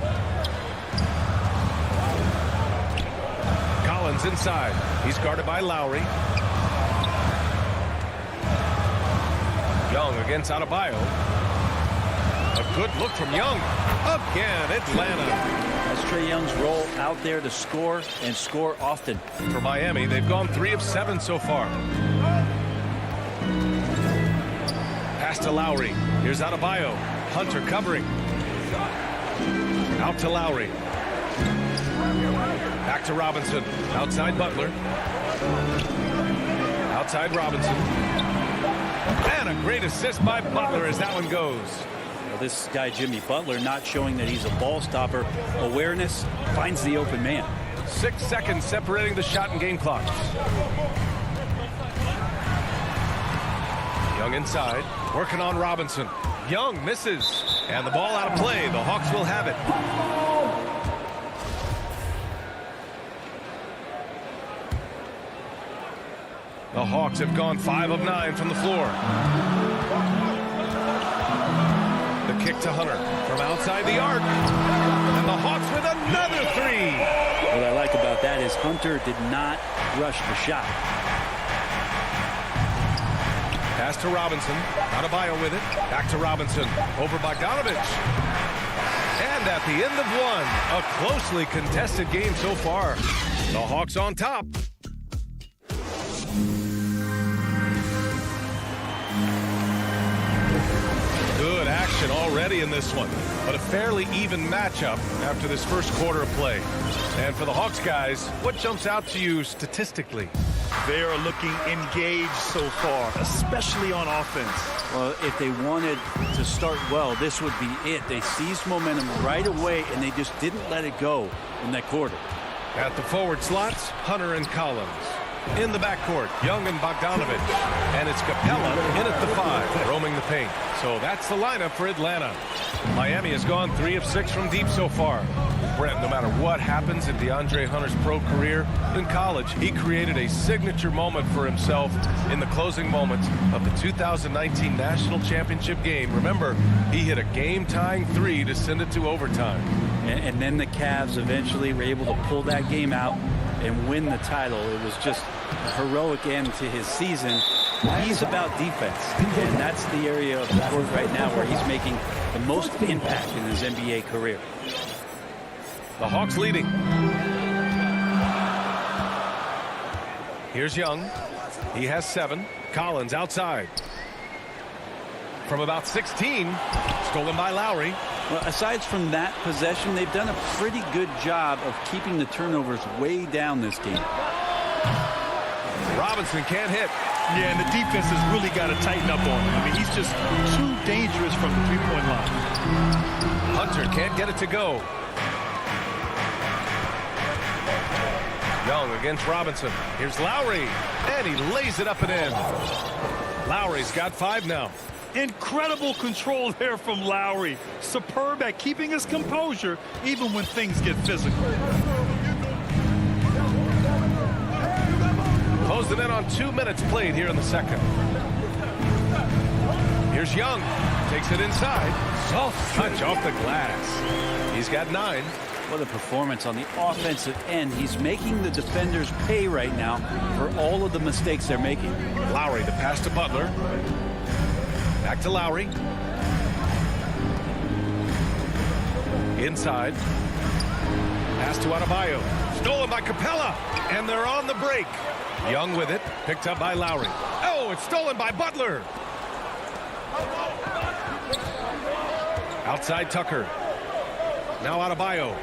Collins inside. He's guarded by Lowry. Young against Adebayo. A good look from Young. Again, Atlanta. That's Trae Young's role out there to score and score often. For Miami, they've gone 3 of 7 so far. Pass to Lowry. Here's Adebayo. Hunter covering. Out to Lowry. Back to Robinson. Outside Butler. Outside Robinson. And a great assist by Butler as that one goes. Well, this guy, Jimmy Butler, not showing that he's a ball stopper. Awareness, finds the open man. 6 seconds separating the shot and game clock. Young inside, working on Robinson. Young misses, and the ball out of play. The Hawks will have it. The Hawks have gone 5 of 9 from the floor. The kick to Hunter from outside the arc. And the Hawks with another 3. What I like about that is Hunter did not rush the shot. Pass to Robinson. Adebayo with it. Back to Robinson. Over Bogdanovich. And at the end of one, a closely contested game so far. The Hawks on top. Good action already in this one, but a fairly even matchup after this first quarter of play. And for the Hawks guys, what jumps out to you statistically? They are looking engaged so far, especially on offense. Well, if they wanted to start well, this would be it. They seized momentum right away, and they just didn't let it go in that quarter. At the forward slots, Hunter and Collins. In the backcourt, Young and Bogdanovich. And it's Capella in at the 5, roaming the paint. So that's the lineup for Atlanta. Miami has gone 3 of 6 from deep so far. Brent, no matter what happens in DeAndre Hunter's pro career, in college, he created a signature moment for himself in the closing moments of the 2019 National Championship game. Remember, he hit a game-tying 3 to send it to overtime. And then the Cavs eventually were able to pull that game out and win the title. It was just a heroic end to his season. He's about defense, and that's the area of the court right now where he's making the most impact in his NBA career. The Hawks leading. Here's Young. He has 7. Collins outside. From about 16, stolen by Lowry. Well, aside from that possession, they've done a pretty good job of keeping the turnovers way down this game. Robinson can't hit. Yeah, and the defense has really got to tighten up on him. I mean, he's just too dangerous from the three-point line. Hunter can't get it to go. Young against Robinson. Here's Lowry, and he lays it up and in. Lowry's got 5 now. Incredible control there from Lowry. Superb at keeping his composure even when things get physical. Closing in on 2 minutes played here in the second. Here's Young. Takes it inside. Soft touch off the glass. He's got 9. What a performance on the offensive end. He's making the defenders pay right now for all of the mistakes they're making. Lowry, the pass to Butler. Back to Lowry. Inside. Pass to Adebayo. Stolen by Capella. And they're on the break. Young with it. Picked up by Lowry. Oh, it's stolen by Butler. Outside Tucker. Now Adebayo.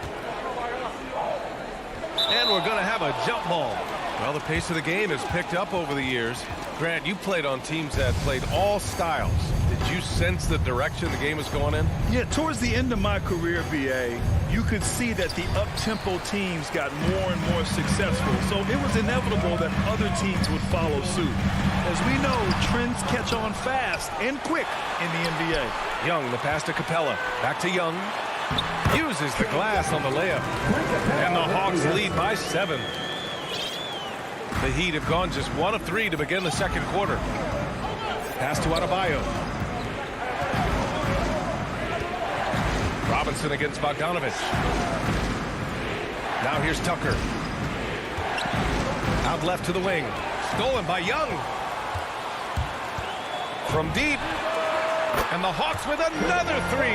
And we're going to have a jump ball. Well, the pace of the game has picked up over the years. Grant, you played on teams that played all styles. Did you sense the direction the game was going in? Yeah, towards the end of my career, BA, you could see that the up-tempo teams got more and more successful. So it was inevitable that other teams would follow suit. As we know, trends catch on fast and quick in the NBA. Young, the pass to Capella. Back to Young. Uses the glass on the layup. And the Hawks lead by 7. The Heat have gone just 1 of 3 to begin the second quarter. Pass to Adebayo. Robinson against Bogdanovich. Now here's Tucker. Out left to the wing. Stolen by Young. From deep. And the Hawks with another 3.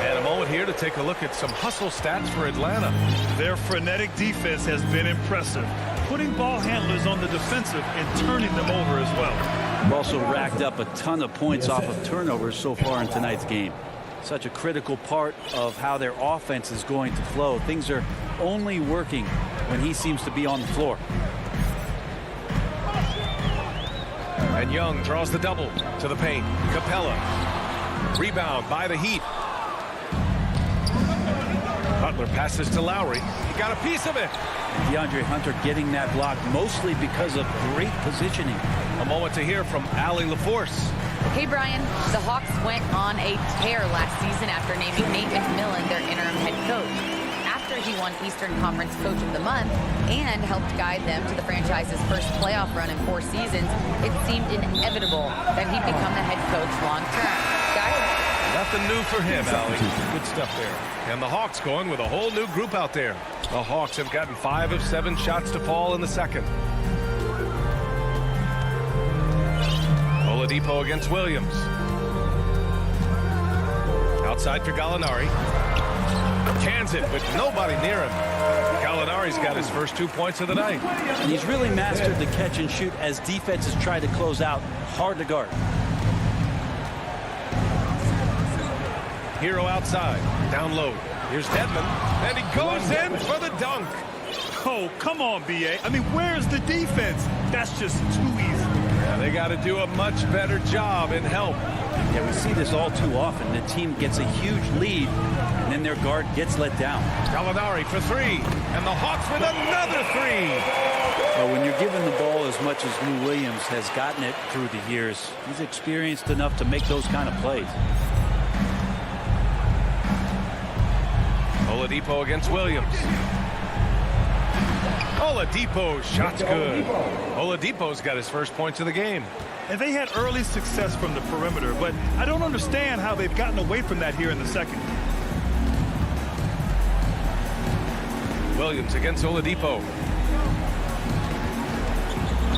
And a moment here to take a look at some hustle stats for Atlanta. Their frenetic defense has been impressive, putting ball handlers on the defensive and turning them over as well. They've also racked up a ton of points off of turnovers so far in tonight's game. Such a critical part of how their offense is going to flow. Things are only working when he seems to be on the floor. And Young draws the double to the paint. Capella. Rebound by the Heat. Butler passes to Lowry. He got a piece of it. DeAndre Hunter getting that block mostly because of great positioning. A moment to hear from Allie LaForce. Hey, Brian. The Hawks went on a tear last season after naming Nate McMillan their interim head coach. After he won Eastern Conference Coach of the Month and helped guide them to the franchise's first playoff run in 4 seasons, it seemed inevitable that he'd become the head coach long-term. Guys? Nothing new for him, Allie. Good stuff there. And the Hawks going with a whole new group out there. The Hawks have gotten 5 of 7 shots to fall in the second. Oladipo against Williams. Outside for Gallinari. Cans it with nobody near him. Gallinari's got his first 2 points of the night. And he's really mastered the catch and shoot as defenses try to close out. Hard to guard. Hero outside. Down low. Here's Dedmon. And he goes in for the dunk. Oh, come on, BA. I mean, where's the defense? That's just too easy. Yeah, they got to do a much better job in help. Yeah, we see this all too often. The team gets a huge lead, and then their guard gets let down. Gallinari for 3. And the Hawks with another 3. Well, when you're given the ball as much as Lou Williams has gotten it through the years, he's experienced enough to make those kind of plays. Oladipo against Williams. Oladipo, shot's good. Oladipo's got his first points of the game. And they had early success from the perimeter, but I don't understand how they've gotten away from that here in the second. Williams against Oladipo.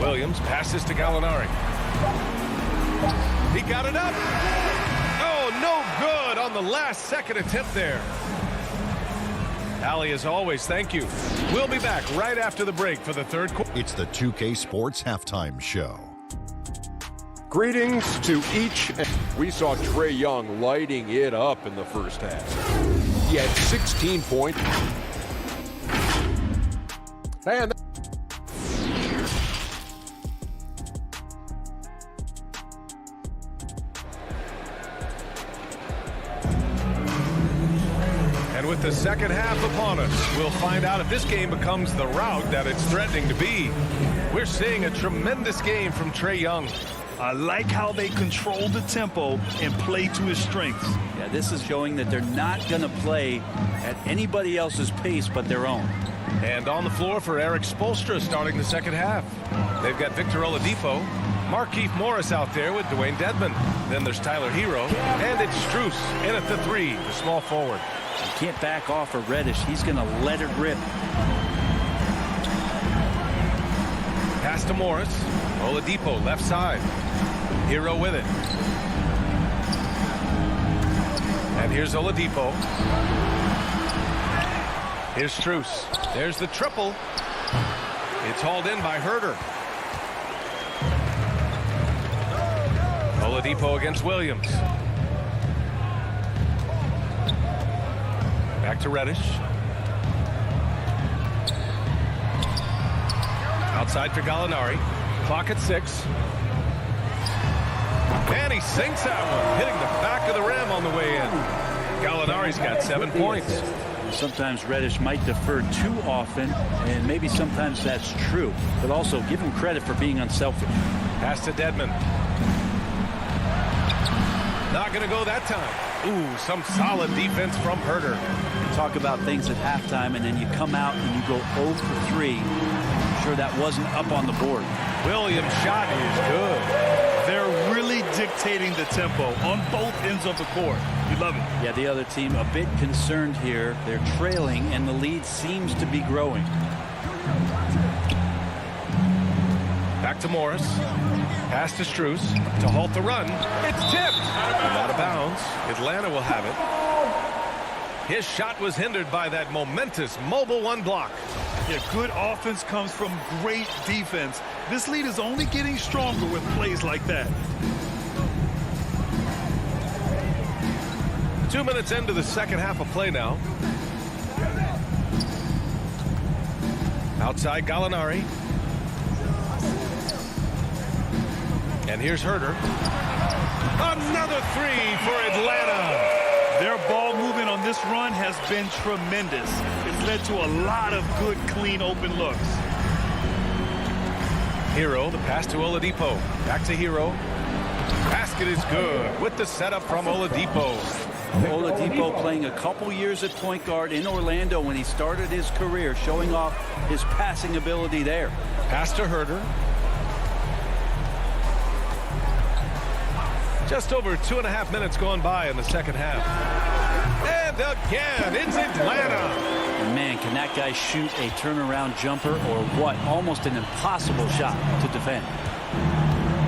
Williams passes to Gallinari. He got it up. Oh, no good on the last second attempt there. Allie, as always, thank you. We'll be back right after the break for the third quarter. It's the 2K Sports Halftime Show. Greetings to each. We saw Trae Young lighting it up in the first half. He had 16 points. And And with the second half upon us, we'll find out if this game becomes the rout that it's threatening to be. We're seeing a tremendous game from Trae Young. I like how they control the tempo and play to his strengths. Yeah, this is showing that they're not going to play at anybody else's pace but their own. And on the floor for Eric Spoelstra starting the second half. They've got Victor Oladipo, Markieff Morris out there with Dwayne Dedmon. Then there's Tyler Hero, and it's Strus in at the 3, the small forward. You can't back off of Reddish. He's going to let it rip. Pass to Morris. Oladipo left side. Hero with it. And here's Oladipo. Here's Strus. There's the triple. It's hauled in by Herter. Oladipo against Williams. Back to Reddish. Outside for Gallinari. Clock at 6. And he sinks that one, hitting the back of the rim on the way in. Gallinari's got 7 points. Sometimes Reddish might defer too often, and maybe sometimes that's true. But also give him credit for being unselfish. Pass to Dedmon. Not going to go that time. Ooh, some solid defense from Herter. Talk about things at halftime, and then you come out and you go 0 for 3. I'm sure that wasn't up on the board. Williams' shot is good. They're really dictating the tempo on both ends of the court. You love it. Yeah, the other team a bit concerned here. They're trailing, and the lead seems to be growing. Back to Morris. Pass to Strus to halt the run. It's tipped. And out of bounds. Atlanta will have it. His shot was hindered by that momentous mobile 1 block. Yeah, good offense comes from great defense. This lead is only getting stronger with plays like that. 2 minutes into the second half of play now. Outside Gallinari. And here's Herter. Another 3 for Atlanta. Their ball movement on this run has been tremendous. It's led to a lot of good, clean, open looks. Hero, the pass to Oladipo. Back to Hero. Basket is good with the setup from Oladipo. Oladipo playing a couple years at point guard in Orlando when he started his career, showing off his passing ability there. Pass to Herter. Just over 2.5 minutes gone by in the second half. And again, it's Atlanta. And man, can that guy shoot a turnaround jumper or what? Almost an impossible shot to defend.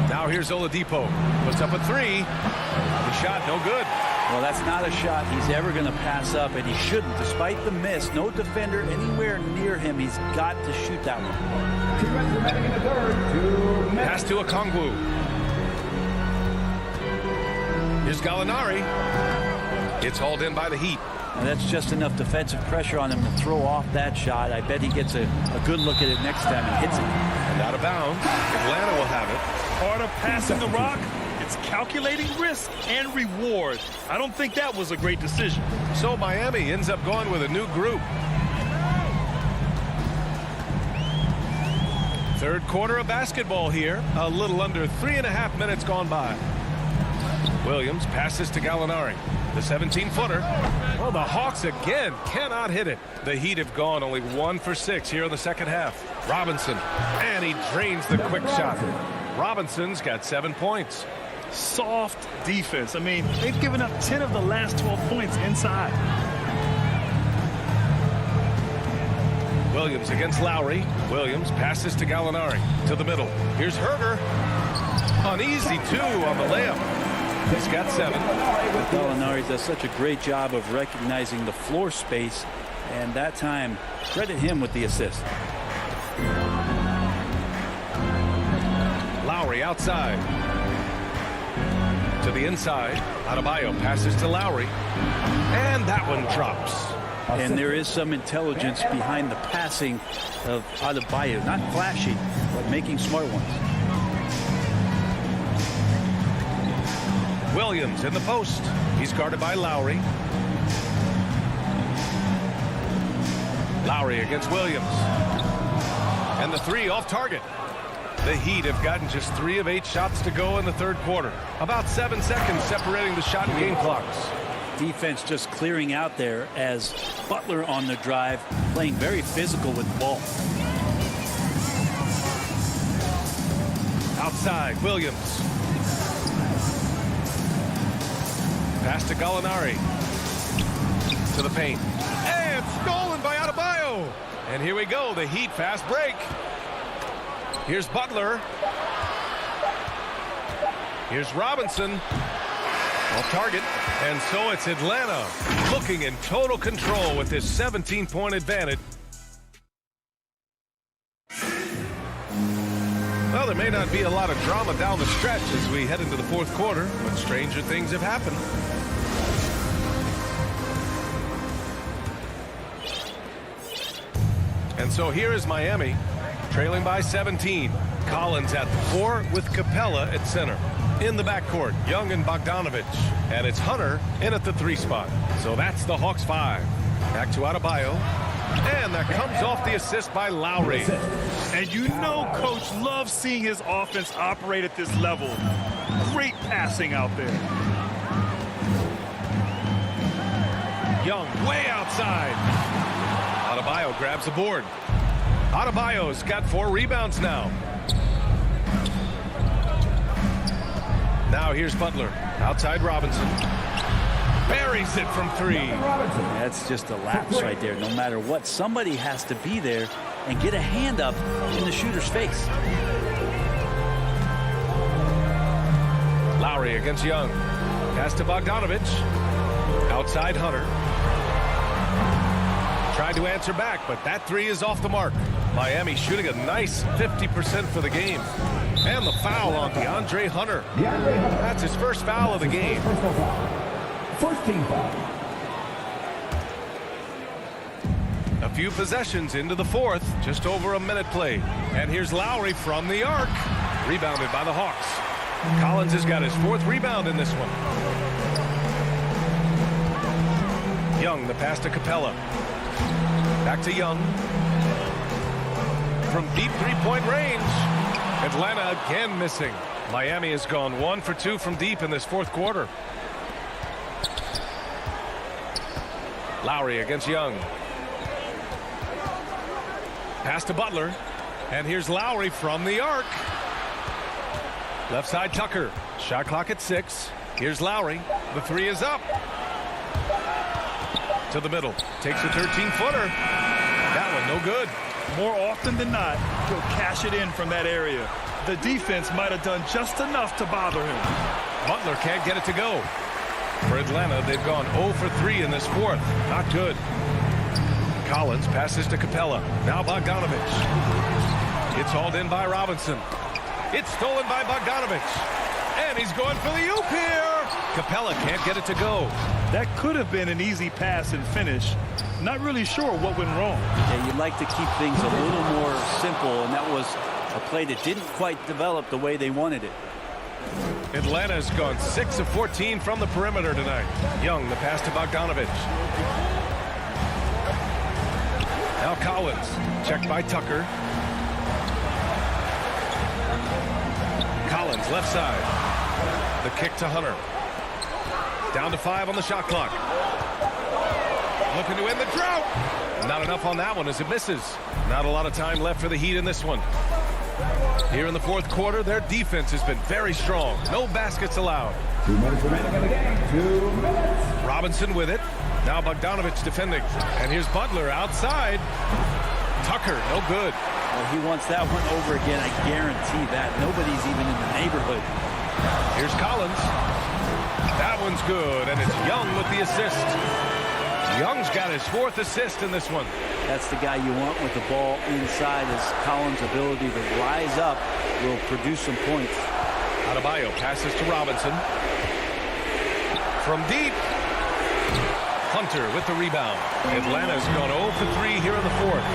Now here's Oladipo. Puts up a 3. The shot no good. Well, that's not a shot he's ever going to pass up, and he shouldn't. Despite the miss, no defender anywhere near him. He's got to shoot that one. Pass to Okongwu. Here's Gallinari. It's hauled in by the Heat. And that's just enough defensive pressure on him to throw off that shot. I bet he gets a good look at it next time and hits it. And out of bounds. Atlanta will have it. Part of passing the rock, it's calculating risk and reward. I don't think that was a great decision. So Miami ends up going with a new group. Third quarter of basketball here. A little under 3.5 minutes gone by. Williams passes to Gallinari. The 17-footer. Well, the Hawks again cannot hit it. The Heat have gone only 1 for 6 here in the second half. Robinson. And he drains the quick shot. Robinson's got 7 points. Soft defense. I mean, they've given up 10 of the last 12 points inside. Williams against Lowry. Williams passes to Gallinari. To the middle. Here's Herter. An easy 2 on the layup. He's got 7. Gallinari does such a great job of recognizing the floor space, and that time, credit him with the assist. Lowry outside. To the inside. Adebayo passes to Lowry. And that one drops. And there is some intelligence behind the passing of Adebayo. Not flashy, but making smart ones. Williams in the post. He's guarded by Lowry. Lowry against Williams. And the three off target. The Heat have gotten just 3 of 8 shots to go in the third quarter. About 7 seconds separating the shot and game clocks. Defense just clearing out there as Butler on the drive, playing very physical with the ball. Outside, Williams. Pass to Gallinari. To the paint. And stolen by Adebayo. And here we go, the Heat fast break. Here's Butler. Here's Robinson. Off target. And so it's Atlanta looking in total control with this 17-point advantage. Well, there may not be a lot of drama down the stretch as we head into the fourth quarter, but stranger things have happened. And so here is Miami, trailing by 17. Collins at the 4 with Capella at center. In the backcourt, Young and Bogdanovich. And it's Hunter in at the 3 spot. So that's the Hawks 5. Back to Adebayo. And that comes off the assist by Lowry. And you know Coach loves seeing his offense operate at this level. Great passing out there. Young way outside. Adebayo grabs the board. Adebayo's got 4 rebounds now. Now here's Butler. Outside Robinson. Buries it from 3. That's just a lapse right there. No matter what, somebody has to be there and get a hand up in the shooter's face. Lowry against Young. Pass to Bogdanovich. Outside Hunter. Tried to answer back, but that 3 is off the mark. Miami shooting a nice 50% for the game. And the foul on DeAndre Hunter. That's his first foul of the game. First team foul. A few possessions into the fourth. Just over a minute played. And here's Lowry from the arc. Rebounded by the Hawks. Collins has got his 4th rebound in this one. Young, the pass to Capella. Back to Young. From deep 3-point range. Atlanta again missing. Miami has gone 1 for 2 from deep in this fourth quarter. Lowry against Young. Pass to Butler. And here's Lowry from the arc. Left side Tucker. Shot clock at 6. Here's Lowry. The 3 is up. To the middle. Takes a 13-footer. That one no good. More often than not, he'll cash it in from that area. The defense might have done just enough to bother him. Butler can't get it to go. For Atlanta, they've gone 0 for 3 in this fourth. Not good. Collins passes to Capella. Now Bogdanovich. It's hauled in by Robinson. It's stolen by Bogdanovich. And he's going for the oop here. Capella can't get it to go. That could have been an easy pass and finish. Not really sure what went wrong. Yeah, you'd like to keep things a little more simple, and that was a play that didn't quite develop the way they wanted it. Atlanta's gone 6 of 14 from the perimeter tonight. Young, the pass to Bogdanovich. Now Collins, checked by Tucker. Collins, left side. The kick to Hunter. Down to 5 on the shot clock. Looking to end the drought. Not enough on that one as it misses. Not a lot of time left for the Heat in this one. Here in the fourth quarter, their defense has been very strong. No baskets allowed. 2 minutes remaining in the game. 2 minutes. Robinson with it. Now Bogdanovich defending. And here's Butler outside. Tucker, no good. Well, he wants that one over again. I guarantee that. Nobody's even in the neighborhood. Here's Collins. That one's good, and it's Young with the assist. Young's got his 4th assist in this one. That's the guy you want with the ball inside. Is Collins' ability to rise up will produce some points. Adebayo passes to Robinson. From deep. Hunter with the rebound. Atlanta's gone 0 for 3 here in the fourth.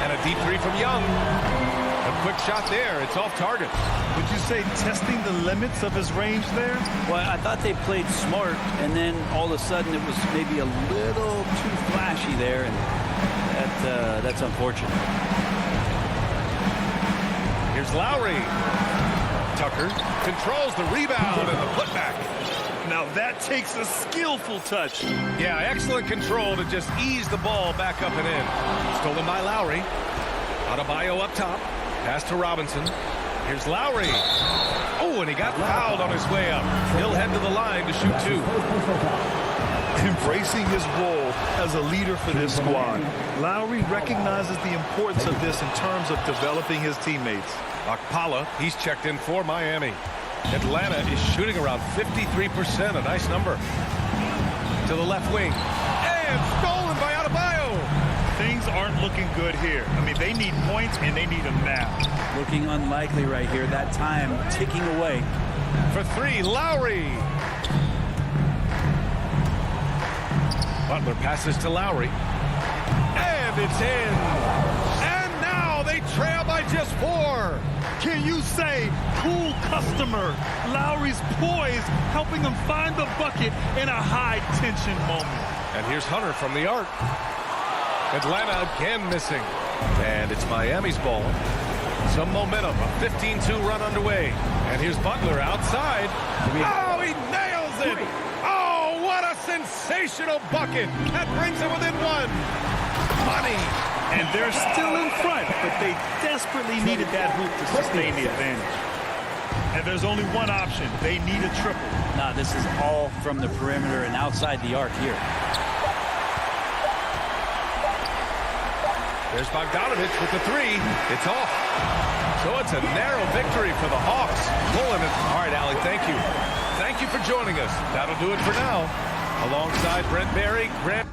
And a deep 3 from Young. A quick shot there. It's off target. Would you say testing the limits of his range there? Well, I thought they played smart, and then all of a sudden it was maybe a little too flashy there, and That's unfortunate. Here's Lowry. Tucker controls the rebound and the putback. Now that takes a skillful touch. Yeah, excellent control to just ease the ball back up and in. Stolen by Lowry. Adebayo up top. Pass to Robinson. Here's Lowry. Oh, and he got fouled on his way up. He'll head to the line to shoot 2. Embracing his role as a leader for this squad. Lowry recognizes the importance of this in terms of developing his teammates. Okpala, he's checked in for Miami. Atlanta is shooting around 53%, a nice number. To the left wing. And stolen by Adebayo. Things aren't looking good here. I mean, they need points, and they need them now. Looking unlikely right here. That time ticking away. For 3, Lowry. Butler passes to Lowry. And it's in. And now they trail by just 4. Can you say cool customer? Lowry's poised, helping him find the bucket in a high-tension moment. And here's Hunter from the arc. Atlanta again missing. And it's Miami's ball. Some momentum. A 15-2 run underway. And here's Butler outside. Oh, he nails it! Oh, what a sensational bucket! That brings it within 1. Money. And they're still in front, but they desperately needed that hoop to sustain the advantage. And there's only one option. They need a triple. Nah, this is all from the perimeter and outside the arc here. There's Bogdanovich with the 3. It's off. So it's a narrow victory for the Hawks. Pulling it. All right, Allie, thank you. Thank you for joining us. That'll do it for now. Alongside Brent Barry, Grant.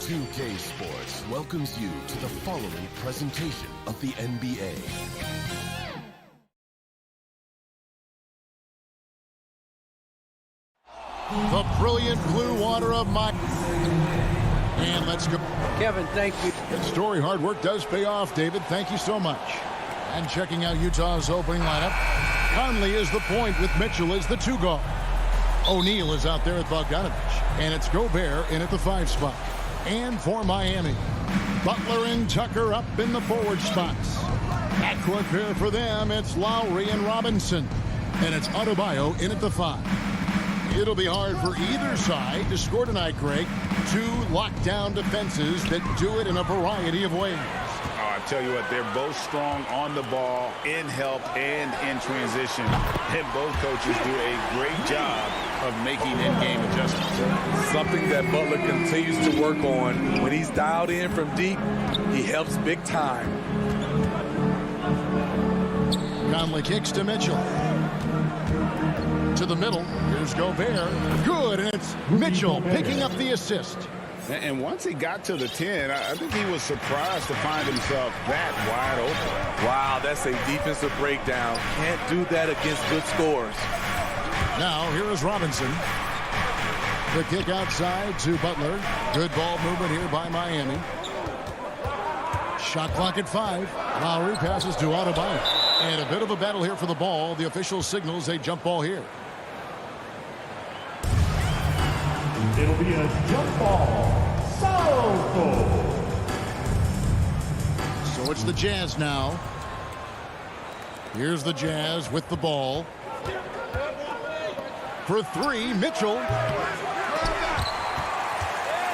2K Sports welcomes you to the following presentation of the NBA. The brilliant blue water of my... And let's go. Kevin, thank you. Good story. Hard work does pay off, David. Thank you so much. And checking out Utah's opening lineup, Conley is the point with Mitchell as the 2 guard. O'Neal is out there with Bogdanovich. And it's Gobert in at the 5 spot. And for Miami, Butler and Tucker up in the forward spots. Backcourt pair for them, it's Lowry and Robinson. And it's Adebayo in at the 5. It'll be hard for either side to score tonight, Greg. 2 lockdown defenses that do it in a variety of ways. Oh, I tell you what, they're both strong on the ball, in help, and in transition. And both coaches do a great job of making in-game adjustments. Something that Butler continues to work on. When he's dialed in from deep, he helps big time. Conley kicks to Mitchell. To the middle. Here's Gobert. Good, and it's Mitchell picking up the assist. And once he got to the 10, I think he was surprised to find himself that wide open. Wow, that's a defensive breakdown. Can't do that against good scores. Now, here is Robinson. The kick outside to Butler. Good ball movement here by Miami. Shot clock at 5. Lowry passes to Adebayo. And a bit of a battle here for the ball. The official signals a jump ball here. It'll be a jump ball. So it's the Jazz now. Here's the Jazz with the ball. For 3, Mitchell.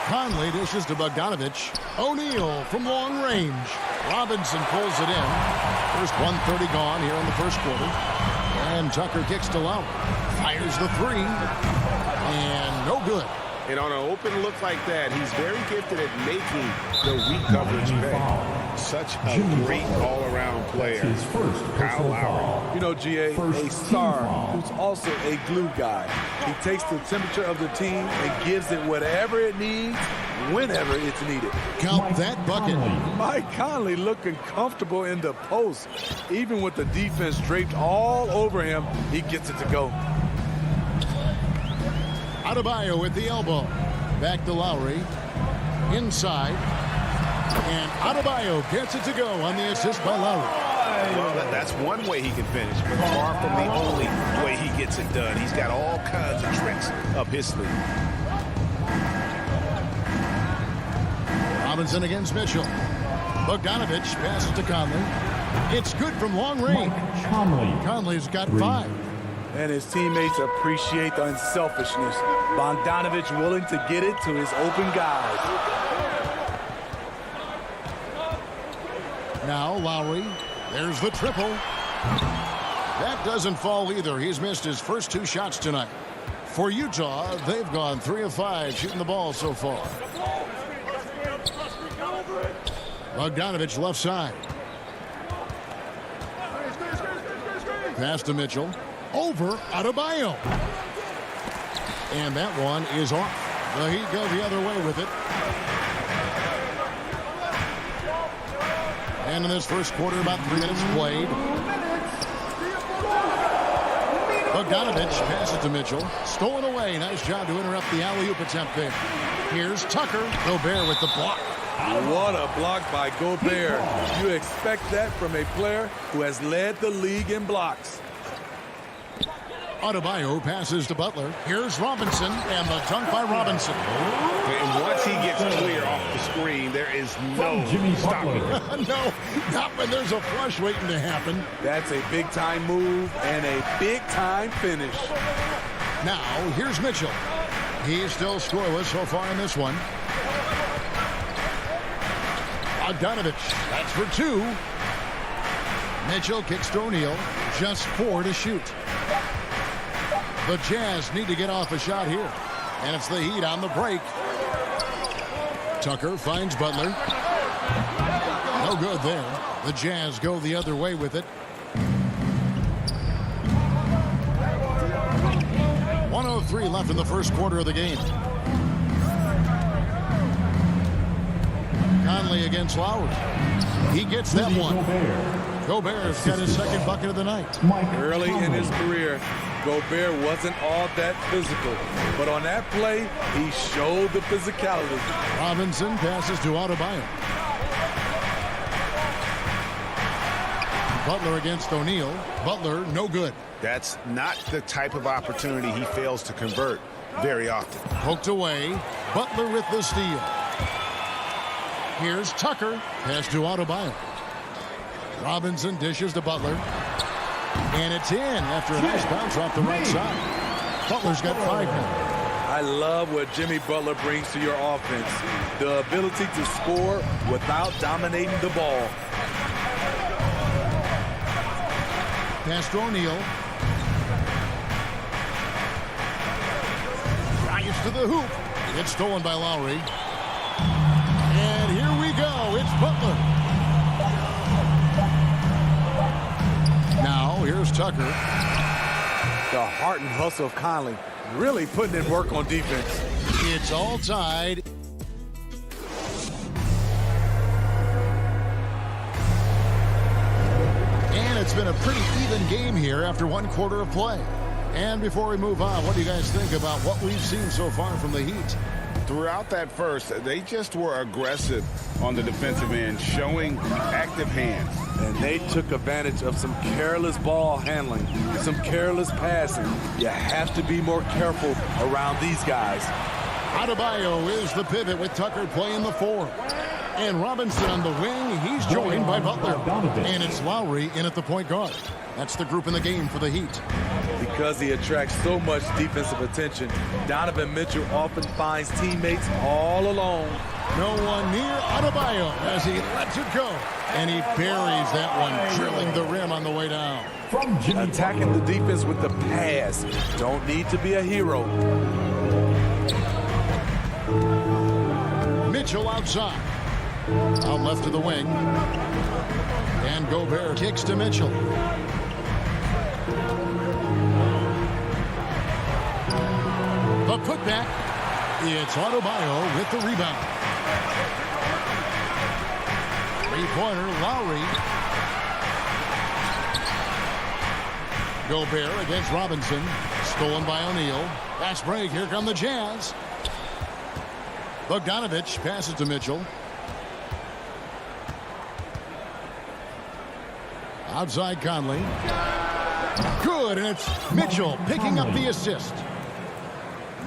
Conley dishes to Bogdanovich. O'Neal from long range. Robinson pulls it in. There's 1:30 gone here in the first quarter. And Tucker kicks to Lowry. Fires the 3. And no good. And on an open look like that, he's very gifted at making the weak coverage pay. Such a great all-around player. Kyle Lowry. You know, GA, a star who's also a glue guy. He takes the temperature of the team and gives it whatever it needs, whenever it's needed. Count that bucket. Mike Conley looking comfortable in the post. Even with the defense draped all over him, he gets it to go. Adebayo with the elbow. Back to Lowry. Inside. And Adebayo gets it to go on the assist by Lowry. Well, that's one way he can finish, but far from the only way he gets it done. He's got all kinds of tricks up his sleeve. Robinson against Mitchell. Bogdanovich passes to Conley. It's good from long range. Conley's got 5. And his teammates appreciate the unselfishness. Bogdanovich willing to get it to his open guys. Now Lowry. There's the triple. That doesn't fall either. He's missed his first 2 shots tonight. For Utah, they've gone 3 of 5 shooting the ball so far. Bogdanovich left side. Pass to Mitchell. Over Adebayo. And that one is off. The Heat go the other way with it. And in this first quarter, about 3 minutes played. Bogdanovich passes to Mitchell. Stolen away. Nice job to interrupt the alley-oop attempt there. Here's Tucker. Gobert with the block. What a block by Gobert. You expect that from a player who has led the league in blocks. Adebayo passes to Butler. Here's Robinson, and the dunk by Robinson. And once he gets clear off the screen, there is no stopping him. No, not when there's a flush waiting to happen. That's a big-time move and a big-time finish. Now, here's Mitchell. He's still scoreless so far in this one. Bogdanovich, that's for 2. Mitchell kicks to O'Neal. Just 4 to shoot. The Jazz need to get off a shot here. And it's the Heat on the break. Tucker finds Butler. No good there. The Jazz go the other way with it. 1:03 left in the first quarter of the game. Conley against Lowry. He gets that one. Gobert's got his second bucket of the night. Early in his career, Gobert wasn't all that physical. But on that play, he showed the physicality. Robinson passes to Adebayo. Butler against O'Neal. Butler, no good. That's not the type of opportunity he fails to convert very often. Poked away. Butler with the steal. Here's Tucker. Pass to Adebayo. Robinson dishes to Butler. And it's in after a nice bounce off the right side. Butler's got 5 now. I love what Jimmy Butler brings to your offense. The ability to score without dominating the ball. Pass to O'Neal. Drives to the hoop. It's stolen by Lowry. And here we go. It's Butler. Now, here's Tucker. The heart and hustle of Conley really putting in work on defense. It's all tied. And it's been a pretty even game here after 1 quarter of play. And before we move on, what do you guys think about what we've seen so far from the Heat? Throughout that first, they just were aggressive on the defensive end, showing active hands. And they took advantage of some careless ball handling, some careless passing. You have to be more careful around these guys. Adebayo is the pivot with Tucker playing the 4. And Robinson on the wing. He's joined by Butler. And it's Lowry in at the point guard. That's the group in the game for the Heat. Because he attracts so much defensive attention, Donovan Mitchell often finds teammates all alone. No one near Adebayo as he lets it go. And he buries that one, drilling the rim on the way down. Attacking the defense with the pass. Don't need to be a hero. Mitchell outside. Out left to the wing. And Gobert kicks to Mitchell. The putback. It's Adebayo with the rebound. Three-pointer, Lowry. Gobert against Robinson. Stolen by O'Neal. Fast break. Here come the Jazz. Bogdanovich passes to Mitchell. Outside Conley. Good, and it's Mitchell picking up the assist.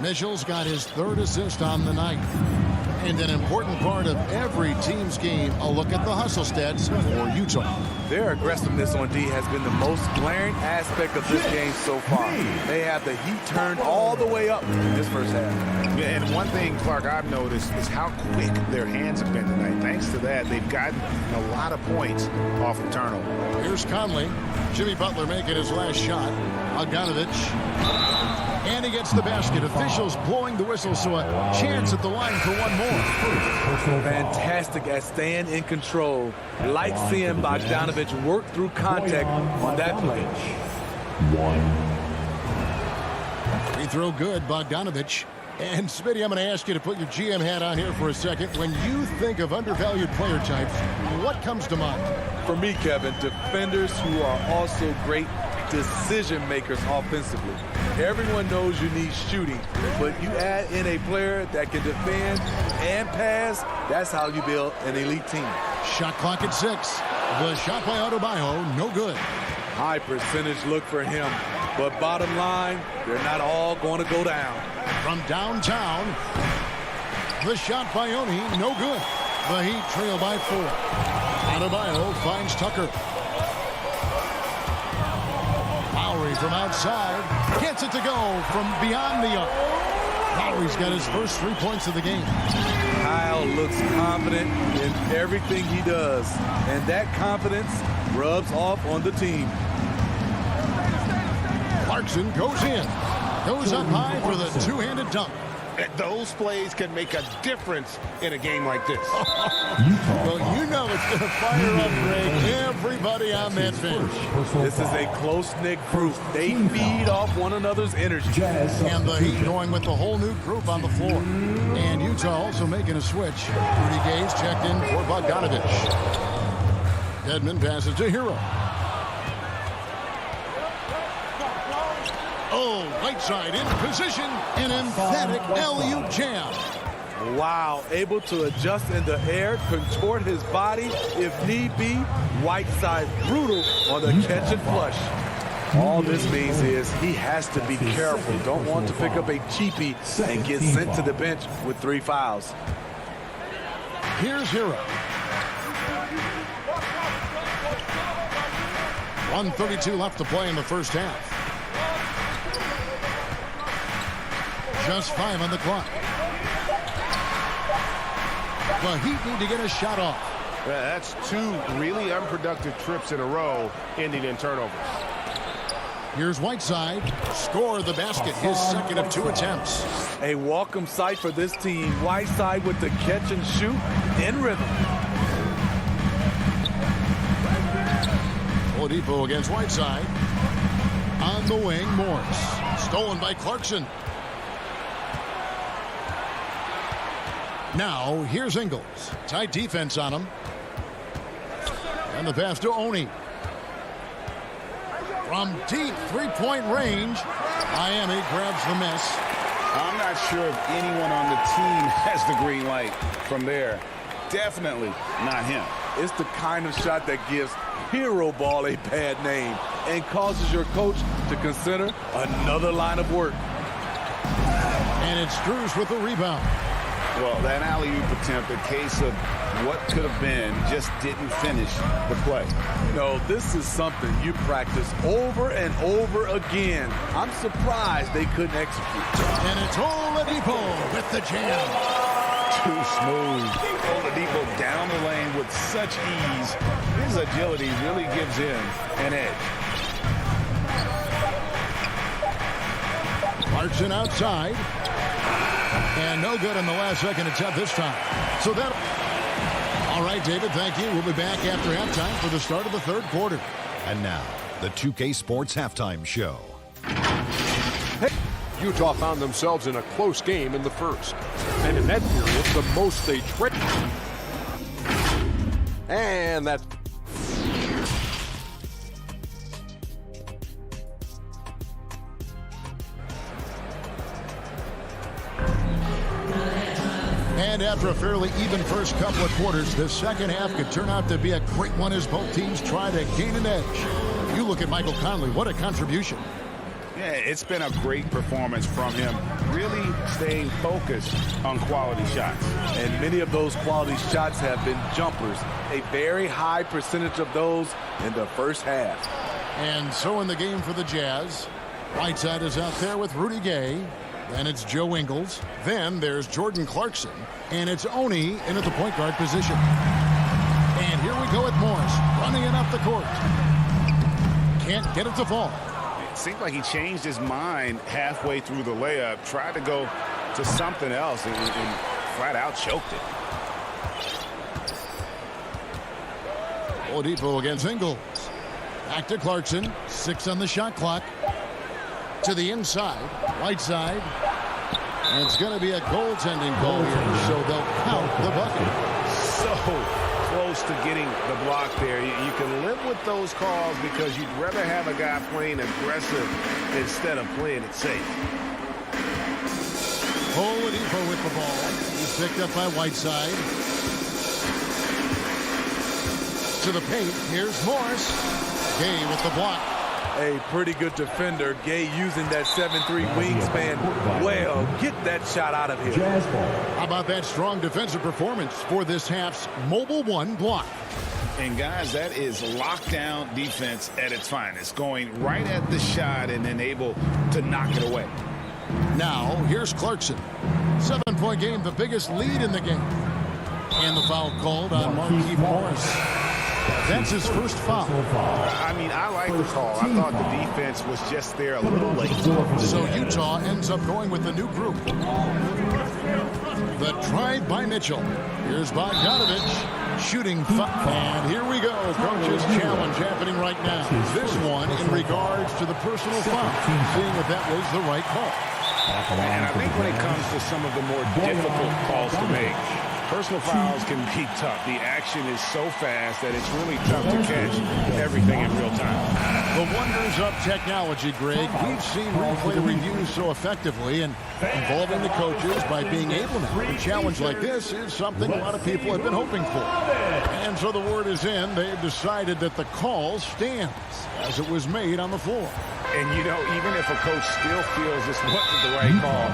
Mitchell's got his third assist on the night. And an important part of every team's game, a look at the hustle stats for Utah. Their aggressiveness on D has been the most glaring aspect of this game so far. They have the heat turned all the way up in this first half. Yeah, and one thing, Clark, I've noticed is how quick their hands have been tonight. Thanks to that, they've gotten a lot of points off of turnover. Here's Conley. Jimmy Butler making his last shot. Bogdanovich. And he gets the basket. Officials blowing the whistle, so a chance at the line for one more. Fantastic at staying in control. Like seeing Bogdanovich work through contact on that play. Free throw good, Bogdanovich. And Smitty, I'm going to ask you to put your GM hat on here for a second. When you think of undervalued player types, what comes to mind? For me, Kevin, defenders who are also great decision makers offensively. Everyone knows you need shooting, but you add in a player that can defend and pass, that's how you build an elite team. Shot clock at 6. The shot by Adebayo, no good. High percentage look for him, but bottom line, they're not all going to go down. From downtown, the shot by Oni, no good. The Heat trail by 4. Adebayo finds Tucker. Lowry from outside gets it to go from beyond the arc. Lowry's got his first 3 points of the game. Kyle looks confident in everything he does, and that confidence rubs off on the team. Clarkson goes in. Goes up high for the two-handed dunk. Those plays can make a difference in a game like this. Well, you know it's going to fire up, Greg, everybody on that bench. This is a close-knit group. They feed off one another's energy. And the Heat going with the whole new group on the floor. And Utah also making a switch. Rudy Gay's checked in for Bogdanovich. Dedmon passes to Hero. Oh, Whiteside in position, an emphatic LU jam. Wow, able to adjust in the air, contort his body if need be. Whiteside brutal on the catch and flush. All this means is he has to be careful. Don't want to pick up a cheapie and get sent to the bench with 3 fouls. Here's Hero. 1:32 left to play in the first half. Just 5 on the clock. The Heat need to get a shot off. That's 2 really unproductive trips in a row, ending in turnovers. Here's Whiteside. Score the basket, his second of 2 attempts. A welcome sight for this team. Whiteside with the catch and shoot in rhythm. Oladipo against Whiteside. On the wing, Morris. Stolen by Clarkson. Now, here's Ingles. Tight defense on him. And the pass to Oni. From deep three-point range, Miami grabs the miss. I'm not sure if anyone on the team has the green light from there. Definitely not him. It's the kind of shot that gives Hero Ball a bad name and causes your coach to consider another line of work. And it's Drews with the rebound. Well, that alley-oop attempt, a case of what could have been, just didn't finish the play. No, this is something you practice over and over again. I'm surprised they couldn't execute. And it's Oladipo with the jam. Too smooth. Oladipo down the lane with such ease. His agility really gives him an edge. Clarkson outside. And no good in the last second attempt this time. So that... All right, David, thank you. We'll be back after halftime for the start of the third quarter. And now, the 2K Sports Halftime Show. Utah found themselves in a close game in the first. And in that period, the most they tried. And that's... And after a fairly even first couple of quarters, the second half could turn out to be a great one as both teams try to gain an edge. You look at Michael Conley, what a contribution. Yeah, it's been a great performance from him, really staying focused on quality shots. And many of those quality shots have been jumpers, a very high percentage of those in the first half. And so in the game for the Jazz, Whiteside is out there with Rudy Gay. Then it's Joe Ingles. Then there's Jordan Clarkson. And it's Oni in at the point guard position. And here we go with Morris running it up the court. Can't get it to fall. It seemed like he changed his mind halfway through the layup, tried to go to something else, and flat out choked it. Oladipo against Ingles. Back to Clarkson. 6 on the shot clock. To the inside. Whiteside. And it's going to be a goaltending call here, so they'll count the bucket. So close to getting the block there. You can live with those calls because you'd rather have a guy playing aggressive instead of playing it safe. Oladipo with the ball. He's picked up by Whiteside. To the paint. Here's Morris. Gay with the block. A pretty good defender. Gay using that 7'3" wingspan. Well, get that shot out of here. How about that strong defensive performance for this half's Mobile One block? And guys, that is lockdown defense at its finest. Going right at the shot and then able to knock it away. Now, here's Clarkson. 7-point game, the biggest lead in the game. And the foul called on Markieff Morris. That's his first foul. I mean, I like the call. I thought the defense was just there a little late. So Utah ends up going with the new group. The drive by Mitchell. Here's Bogdanovich shooting. And here we go. Coach's challenge happening right now. This one in regards to the personal foul. Seeing if that was the right call. And I think when it comes to some of the more difficult calls to make, personal fouls can be tough. The action is so fast that it's really tough to catch everything in real time. The wonders of technology, Greg. We've seen replay reviews so effectively, and involving the coaches by being able now. A challenge like this is something a lot of people have been hoping for. And so the word is in. They've decided that the call stands as it was made on the floor. And, you know, even if a coach still feels this wasn't the right call,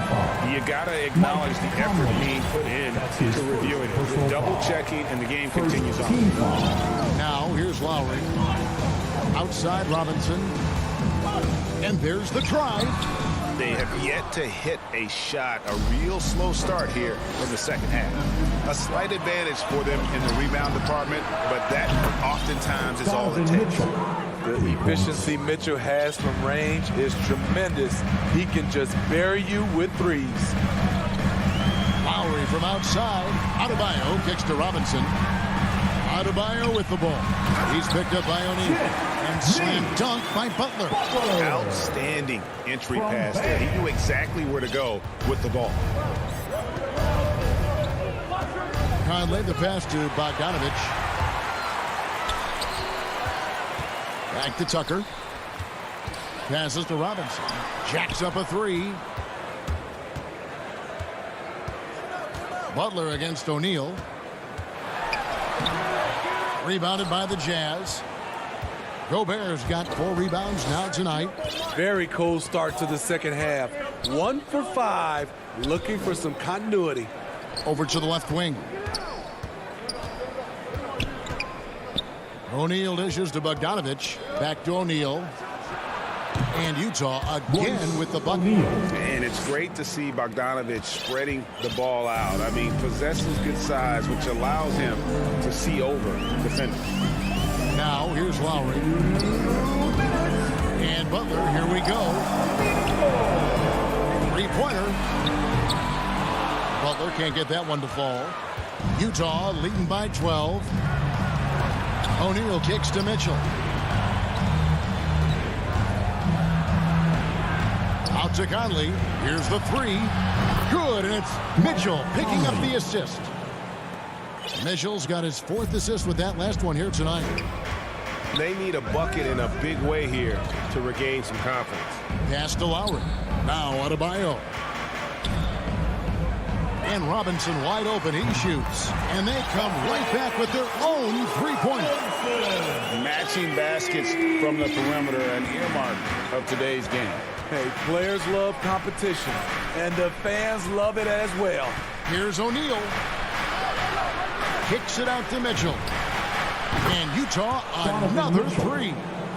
you got to acknowledge the effort being put in to reviewing it. Double-checking, and the game continues on. Now, here's Lowry. Outside Robinson. And there's the drive. They have yet to hit a shot. A real slow start here in the second half. A slight advantage for them in the rebound department, but that oftentimes is all it takes. The efficiency Mitchell has from range is tremendous. He can just bury you with threes. Lowry from outside. Adebayo kicks to Robinson. Adebayo with the ball. He's picked up by O'Neal. And slam dunk by Butler. Outstanding entry pass there. He knew exactly where to go with the ball. Conley the pass to Bogdanovich. Back to Tucker. Passes to Robinson. Jacks up a three. Butler against O'Neal. Rebounded by the Jazz. Gobert's got 4 rebounds now tonight. Very cold start to the second half. 1 for 5. Looking for some continuity. Over to the left wing. O'Neal dishes to Bogdanovich. Back to O'Neal. And Utah again with the bucket. And it's great to see Bogdanovich spreading the ball out. I mean, possesses good size, which allows him to see over defenders. Now, here's Lowry. And Butler, here we go. 3-pointer. Butler can't get that one to fall. Utah leading by 12. O'Neal kicks to Mitchell. Out to Conley. Here's the three. Good, and it's Mitchell picking up the assist. Mitchell's got his 4th assist with that last one here tonight. They need a bucket in a big way here to regain some confidence. Pass to Lowry. Now Adebayo. And Robinson wide open. He shoots. And they come right back with their own three-pointer. Matching baskets from the perimeter, an earmark of today's game. Hey, players love competition, and the fans love it as well. Here's O'Neal. Kicks it out to Mitchell. And Utah another three.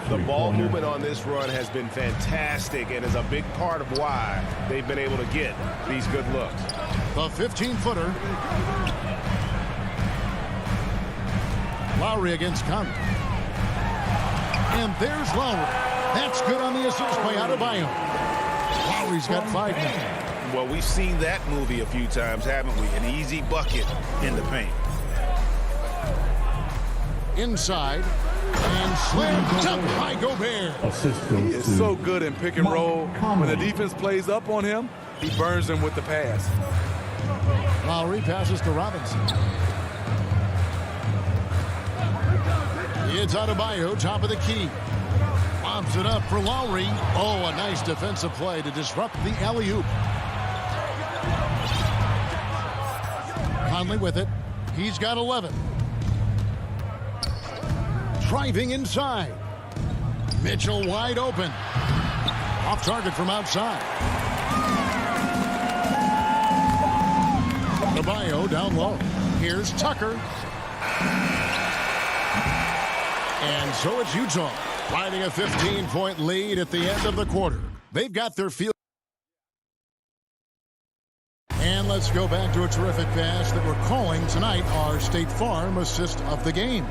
The ball movement on this run has been fantastic and is a big part of why they've been able to get these good looks. The 15-footer. Lowry against Conley. And there's Lowry. That's good on the assist by Adebayo. Lowry's got 5 now. Well, we've seen that movie a few times, haven't we? An easy bucket in the paint. Inside. And slammed dunk by Gobert. He is so good in pick and roll. When the defense plays up on him, he burns them with the pass. Lowry passes to Robinson. It's Adebayo, top of the key. Lobs it up for Lowry. Oh, a nice defensive play to disrupt the alley-oop. Conley with it. He's got 11. Driving inside. Mitchell wide open. Off target from outside. Adebayo down low. Here's Tucker. And so it's Utah riding a 15-point lead at the end of the quarter. They've got their field. And let's go back to a terrific pass that we're calling tonight our State Farm assist of the game.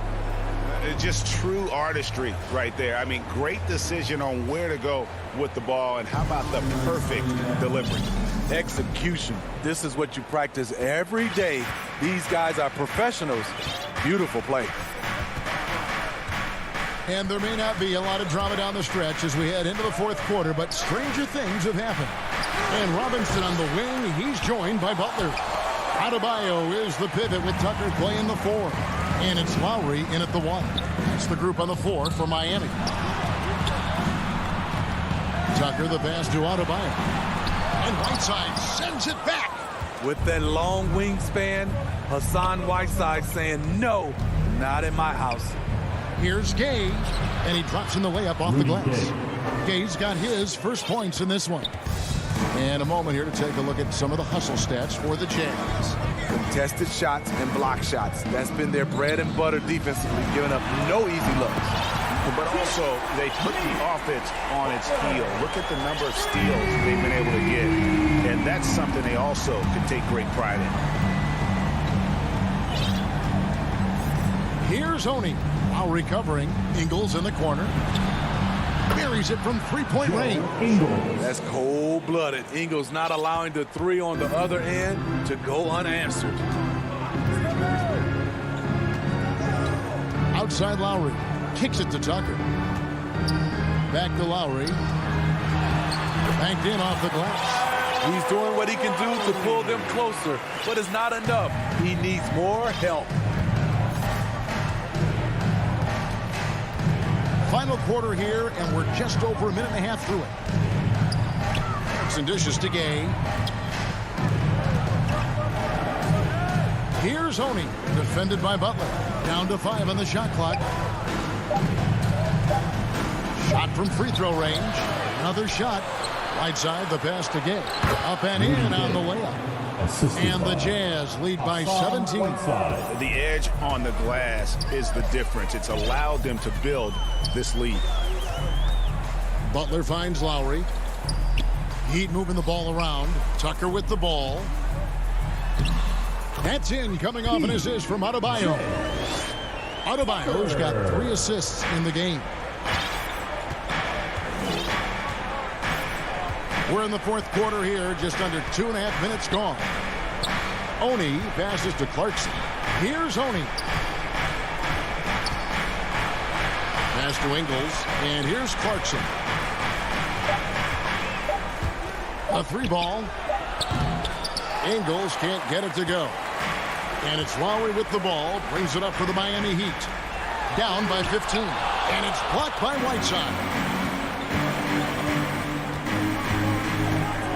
Just true artistry right there. I mean, great decision on where to go with the ball, and how about the perfect delivery? Execution. This is what you practice every day. These guys are professionals. Beautiful play. And there may not be a lot of drama down the stretch as we head into the 4th quarter, but stranger things have happened. And Robinson on the wing, he's joined by Butler. Adebayo is the pivot with Tucker playing the 4. And it's Lowry in at the 1. It's the group on the 4 for Miami. Tucker the pass to Adebayo. And Whiteside sends it back. With that long wingspan, Hassan Whiteside saying, no, not in my house. Here's Gay, and he drops in the layup off the glass. Gay's got his first points in this one. And a moment here to take a look at some of the hustle stats for the Jazz. Contested shots and block shots. That's been their bread and butter defensively, giving up no easy looks. But also, they put the offense on its heel. Look at the number of steals they've been able to get. And that's something they also can take great pride in. Here's Oney. Now recovering. Ingles in the corner. Buries it from three-point range. That's cold-blooded. Ingles not allowing the three on the other end to go unanswered. Outside Lowry. Kicks it to Tucker. Back to Lowry. Banked in off the glass. He's doing what he can do to pull them closer, but it's not enough. He needs more help. Final quarter here, and we're just over a minute and a half through it. Some dishes to Gay. Here's Oney, defended by Butler. Down to 5 on the shot clock. Shot from free throw range. Another shot. Right side, the pass to Gay. Up and in on the layup. And the Jazz lead by 17. The edge on the glass is the difference. It's allowed them to build this lead. Butler finds Lowry. Heat moving the ball around. Tucker with the ball. That's in, coming off an assist from Adebayo. Adebayo's got 3 assists in the game. We're in the 4th quarter here, just under 2.5 minutes gone. Oni passes to Clarkson. Here's Oni. Pass to Ingles, and here's Clarkson. A 3-ball. Ingles can't get it to go. And it's Lowry with the ball. Brings it up for the Miami Heat. Down by 15. And it's blocked by Whiteside.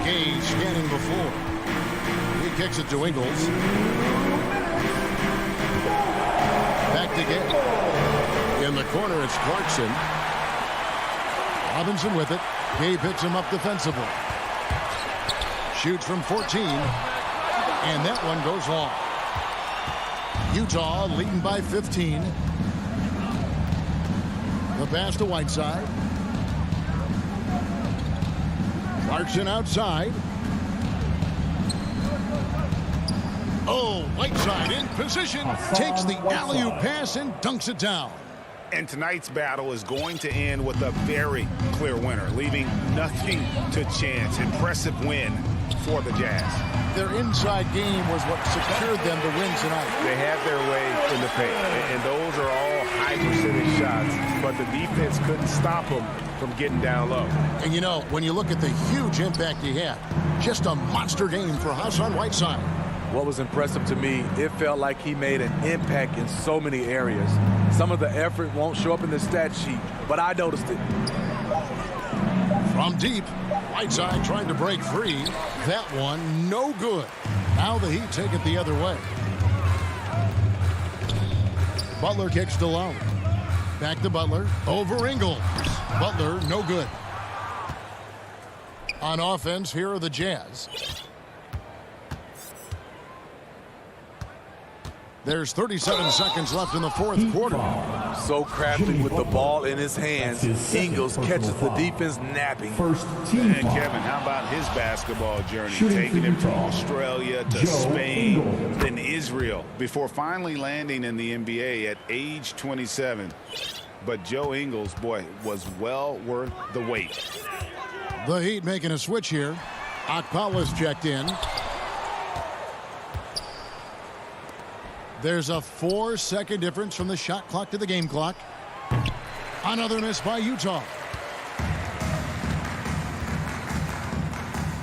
Gay scanning the floor. He kicks it to Ingles. Back to Gay. In the corner, it's Clarkson. Robinson with it. Gay picks him up defensively. Shoots from 14. And that one goes long. Utah leading by 15. The pass to Whiteside. Clarkson outside. Oh, Whiteside in position. Takes the alley-oop pass and dunks it down. And tonight's battle is going to end with a very clear winner, leaving nothing to chance. Impressive win for the Jazz. Their inside game was what secured them to win tonight. They had their way in the paint, and those are all high percentage shots, but the defense couldn't stop them from getting down low. And you know, when you look at the huge impact he had, just a monster game for Hassan Whiteside. What was impressive to me, it felt like he made an impact in so many areas. Some of the effort won't show up in the stat sheet, but I noticed it. From deep, Whiteside trying to break free. That one, no good. Now the Heat take it the other way. Butler kicks to Lowry. Back to Butler. Over Ingles. Butler, no good. On offense, here are the Jazz. There's 37 seconds left in the fourth quarter. So crafty with the ball in his hands. Ingles catches the defense napping. And Kevin, how about his basketball journey? Taking him from Australia to Spain, then Israel, before finally landing in the NBA at age 27. But Joe Ingles, boy, was well worth the wait. The Heat making a switch here. Akpala's checked in. There's a 4-second difference from the shot clock to the game clock. Another miss by Utah.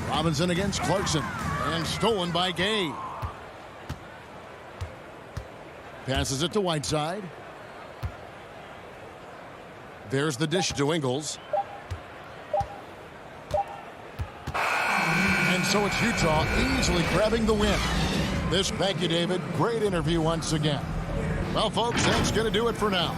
Robinson against Clarkson. And stolen by Gay. Passes it to Whiteside. There's the dish to Ingles. And so it's Utah easily grabbing the win. Thank you, David. Great interview once again. Well, folks, that's going to do it for now.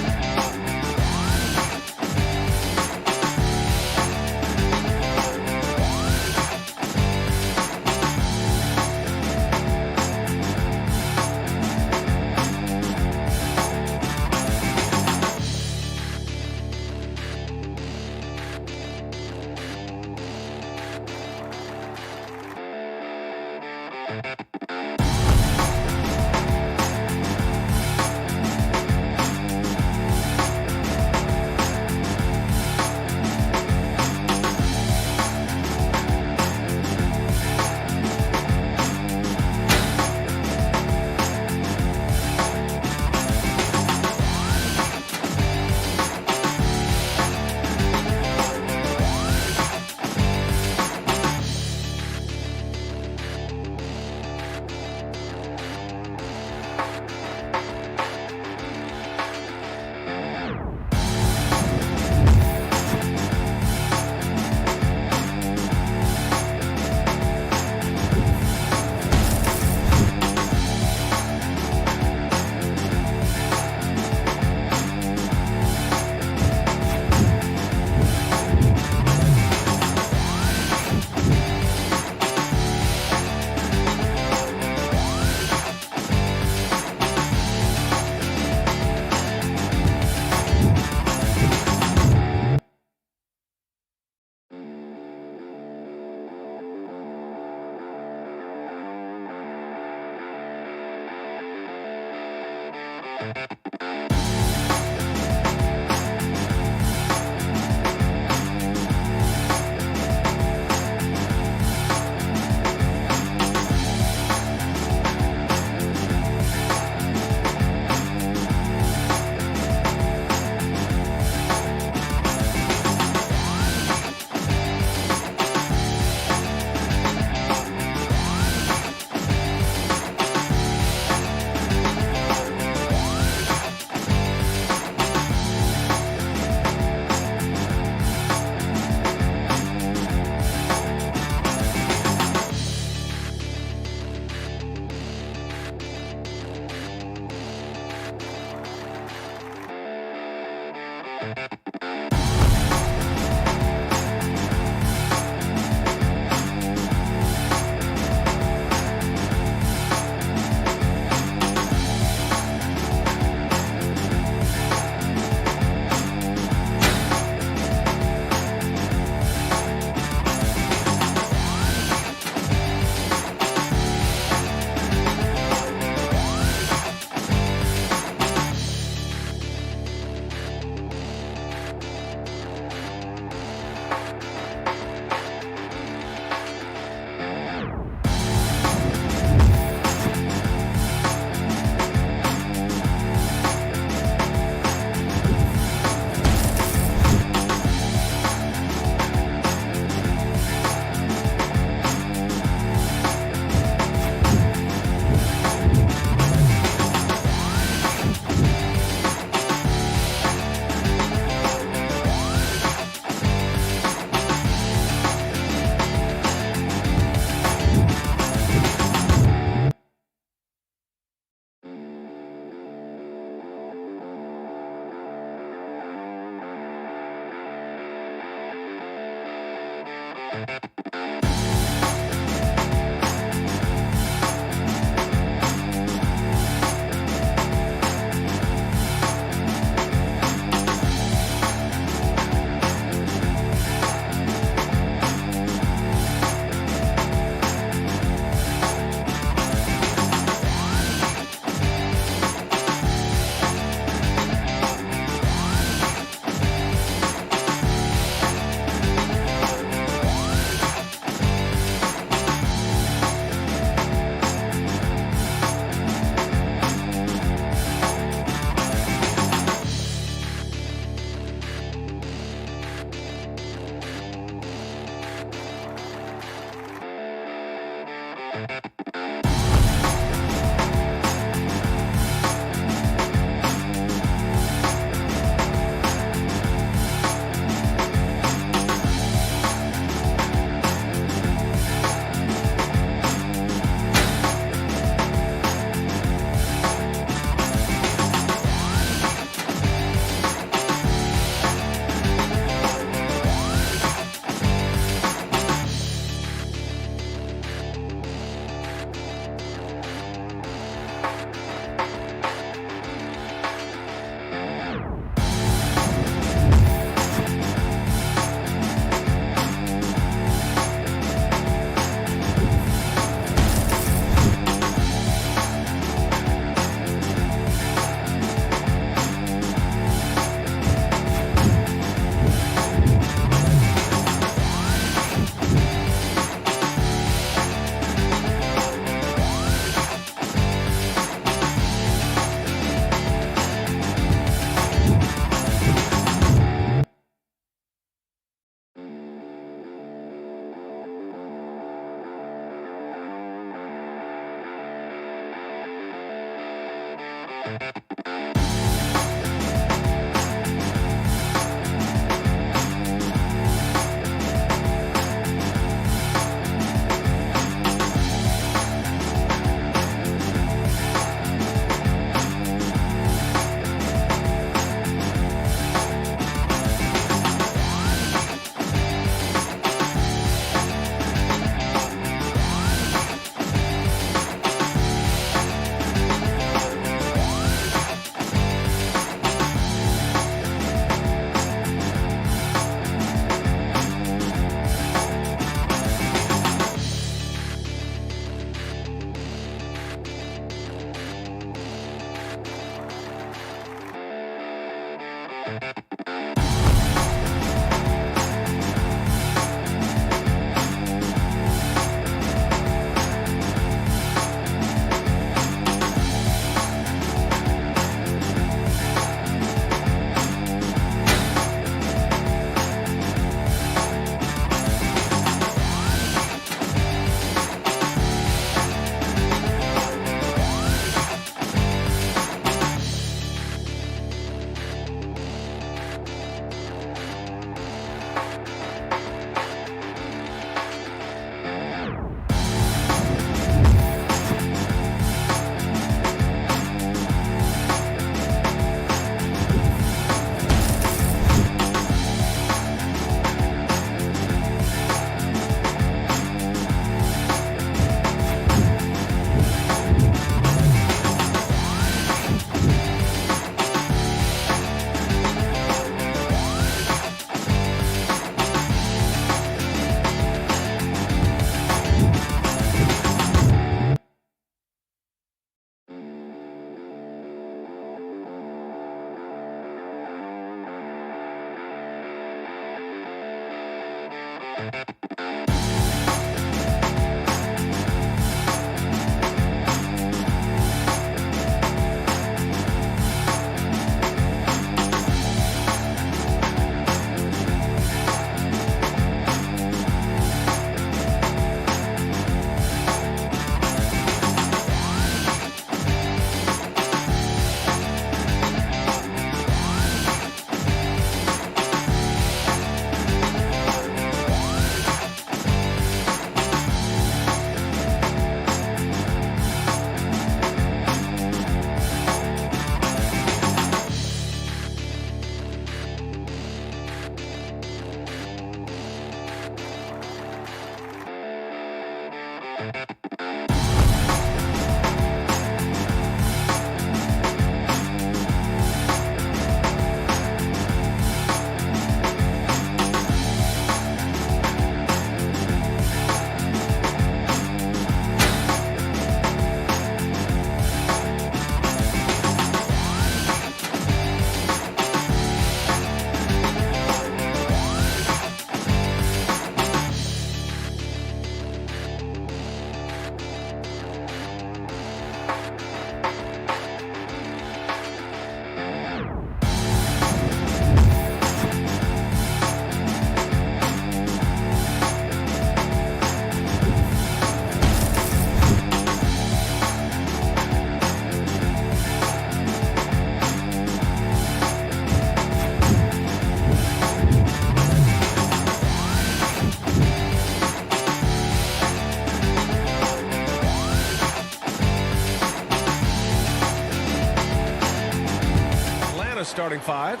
Starting five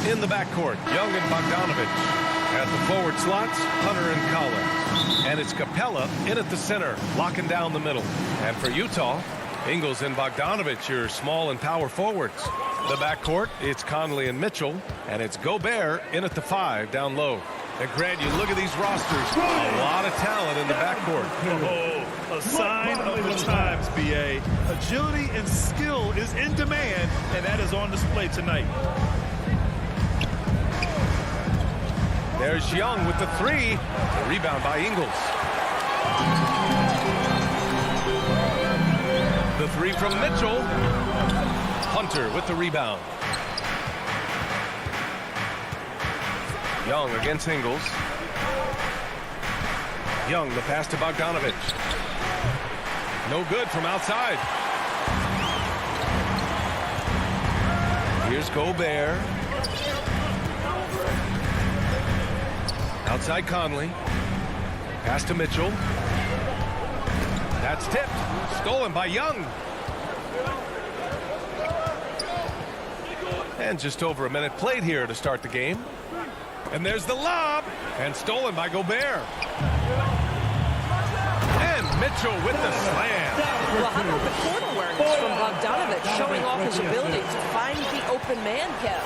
in the backcourt, Young and Bogdanovich. At the forward slots, Hunter and Collins. And it's Capella in at the center, locking down the middle. And for Utah, Ingles and Bogdanovich, your small and power forwards. The backcourt, it's Conley and Mitchell. And it's Gobert in at the 5 down low. And Grant, you look at these rosters, a lot of talent in the backcourt. Oh, a sign of the times, BA. Agility and skill is in demand, and that is on display tonight. There's Young with the 3. The rebound by Ingles. The 3 from Mitchell. Hunter with the rebound. Young against Ingles. Young, the pass to Bogdanovich. No good from outside. Here's Gobert. Outside Conley. Pass to Mitchell. That's tipped. Stolen by Young. And just over a minute played here to start the game. And there's the lob. And stolen by Gobert. And Mitchell with the slam. Well, how about the court awareness from Bogdanovich, showing off his ability to find the open man, Kev?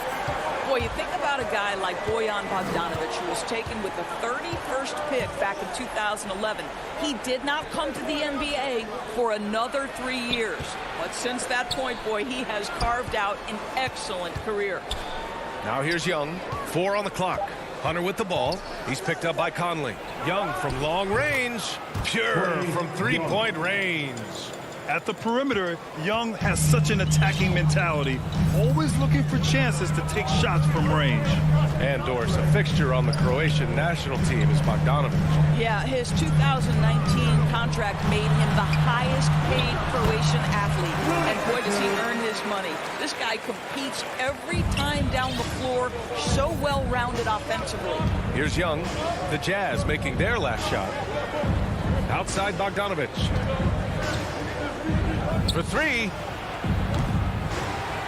Boy, you think about a guy like Bojan Bogdanovich, who was taken with the 31st pick back in 2011. He did not come to the NBA for another 3 years. But since that point, boy, he has carved out an excellent career. Now here's Young. 4 on the clock. Hunter with the ball. He's picked up by Conley. Young from long range. Pure from three-point range. At the perimeter, Young has such an attacking mentality, always looking for chances to take shots from range. And Doris, a fixture on the Croatian national team is Bogdanovich. Yeah, his 2019 contract made him the highest paid Croatian athlete. And boy, does he earn his money. This guy competes every time down the floor, so well-rounded offensively. Here's Young. The Jazz making their last shot. Outside Bogdanovich. For 3.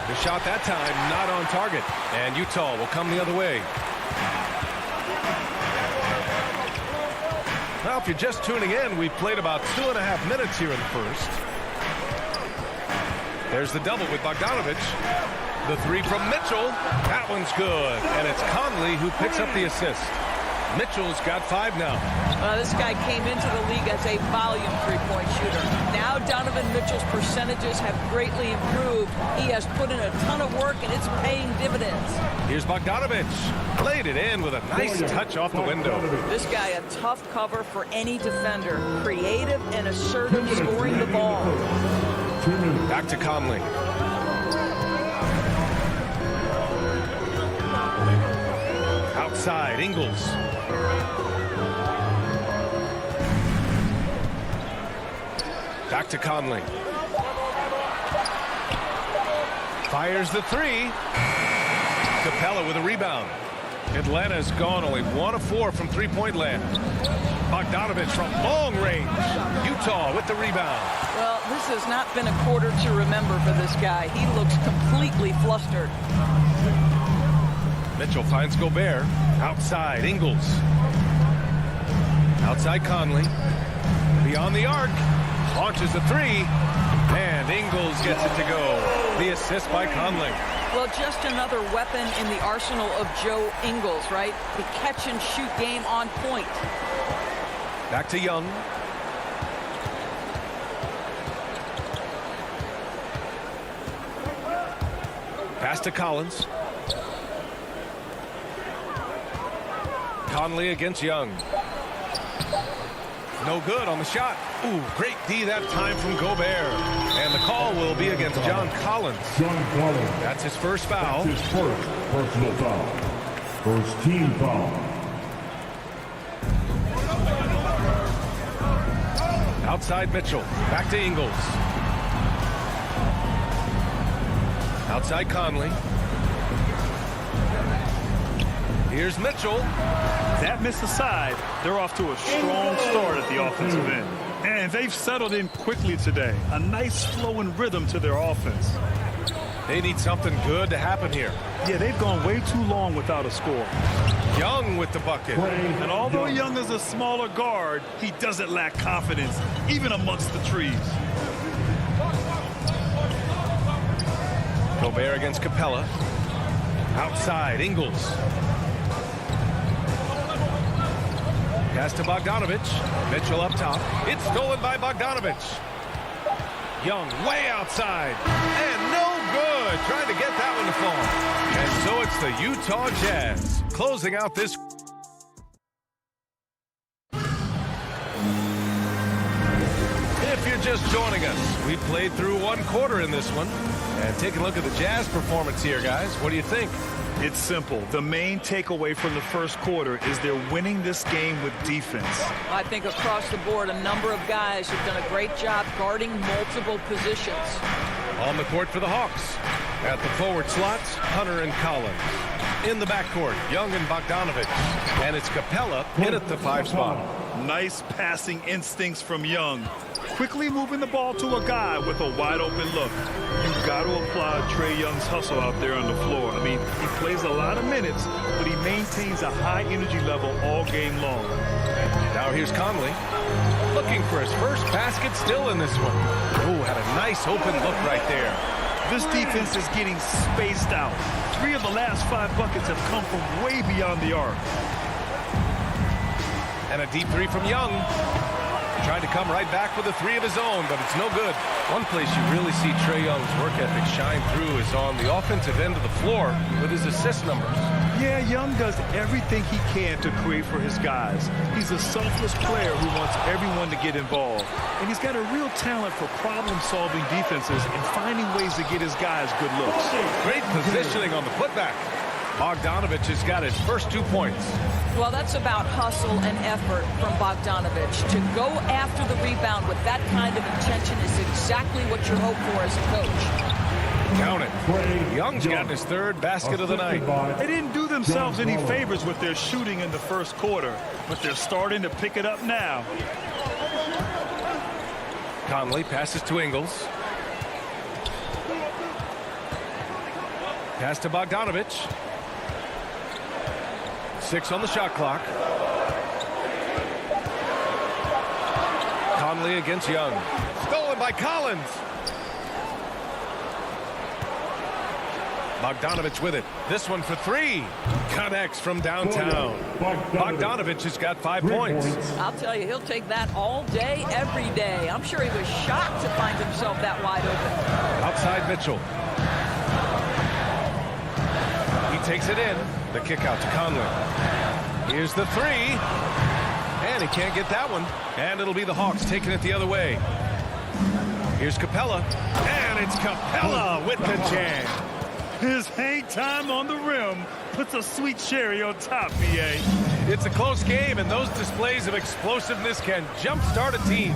The shot that time not on target. And Utah will come the other way. Well, if you're just tuning in, we've played about 2.5 minutes here in the first. There's the double with Bogdanovich. The 3 from Mitchell. That one's good. And it's Conley who picks up the assist. Mitchell's got 5 now. This guy came into the league as a volume three-point shooter. Now Donovan Mitchell's percentages have greatly improved. He has put in a ton of work, and it's paying dividends. Here's Bogdanovich. Laid it in with a nice touch off the window. This guy, a tough cover for any defender. Creative and assertive scoring the ball. Back to Conley. Outside, Ingles. Back to Conley. Fires the 3. Capella with a rebound. Atlanta's gone only 1 of 4 from three-point land. Bogdanovich from long range. Utah with the rebound. Well, this has not been a quarter to remember for this guy. He looks completely flustered. Mitchell finds Gobert. Outside, Ingles. Outside, Conley. Beyond the arc. Launches a 3. And Ingles gets it to go. The assist by Conley. Well, just another weapon in the arsenal of Joe Ingles, right? The catch-and-shoot game on point. Back to Young. Pass to Collins. Conley against Young. No good on the shot. Ooh, great D that time from Gobert. And the call will be against John Collins. That's his first foul. That's his first personal foul. First team foul. Outside Mitchell. Back to Ingles. Outside Conley. Here's Mitchell. That missed aside, they're off to a strong start at the offensive end. And they've settled in quickly today. A nice flowing rhythm to their offense. They need something good to happen here. Yeah, they've gone way too long without a score. Young with the bucket. And although Young is a smaller guard, he doesn't lack confidence, even amongst the trees. Gobert against Capella. Outside, Ingles. Pass to Bogdanovich. Mitchell up top. It's stolen by Bogdanovich. Young way outside. And no good. Trying to get that one to fall. And so it's the Utah Jazz closing out this. If you're just joining us, we played through 1 quarter in this one. And take a look at the Jazz performance here, guys. What do you think? It's simple. The main takeaway from the first quarter is they're winning this game with defense. I think across the board, a number of guys have done a great job guarding multiple positions. On the court for the Hawks. At the forward slots, Hunter and Collins. In the backcourt, Young and Bogdanovich. And it's Capella in at the 5 spot. Nice passing instincts from Young. Quickly moving the ball to a guy with a wide open look. You've got to applaud Trae Young's hustle out there on the floor. I mean, he plays a lot of minutes, but he maintains a high energy level all game long. Now here's Conley. Looking for his first basket still in this one. Oh, had a nice open look right there. This defense is getting spaced out. 3 of the last 5 buckets have come from way beyond the arc. And a deep 3 from Young. Tried to come right back with a 3 of his own, but it's no good. One place you really see Trae Young's work ethic shine through is on the offensive end of the floor with his assist numbers. Yeah, Young does everything he can to create for his guys. He's a selfless player who wants everyone to get involved. And he's got a real talent for problem-solving defenses and finding ways to get his guys good looks. Great positioning on the putback. Bogdanovich has got his first 2 points. Well, that's about hustle and effort from Bogdanovich. To go after the rebound with that kind of intention is exactly what you hope for as a coach. Count it. Young's gotten his 3rd basket of the night. They didn't do themselves any favors with their shooting in the first quarter, but they're starting to pick it up now. Conley passes to Ingles. Pass to Bogdanovich. 6 on the shot clock. Conley against Young. Stolen by Collins. Bogdanovich with it. This one for three. Connects from downtown. Bogdanovich has got 5 points. I'll tell you, he'll take that all day, every day. I'm sure he was shocked to find himself that wide open. Outside Mitchell. He takes it in. The kick out to Conley. Here's the three. And he can't get that one. And it'll be the Hawks taking it the other way. Here's Capella. And it's Capella with the jam. His hang time on the rim puts a sweet cherry on top, BA. It's a close game, and those displays of explosiveness can jumpstart a team.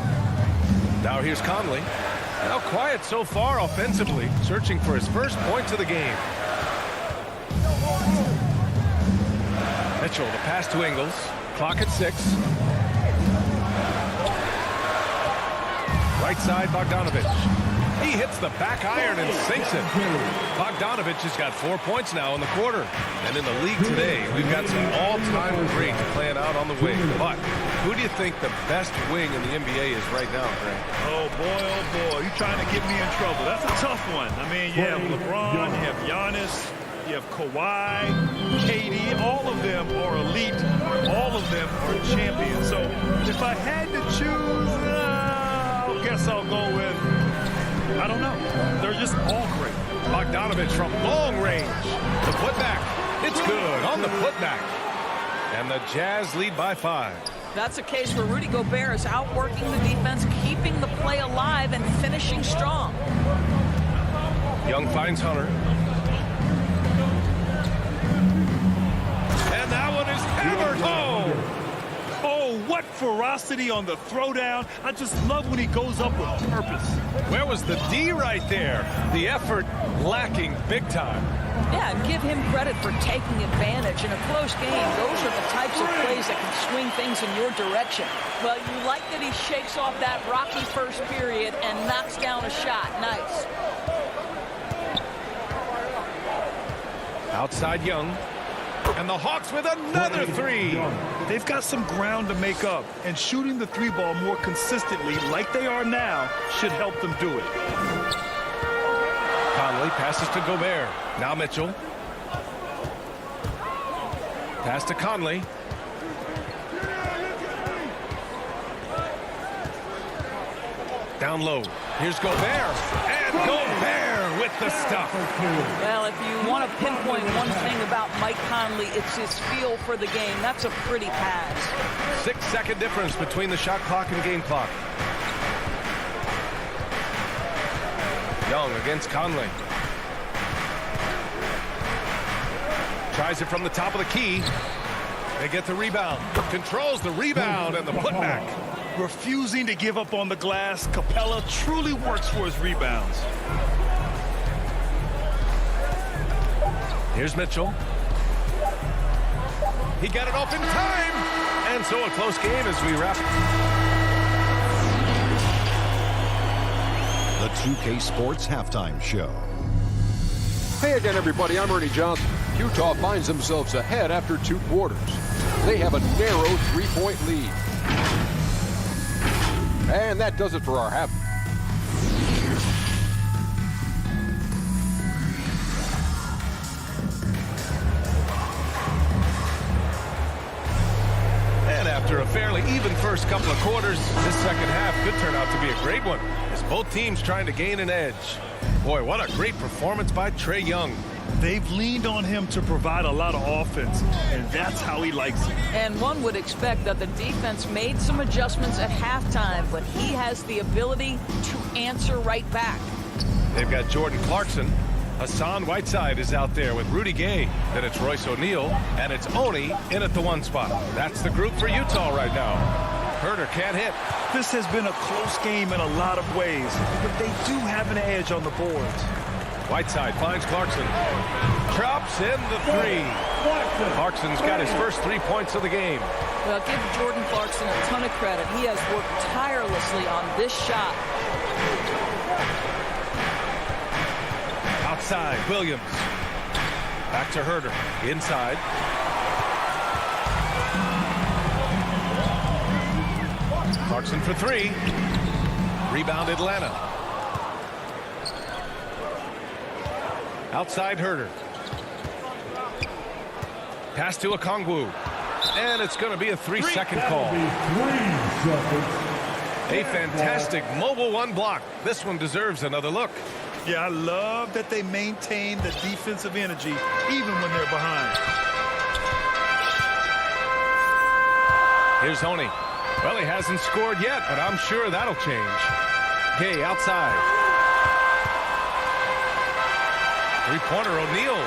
Now here's Conley. Now quiet so far offensively, searching for his first points of the game. Mitchell, the pass to Ingles. Clock at 6. Right side, Bogdanovich. He hits the back iron and sinks it. Bogdanovich has got 4 points now in the quarter. And in the league today, we've got some all-time greats playing out on the wing. But who do you think the best wing in the NBA is right now, Grant? Oh, boy, you're trying to get me in trouble. That's a tough one. I mean, you have LeBron, you have Giannis, you have Kawhi, KD. All of them are elite. All of them are champions. So if I had to choose, I guess I'll go with, I don't know. They're just all great. Bogdanovich from long range. The putback. It's good on the putback. And the Jazz lead by 5. That's a case where Rudy Gobert is outworking the defense, keeping the play alive, and finishing strong. Young finds Hunter. And that one is hammered home. Oh, what ferocity on the throwdown. I just love when he goes up with purpose. Where was the D right there? The effort lacking big time. Yeah, and give him credit for taking advantage. In a close game, those are the types of plays that can swing things in your direction. Well, you like that he shakes off that rocky first period and knocks down a shot. Nice. Outside Young. And the Hawks with another three. They've got some ground to make up, and shooting the three ball more consistently like they are now should help them do it. Conley passes to Gobert. Now Mitchell. Pass to Conley. Down low. Here's Gobert. And Gobert with the stuff. Well, if you want to pinpoint one thing about Mike Conley, it's his feel for the game. That's a pretty pass. 6-second difference between the shot clock and game clock. Young against Conley. Tries it from the top of the key. They get the rebound. Controls the rebound and the putback. Refusing to give up on the glass, Capella truly works for his rebounds. Here's Mitchell. He got it off in time. And so a close game as we wrap. The 2K Sports Halftime Show. Hey again, everybody. I'm Ernie Johnson. Utah finds themselves ahead after 2 quarters. They have a narrow 3-point lead. And that does it for our half. And after a fairly even first couple of quarters, this second half could turn out to be a great one, as both teams trying to gain an edge. Boy, what a great performance by Trae Young. They've leaned on him to provide a lot of offense, and that's how he likes it. And one would expect that the defense made some adjustments at halftime, but he has the ability to answer right back. They've got Jordan Clarkson. Hassan Whiteside is out there with Rudy Gay. Then it's Royce O'Neal, and it's Oni in at the 1 spot. That's the group for Utah right now. Herter can't hit. This has been a close game in a lot of ways, but they do have an edge on the boards. Whiteside finds Clarkson. Drops in the 3. Clarkson's got his first 3 points of the game. Well, give Jordan Clarkson a ton of credit. He has worked tirelessly on this shot. Outside, Williams. Back to Herter. Inside. Clarkson for 3. Rebound Atlanta. Outside Herder. Pass to Okongwu. And it's going to be a 3-second call. A fantastic mobile one block. This one deserves another look. Yeah, I love that they maintain the defensive energy even when they're behind. Here's Honey. Well, he hasn't scored yet, but I'm sure that'll change. Gay outside. Three-pointer, O'Neal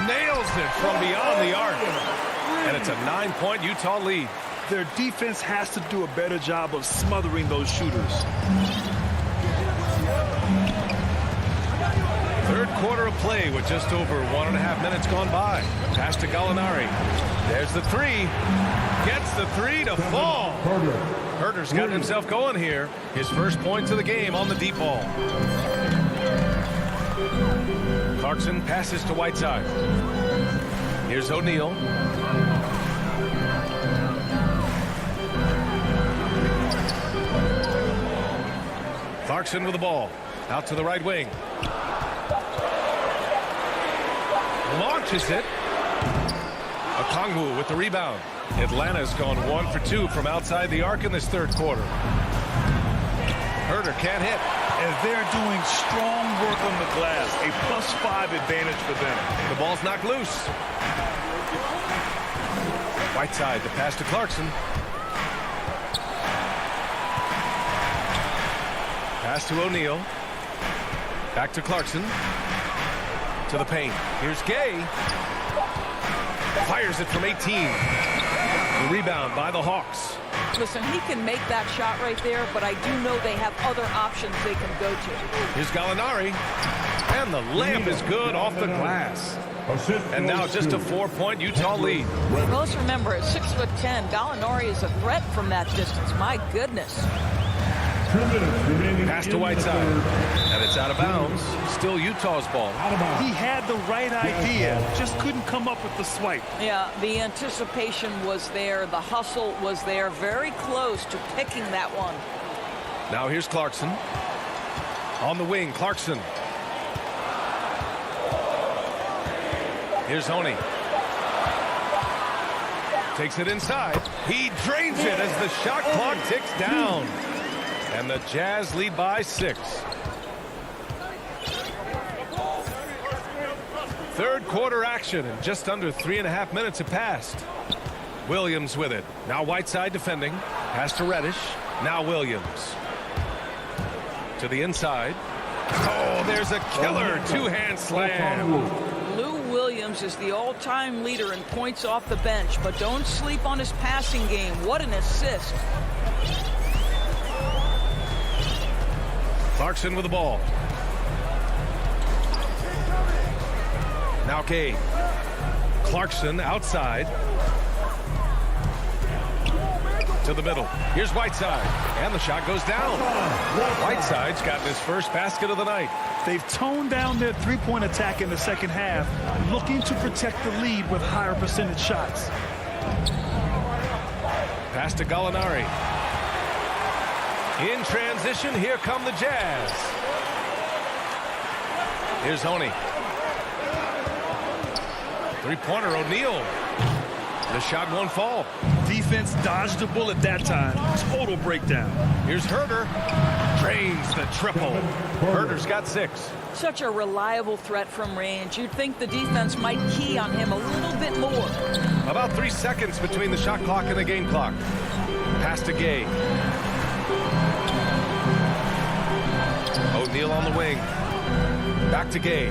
nails it from beyond the arc. And it's a 9-point Utah lead. Their defense has to do a better job of smothering those shooters. Third quarter of play with just over 1.5 minutes gone by. Pass to Gallinari. There's the three. Gets the three to fall. Herder's gotten himself going here. His first points of the game on the deep ball. Clarkson passes to Whiteside. Here's O'Neal. Clarkson with the ball. Out to the right wing. Launches it. Okongwu with the rebound. Atlanta's gone 1 for 2 from outside the arc in this third quarter. Herder can't hit. And they're doing strong work on the glass. A +5 advantage for them. The ball's knocked loose. Whiteside, the pass to Clarkson. Pass to O'Neal. Back to Clarkson. To the paint. Here's Gay. Fires it from 18. The rebound by the Hawks. Listen, he can make that shot right there, but I do know they have other options they can go to. Here's Gallinari. And the layup is good off the glass. And now just a 4-point Utah lead. Well, let's remember, at 6'10", Gallinari is a threat from that distance. My goodness. Pass to Whiteside. And it's out of bounds. Still Utah's ball. He had the right idea, just couldn't come up with the swipe. Yeah, the anticipation was there. The hustle was there. Very close to picking that one. Now here's Clarkson. On the wing, Clarkson. Here's Honey. Takes it inside. He drains it as the shot clock ticks down. And the Jazz lead by 6. Third quarter action, and just under 3.5 minutes have passed. Williams with it. Now Whiteside defending. Pass to Reddish. Now Williams. To the inside. Oh, there's a killer two-hand slam. Lou Williams is the all-time leader in points off the bench, but don't sleep on his passing game. What an assist. Clarkson with the ball. Now Gay. Clarkson outside. To the middle. Here's Whiteside. And the shot goes down. Whiteside's gotten his first basket of the night. They've toned down their three-point attack in the second half, looking to protect the lead with higher percentage shots. Pass to Gallinari. In transition, here come the Jazz. Here's Honey. Three-pointer, O'Neal. The shot won't fall. Defense dodged the bullet that time. Total breakdown. Here's Herder. Drains the triple. Herder's got 6. Such a reliable threat from range. You'd think the defense might key on him a little bit more. About 3 seconds between the shot clock and the game clock. Pass to Gay. O'Neal on the wing. Back to Gay.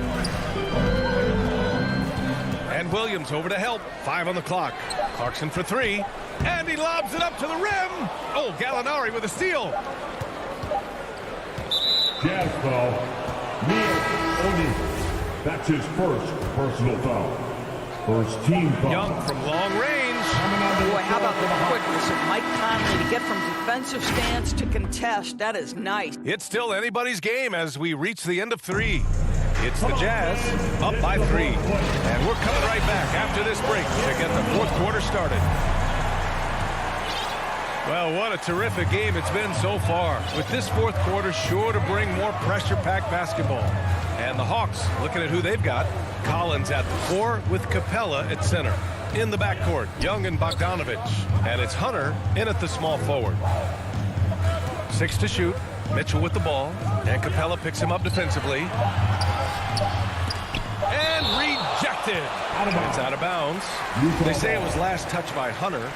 And Williams over to help. 5 on the clock. Clarkson for 3. And he lobs it up to the rim. Oh, Gallinari with a steal. Jazz foul. Neil O'Neal. That's his first personal foul. First team foul. Young from long range. Boy, how about the quickness of Mike Conley to get from defensive stance to contest? That is nice. It's still anybody's game as we reach the end of 3. It's the Jazz up by 3. And we're coming right back after this break to get the fourth quarter started. Well, what a terrific game it's been so far, with this fourth quarter sure to bring more pressure-packed basketball. And the Hawks looking at who they've got. Collins at the 4 with Capella at center. In the backcourt, Young and Bogdanovich. And it's Hunter in at the small forward. 6 to shoot. Mitchell with the ball. And Capella picks him up defensively. And rejected. It's out of bounds. They say it was last touched by Hunter.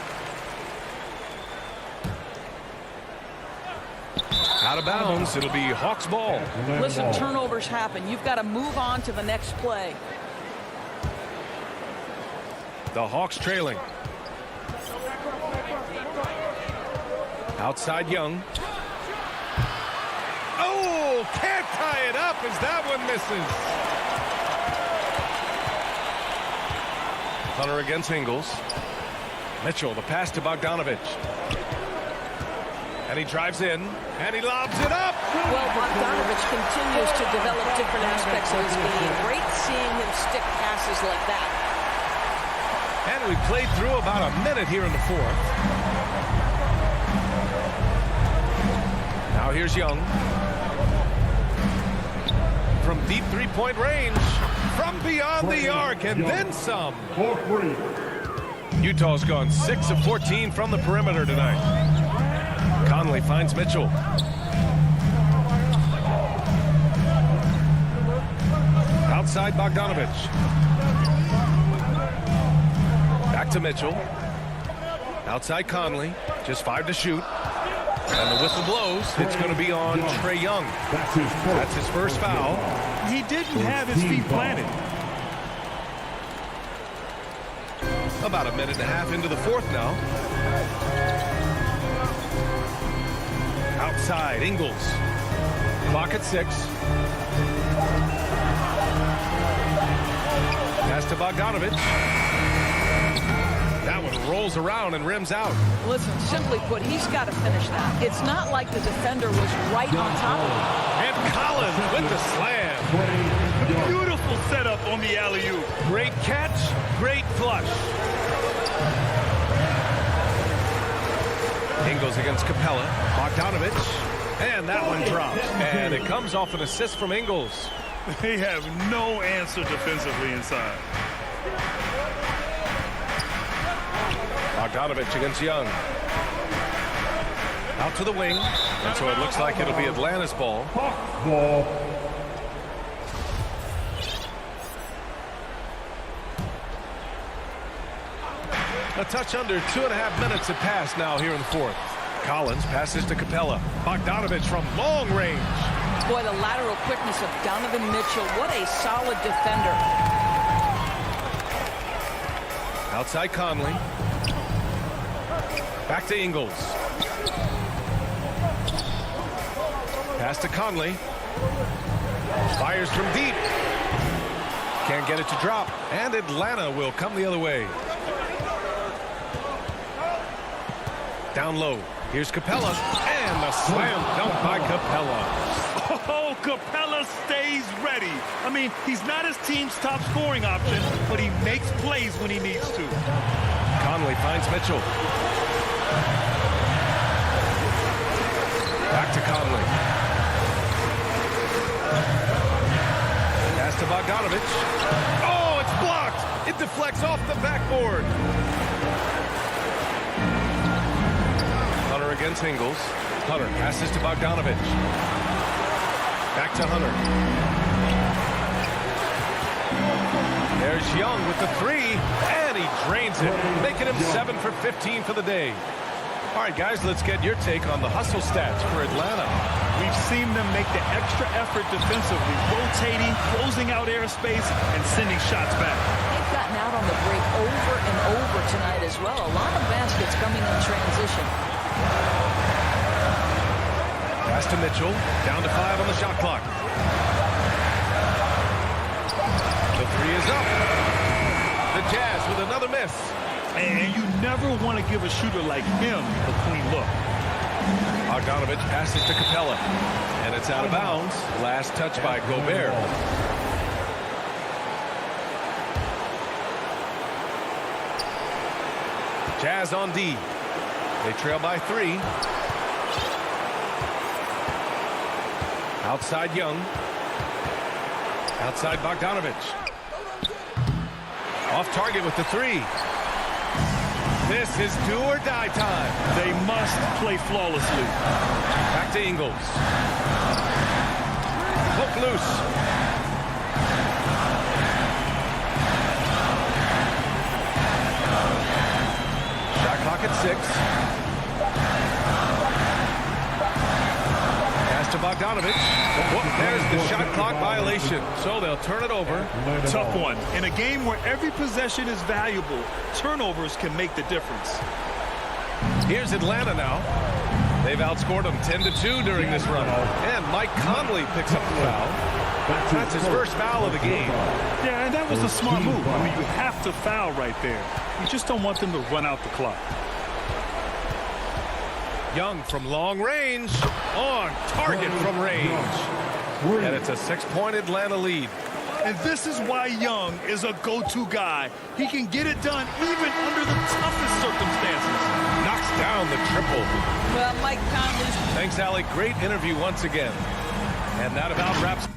Out of bounds. It'll be Hawks ball. Listen, turnovers happen. You've got to move on to the next play. The Hawks trailing. Outside Young. Oh, can't tie it up as that one misses. Hunter against Ingles. Mitchell, the pass to Bogdanovich. And he drives in, and he lobs it up. Well, Bogdanovich continues to develop different aspects of his game. Great seeing him stick passes like that. And we played through about a minute here in the 4th. Now here's Young. From deep three-point range. From beyond the arc, and then some. Utah's gone 6 of 14 from the perimeter tonight. Conley finds Mitchell. Outside Bogdanovich. Back to Mitchell. Outside Conley. Just 5 to shoot. And the whistle blows. It's going to be on Trae Young. That's his first foul. He didn't have his feet planted. About a minute and a half into the 4th now. Outside, Ingles. Clock at 6. Pass to Bogdanovich. That one rolls around and rims out. Listen, simply put, he's got to finish that. It's not like the defender was right on top of him. And Collins with the slam. Beautiful setup on the alley-oop. Great catch, great flush. Ingles against Capella. Bogdanovich. And that one drops. And it comes off an assist from Ingles. They have no answer defensively inside. Bogdanovich against Young. Out to the wing. And so it looks like it'll be Atlanta's ball. A touch under 2.5 minutes have passed now here in the 4th. Collins passes to Capella. Bogdanovich from long range. Boy, the lateral quickness of Donovan Mitchell. What a solid defender. Outside Conley. Back to Ingles. Pass to Conley. Fires from deep. Can't get it to drop. And Atlanta will come the other way. Down low. Here's Capella. And the slam dunk by Capella. Oh, Capella stays ready. I mean, he's not his team's top scoring option, but he makes plays when he needs to. Conley finds Mitchell. Back to Conley. Pass to Bogdanovich. Oh, it's blocked. It deflects off the backboard. Hunter against Ingles. Hunter passes to Bogdanovich. Back to Hunter. There's Young with the 3, and he drains it, making him 7 for 15 for the day. All right, guys, let's get your take on the hustle stats for Atlanta. We've seen them make the extra effort defensively, rotating, closing out airspace, and sending shots back. They've gotten out on the break over and over tonight as well. A lot of baskets coming in transition. Pass to Mitchell. Down to 5 on the shot clock. The 3 is up. The Jazz with another miss. And you never want to give a shooter like him a clean look. Bogdanovich passes to Capella. And it's out of bounds. Last touch by Gobert. Jazz on D. They trail by 3. Outside Young. Outside Bogdanovich. Off target with the three. This is do or die time. They must play flawlessly. Back to Ingles. Hook loose. Shot clock at 6. Pass to Bogdanovich. Whoop, there's the shot clock violation. So they'll turn it over. Tough one. In a game where every possession is valuable, turnovers can make the difference. Here's Atlanta now. They've outscored them 10-2 during this run. And Mike Conley picks up the foul. That's his first foul of the game. Yeah, and that was a smart move. I mean, you have to foul right there. You just don't want them to run out the clock. Young from long range. On target from range. And it's a 6-point Atlanta lead. And this is why Young is a go-to guy. He can get it done even under the toughest circumstances. Knocks down the triple. Well, Mike Conley's... Thanks, Allie. Great interview once again. And that about wraps...